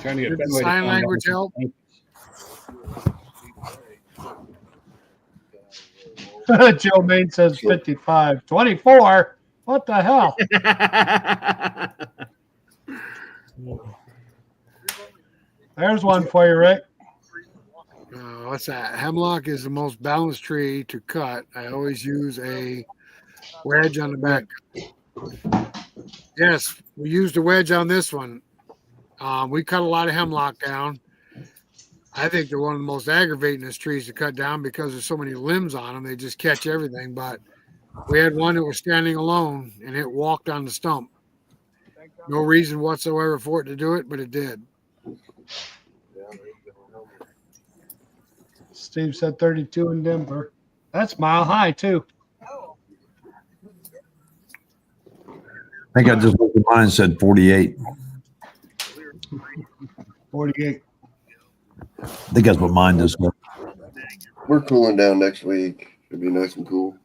Trying to get Did the Fenway to sign calm language down. help? Joe Main says 55. 24? What the hell? There's one for you, Rick. What's that? Hemlock is the most balanced tree to cut. I always use a wedge on the back. Yes, we used a wedge on this one. We cut a lot of hemlock down. I think they're one of the most aggravatingest trees to cut down because there's so many limbs on them. They just catch everything. But we had one that was standing alone and it walked on the stump. No reason whatsoever for it to do it, but it did. Steve said 32 in Denver. That's mile high, too. I think I just looked at mine and said 48. 48. I think that's what mine does. we're cooling down next week. It'll be nice and cool.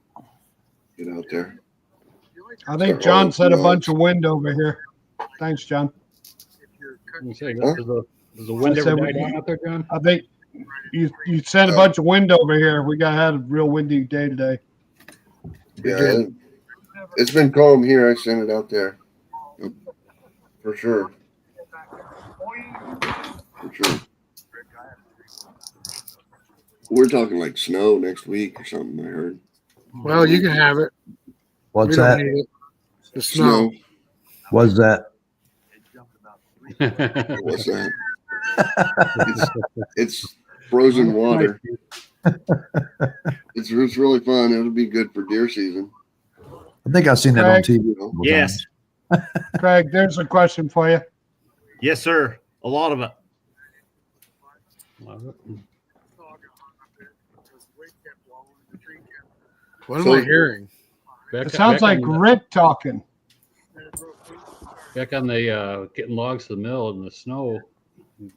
Get out there. I think John said a bunch of wind over here. Thanks, John. Does Huh? the wind I ever said die we- down out there, John? I think you sent a bunch of wind over here. We had a real windy day today. Yeah, it's been calm here. I sent it out there. For sure. For sure. We're talking like snow next week or something, I heard. Well, you can have it. What's We don't that? need it. The snow. What's that? What's that? It's frozen water. It's really fun. It'll be good for deer season. I think I've seen that on Craig? TV. You know? Yes. Craig, there's a question for you. Yes, sir. A lot of it. What am So- I hearing? It sounds like Rick talking. Back on the getting logs to the mill and the snow.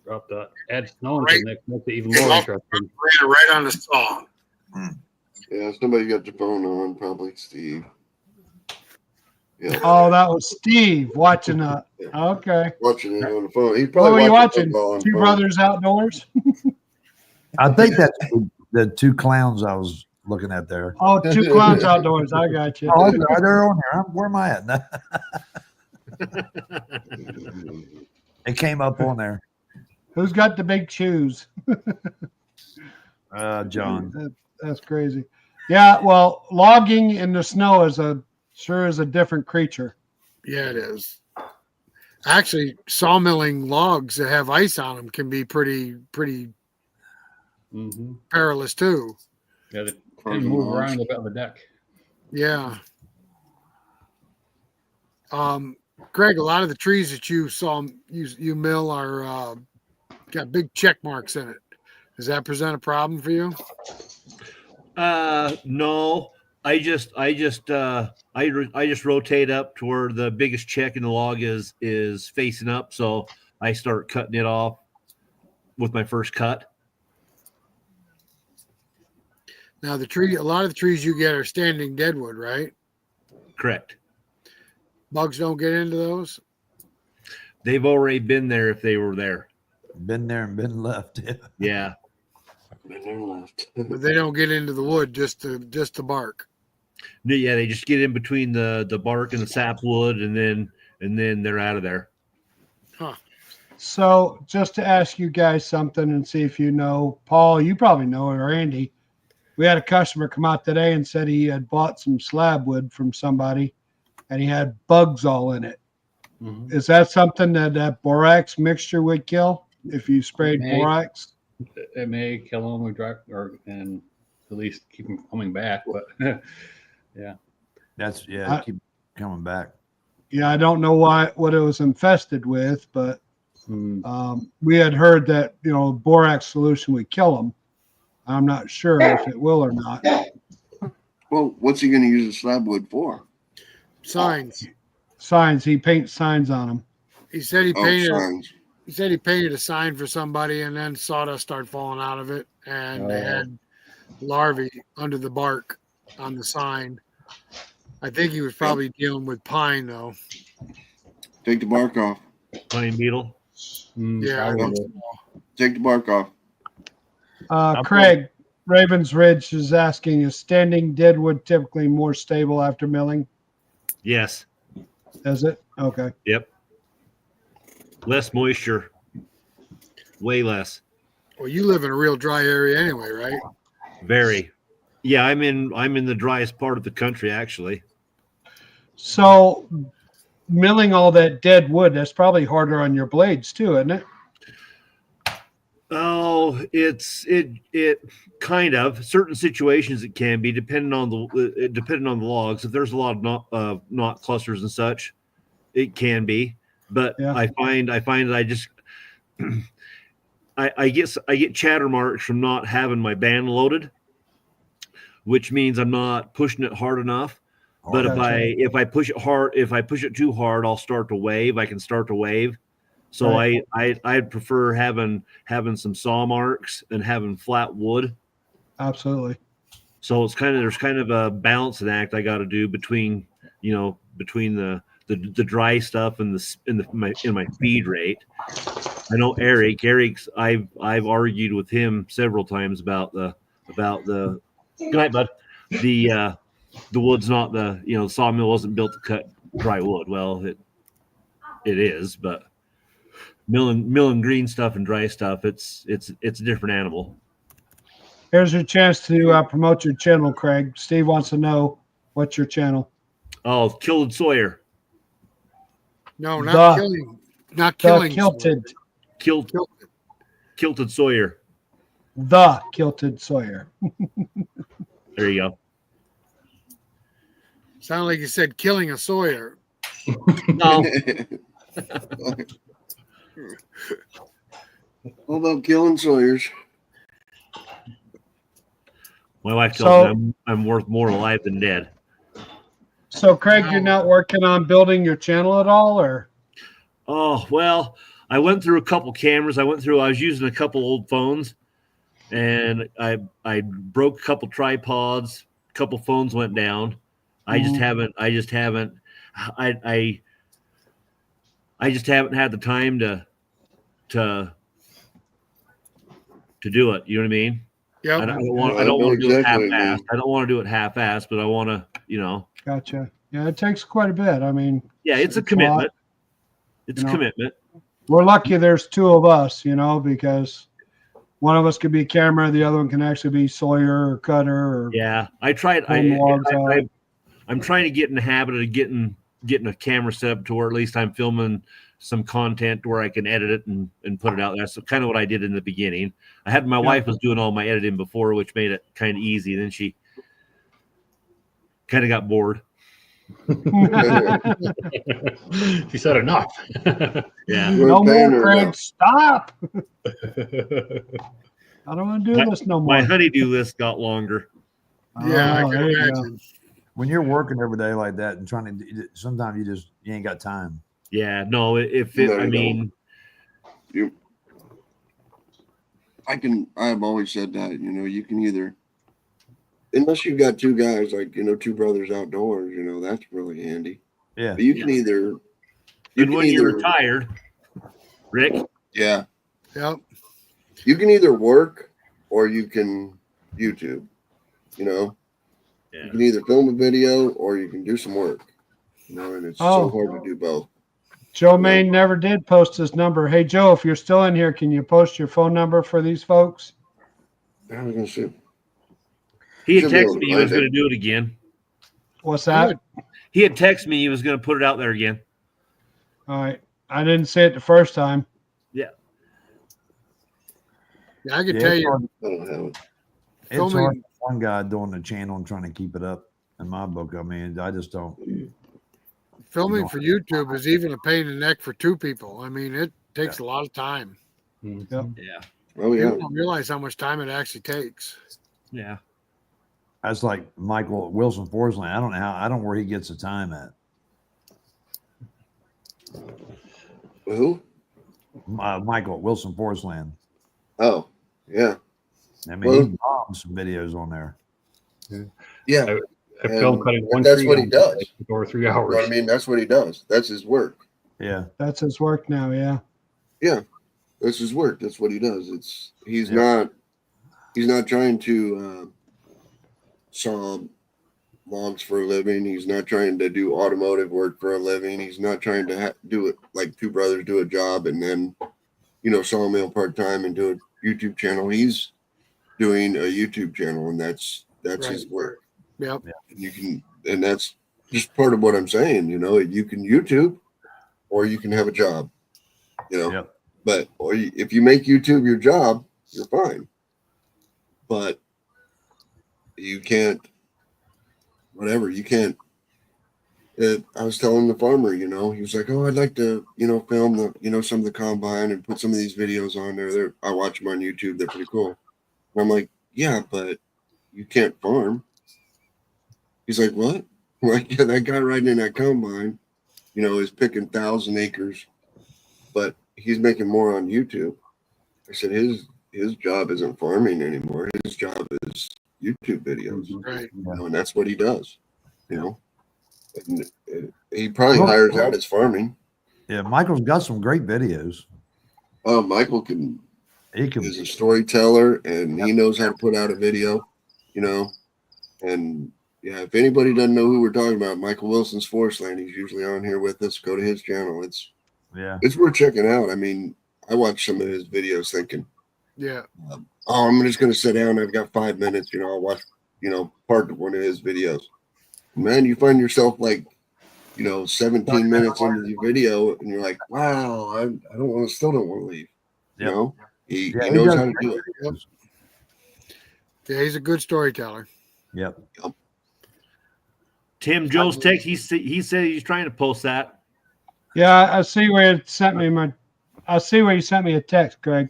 Drop the add snow Right. into it makes it even more interesting. Right on the saw. Yeah, somebody got their phone on, probably Steve. Yeah, Oh, that was Steve watching that. Okay. watching it on the phone. He What probably were you watching? football on Two phone. Brothers Outdoors? I think that's the two clowns I was looking at there. Oh, Two Clowns Outdoors. I got you. Oh, they're on there. Where am I at? It came up on there. Who's got the big shoes? John. That's crazy. Yeah, well, logging in the snow is sure is a different creature. Yeah, it is. Actually, sawmilling logs that have ice on them can be pretty Mm-hmm. perilous too. Yeah, they Frozen move logs. around about the deck. Yeah. Greg, a lot of the trees that you mill are got big check marks in it. Does that present a problem for you? No. I just rotate up to where the biggest check in the log is facing up, so I start cutting it off with my first cut. Now a lot of the trees you get are standing deadwood, right? Correct. Bugs don't get into those. They've already been there if they were there. Been there and been left. Yeah. Been there left. But they don't get into the wood just to bark. Yeah, they just get in between the bark and the sapwood, and then they're out of there. So just to ask you guys something and see if you know, Paul, you probably know it, or Andy. We had a customer come out today and said he had bought some slab wood from somebody and he had bugs all in it. Mhm. Is that something that borax mixture would kill if you sprayed May. borax? It may kill them and at least keep them coming back. But That's I- keep coming back. Yeah, I don't know what it was infested with, but mm, we had heard that, borax solution would kill them. I'm not sure if it will or not. Well, what's he going to use the slab wood for? Signs. Signs. He paints signs on them. He said he Oh, painted. signs. He said he painted a sign for somebody, and then sawdust started falling out of it, and they had larvae under the bark on the sign. I think he was probably dealing with pine, though. Take the bark off. Pine beetle. Yeah, I probably. think so. Take the bark off. Craig, Ravens Ridge is asking, is standing deadwood typically more stable after milling? Yes. Is it? Okay. Yep. Less moisture. Way less. Well, you live in a real dry area anyway, right? Very. Yeah, I'm in the driest part of the country, actually. So milling all that dead wood, that's probably harder on your blades too, isn't it? Oh, it kind of certain situations it can be depending on the logs. If there's a lot of knot clusters and such, it can be. But Yeah. I find that I just I get chatter marks from not having my band loaded, which means I'm not pushing it hard enough. But Gotcha. if I push it too hard, I'll start to wave. I can start to wave. So Right. I'd prefer having some saw marks and having flat wood. Absolutely. So there's kind of a balancing act I got to do between the dry stuff and my feed rate. I know Eric's I've argued with him several times about the good night, bud. The wood's not the sawmill wasn't built to cut dry wood. Well, it is, but milling green stuff and dry stuff, it's a different animal. Here's your chance to promote your channel, Craig. Steve wants to know what's your channel. Oh, Kilted Sawyer. No, not The- killing. Not The killing. Kilted. Kilted Sawyer. The Kilted Sawyer. There you go. Sounded like you said killing a Sawyer. No, All about killing Sawyers. my wife So- tells me I'm worth more alive than dead. So, Craig, you're not working on building your channel at all, or? Oh, well, I went through a couple cameras. I was using a couple old phones, and I broke a couple tripods, a couple phones went down. I just haven't had the time to do it. You know what I mean? Yep. I don't I want know to do it exactly what you half-assed. mean. I don't want to do it half-assed, but I want to, Gotcha. Yeah, it takes quite a bit. I mean, yeah, it's a lot. commitment. It's a You know. commitment. We're lucky there's two of us, because one of us could be camera, the other one can actually be sawyer or cutter. Or, Yeah, I tried. Home logs out. I'm trying to get in the habit of getting a camera set up to where at least I'm filming some content to where I can edit it and put it out there. That's kind of what I did in the beginning. I had my wife was doing all my editing before, which made it kind of easy. Then she kind of got bored. She said enough. Yeah. No Paying more, her Craig. now. Stop. I don't want to do this no more. My honeydew list got longer. Yeah, I Oh, can there you go. imagine. When you're working every day like that and trying to, sometimes you ain't got time. Yeah. No, if No, I you mean, I've always said that, you can either, unless you've got two guys, like, two brothers outdoors, that's really handy. Yeah. But you can either, and when you're retired, Rick, yeah, Yep. you can either work or you can YouTube, yeah. You can either film a video or you can do some work. You know, and it's so hard to do both. Joe Main never did post his number. Hey, Joe, if you're still in here, can you post your phone number for these folks? I was gonna see. He had Should be able texted to me he was find going it. to do it again. What's that? He had texted me he was going to put it out there again. All right. I didn't say it the first time. Yeah, I can Yeah, tell it's you. hard- I don't have it. It's Filming- hard. One guy doing the channel and trying to keep it up. In my book, I mean, I just don't. Filming for YouTube is even a pain in the neck for two people. I mean, it takes a lot of time. Yep. Yeah. Oh yeah. People don't realize how much time it actually takes. Yeah. That's like Michael Wilson Forestry. I don't know how. I don't know where he gets the time at. Who? Michael Wilson Forestry. Oh, yeah. I mean, Well- he bombs some videos on there. Yeah. I filmed cutting one that's tree what he on does. over 3 You know hours. what I mean? That's what he does. That's his work. Yeah, That's his work now. Yeah. That's his work. That's what he does. He's Yeah. not trying to saw logs for a living. He's not trying to do automotive work for a living. He's not trying to do it like two brothers do a job and then, sawmill part time and do a YouTube channel. He's doing a YouTube channel, and that's his work. Yep. And that's just part of what I'm saying. You can YouTube, or you can have a job. Yep. But if you make YouTube your job, you're fine. But you can't. Whatever, you can't. I was telling the farmer, he was like, "Oh, I'd like to, film the, some of the combine and put some of these videos on there. I watch them on YouTube. They're pretty cool." And I'm like, "Yeah, but you can't farm." He's like, "What?" I'm like, "Yeah, that guy riding in that combine, is picking 1,000 acres, but he's making more on YouTube." I said, his job isn't farming anymore. His job is YouTube videos. Right. And that's what he does, And he probably hires out his farming. Yeah, Michael's got some great videos. Michael He can. is a storyteller, and he knows how to put out a video, and yeah, if anybody doesn't know who we're talking about, Michael Wilson's Forest Land, he's usually on here with us. Go to his channel. It's worth checking out. I mean, I watched some of his videos thinking, Yeah. I'm just going to sit down. I've got 5 minutes, I'll watch, part of one of his videos. Man, you find yourself like, 17 minutes into the video, and you're like, wow, still don't want to leave. Yep. He Yeah, knows does how to great do it. videos. Yeah, he's a good storyteller. Yep. Tim Joe's text. He said he's trying to post that. Yeah. I see where it sent me I see where you sent me a text, Greg.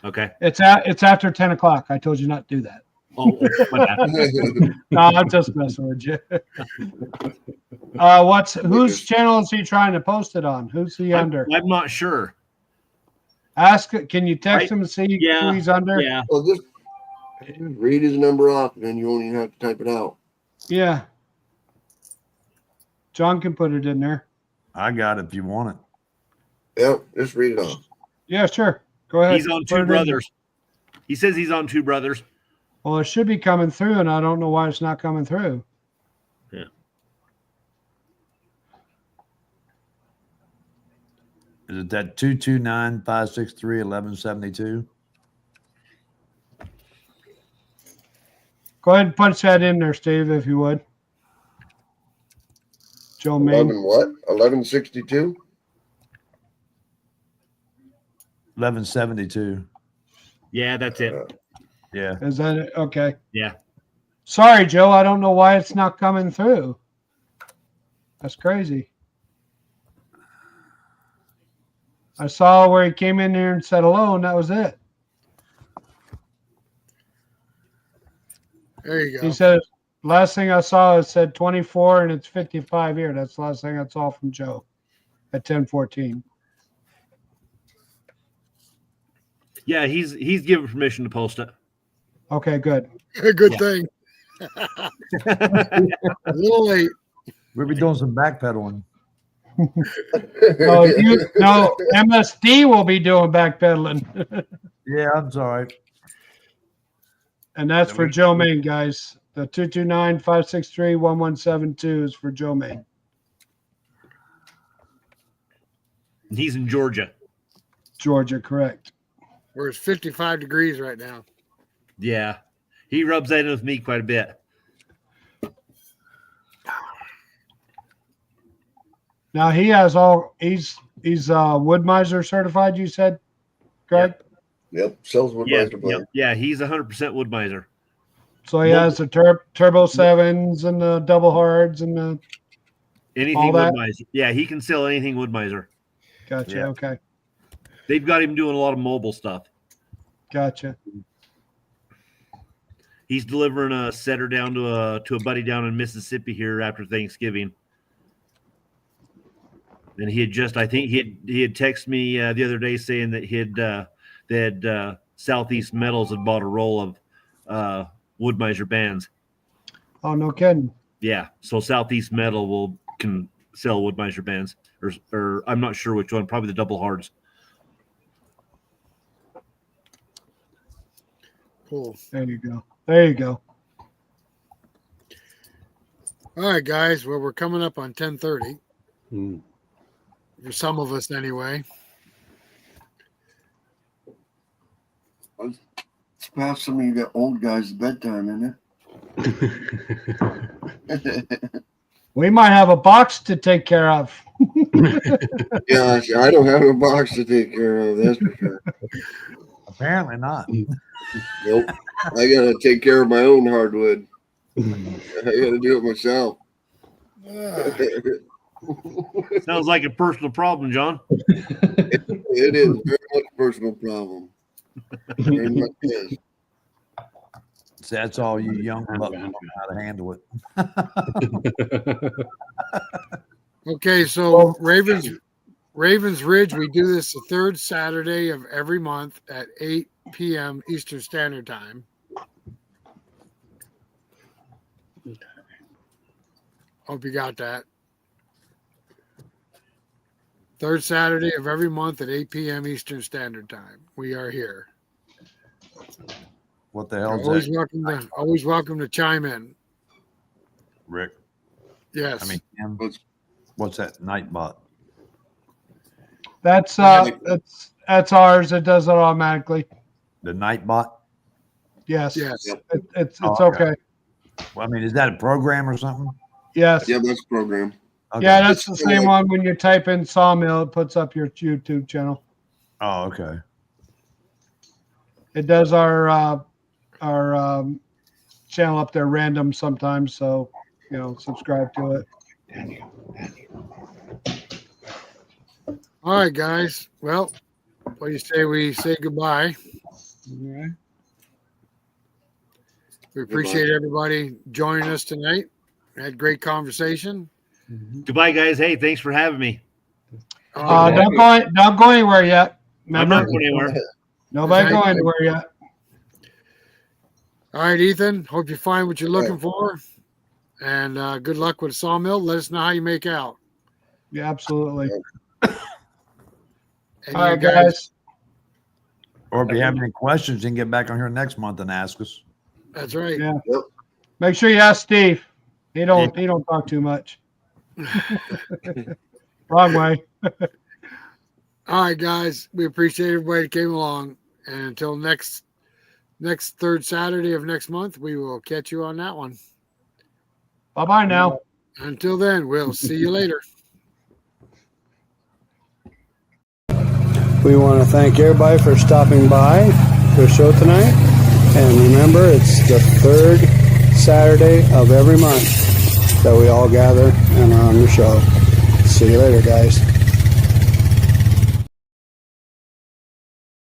Okay. It's after 10 o'clock. I told you not to do that. Oh, my bad. No, I'm just messing with you. Whose channel is he trying to post it on? Who's he under? I'm not sure. Can you text him and see who he's under? Yeah. Well, just read his number off, and then you won't even have to type it out. Yeah. John can put it in there. I got it if you want it. Yep, just read it off. Yeah, sure. Go ahead. He's on Put it Two in. Brothers. He says he's on Two Brothers. Well, it should be coming through, and I don't know why it's not coming through. Yeah. Is it that 229-563-1172? Go ahead and punch that in there, Steve, if you would. Joe Main. 1162? 1172. Yeah, that's it. Yeah. Is that it? Okay. Yeah. Sorry, Joe. I don't know why it's not coming through. That's crazy. I saw where he came in there and said hello, and that was it. There you go. He said, last thing I saw, it said 24 and it's 55 here. That's the last thing I saw from Joe at 10:14. Yeah, he's given permission to post it. Okay, good. Good thing. A little late. We'll be doing some backpedaling. No, MSD will be doing backpedaling. Yeah, I'm sorry. And that's for Joe Main, guys. The 229-563-1172 is for Joe May. And he's in Georgia. Georgia, correct. Where it's 55 degrees right now. Yeah. He rubs that in with me quite a bit. Now he has he's Woodmizer certified, you said, Greg? Yep. Sells Woodmizer blade. Yeah, he's 100% Woodmizer. So he has the Turbo 7s and the double hards and the Anything all that? Woodmizer. Yeah, he can sell anything Woodmizer. Gotcha. Yeah. Okay. They've got him doing a lot of mobile stuff. Gotcha. He's delivering a setter down to a buddy down in Mississippi here after Thanksgiving. And he had just, I think he had texted me the other day saying that Southeast Metals had bought a roll of Woodmizer bands. Oh, no kidding. Yeah, so Southeast Metal can sell Woodmizer bands, or I'm not sure which one. Probably the double hards. Cool. There you go. There you go. All right, guys. Well, we're coming up on 10:30 Mm. for some of us, anyway. It's past some of you old guys' bedtime, isn't it? We might have a box to take care of. Yeah, I don't have a box to take care of. That's for sure. Apparently not. Nope. I gotta take care of my own hardwood. I gotta do it myself. Sounds like a personal problem, John. It is very much a personal problem. Very much is. So that's all you young bucks don't know how to handle it. Okay, so Ravens Ridge, we do this the third Saturday of every month at 8 p.m. Eastern Standard Time. Hope you got that. Third Saturday of every month at 8 p.m. Eastern Standard Time. We are here. What the hell is Always that, welcome to chime in. Rick? Yes. I mean, what's that Nightbot? That's ours. It does it automatically. The Nightbot? Yes. Yes. It's Oh, okay. okay. Well, I mean, is that a program or something? Yes. Yeah, that's program. Okay. Yeah, that's the same one. When you type in Sawmill, it puts up your YouTube channel. Oh, okay. It does our channel up there random sometimes, so subscribe to it. All right, guys. Well, what do you say we say goodbye? All right. We appreciate everybody joining us tonight. We had great conversation. Goodbye, guys. Hey, thanks for having me. Don't go anywhere yet. Remember? I'm not going anywhere. Nobody go anywhere yet. All right, Ethan. Hope you find what you're looking for. And good luck with the Sawmill. Let us know how you make out. Yeah, absolutely. And All right, you guys. Or if you have any questions, you can get back on here next month and ask us. That's right. Yeah. Yep. Make sure you ask Steve. He don't talk too much. Wrong way. All right, guys. We appreciate everybody that came along. And until next third Saturday of next month, we will catch you on that one. Bye-bye now. Until then, we'll see you later. We want to thank everybody for stopping by the show tonight. And remember, it's the third Saturday of every month that we all gather and are on the show. See you later, guys.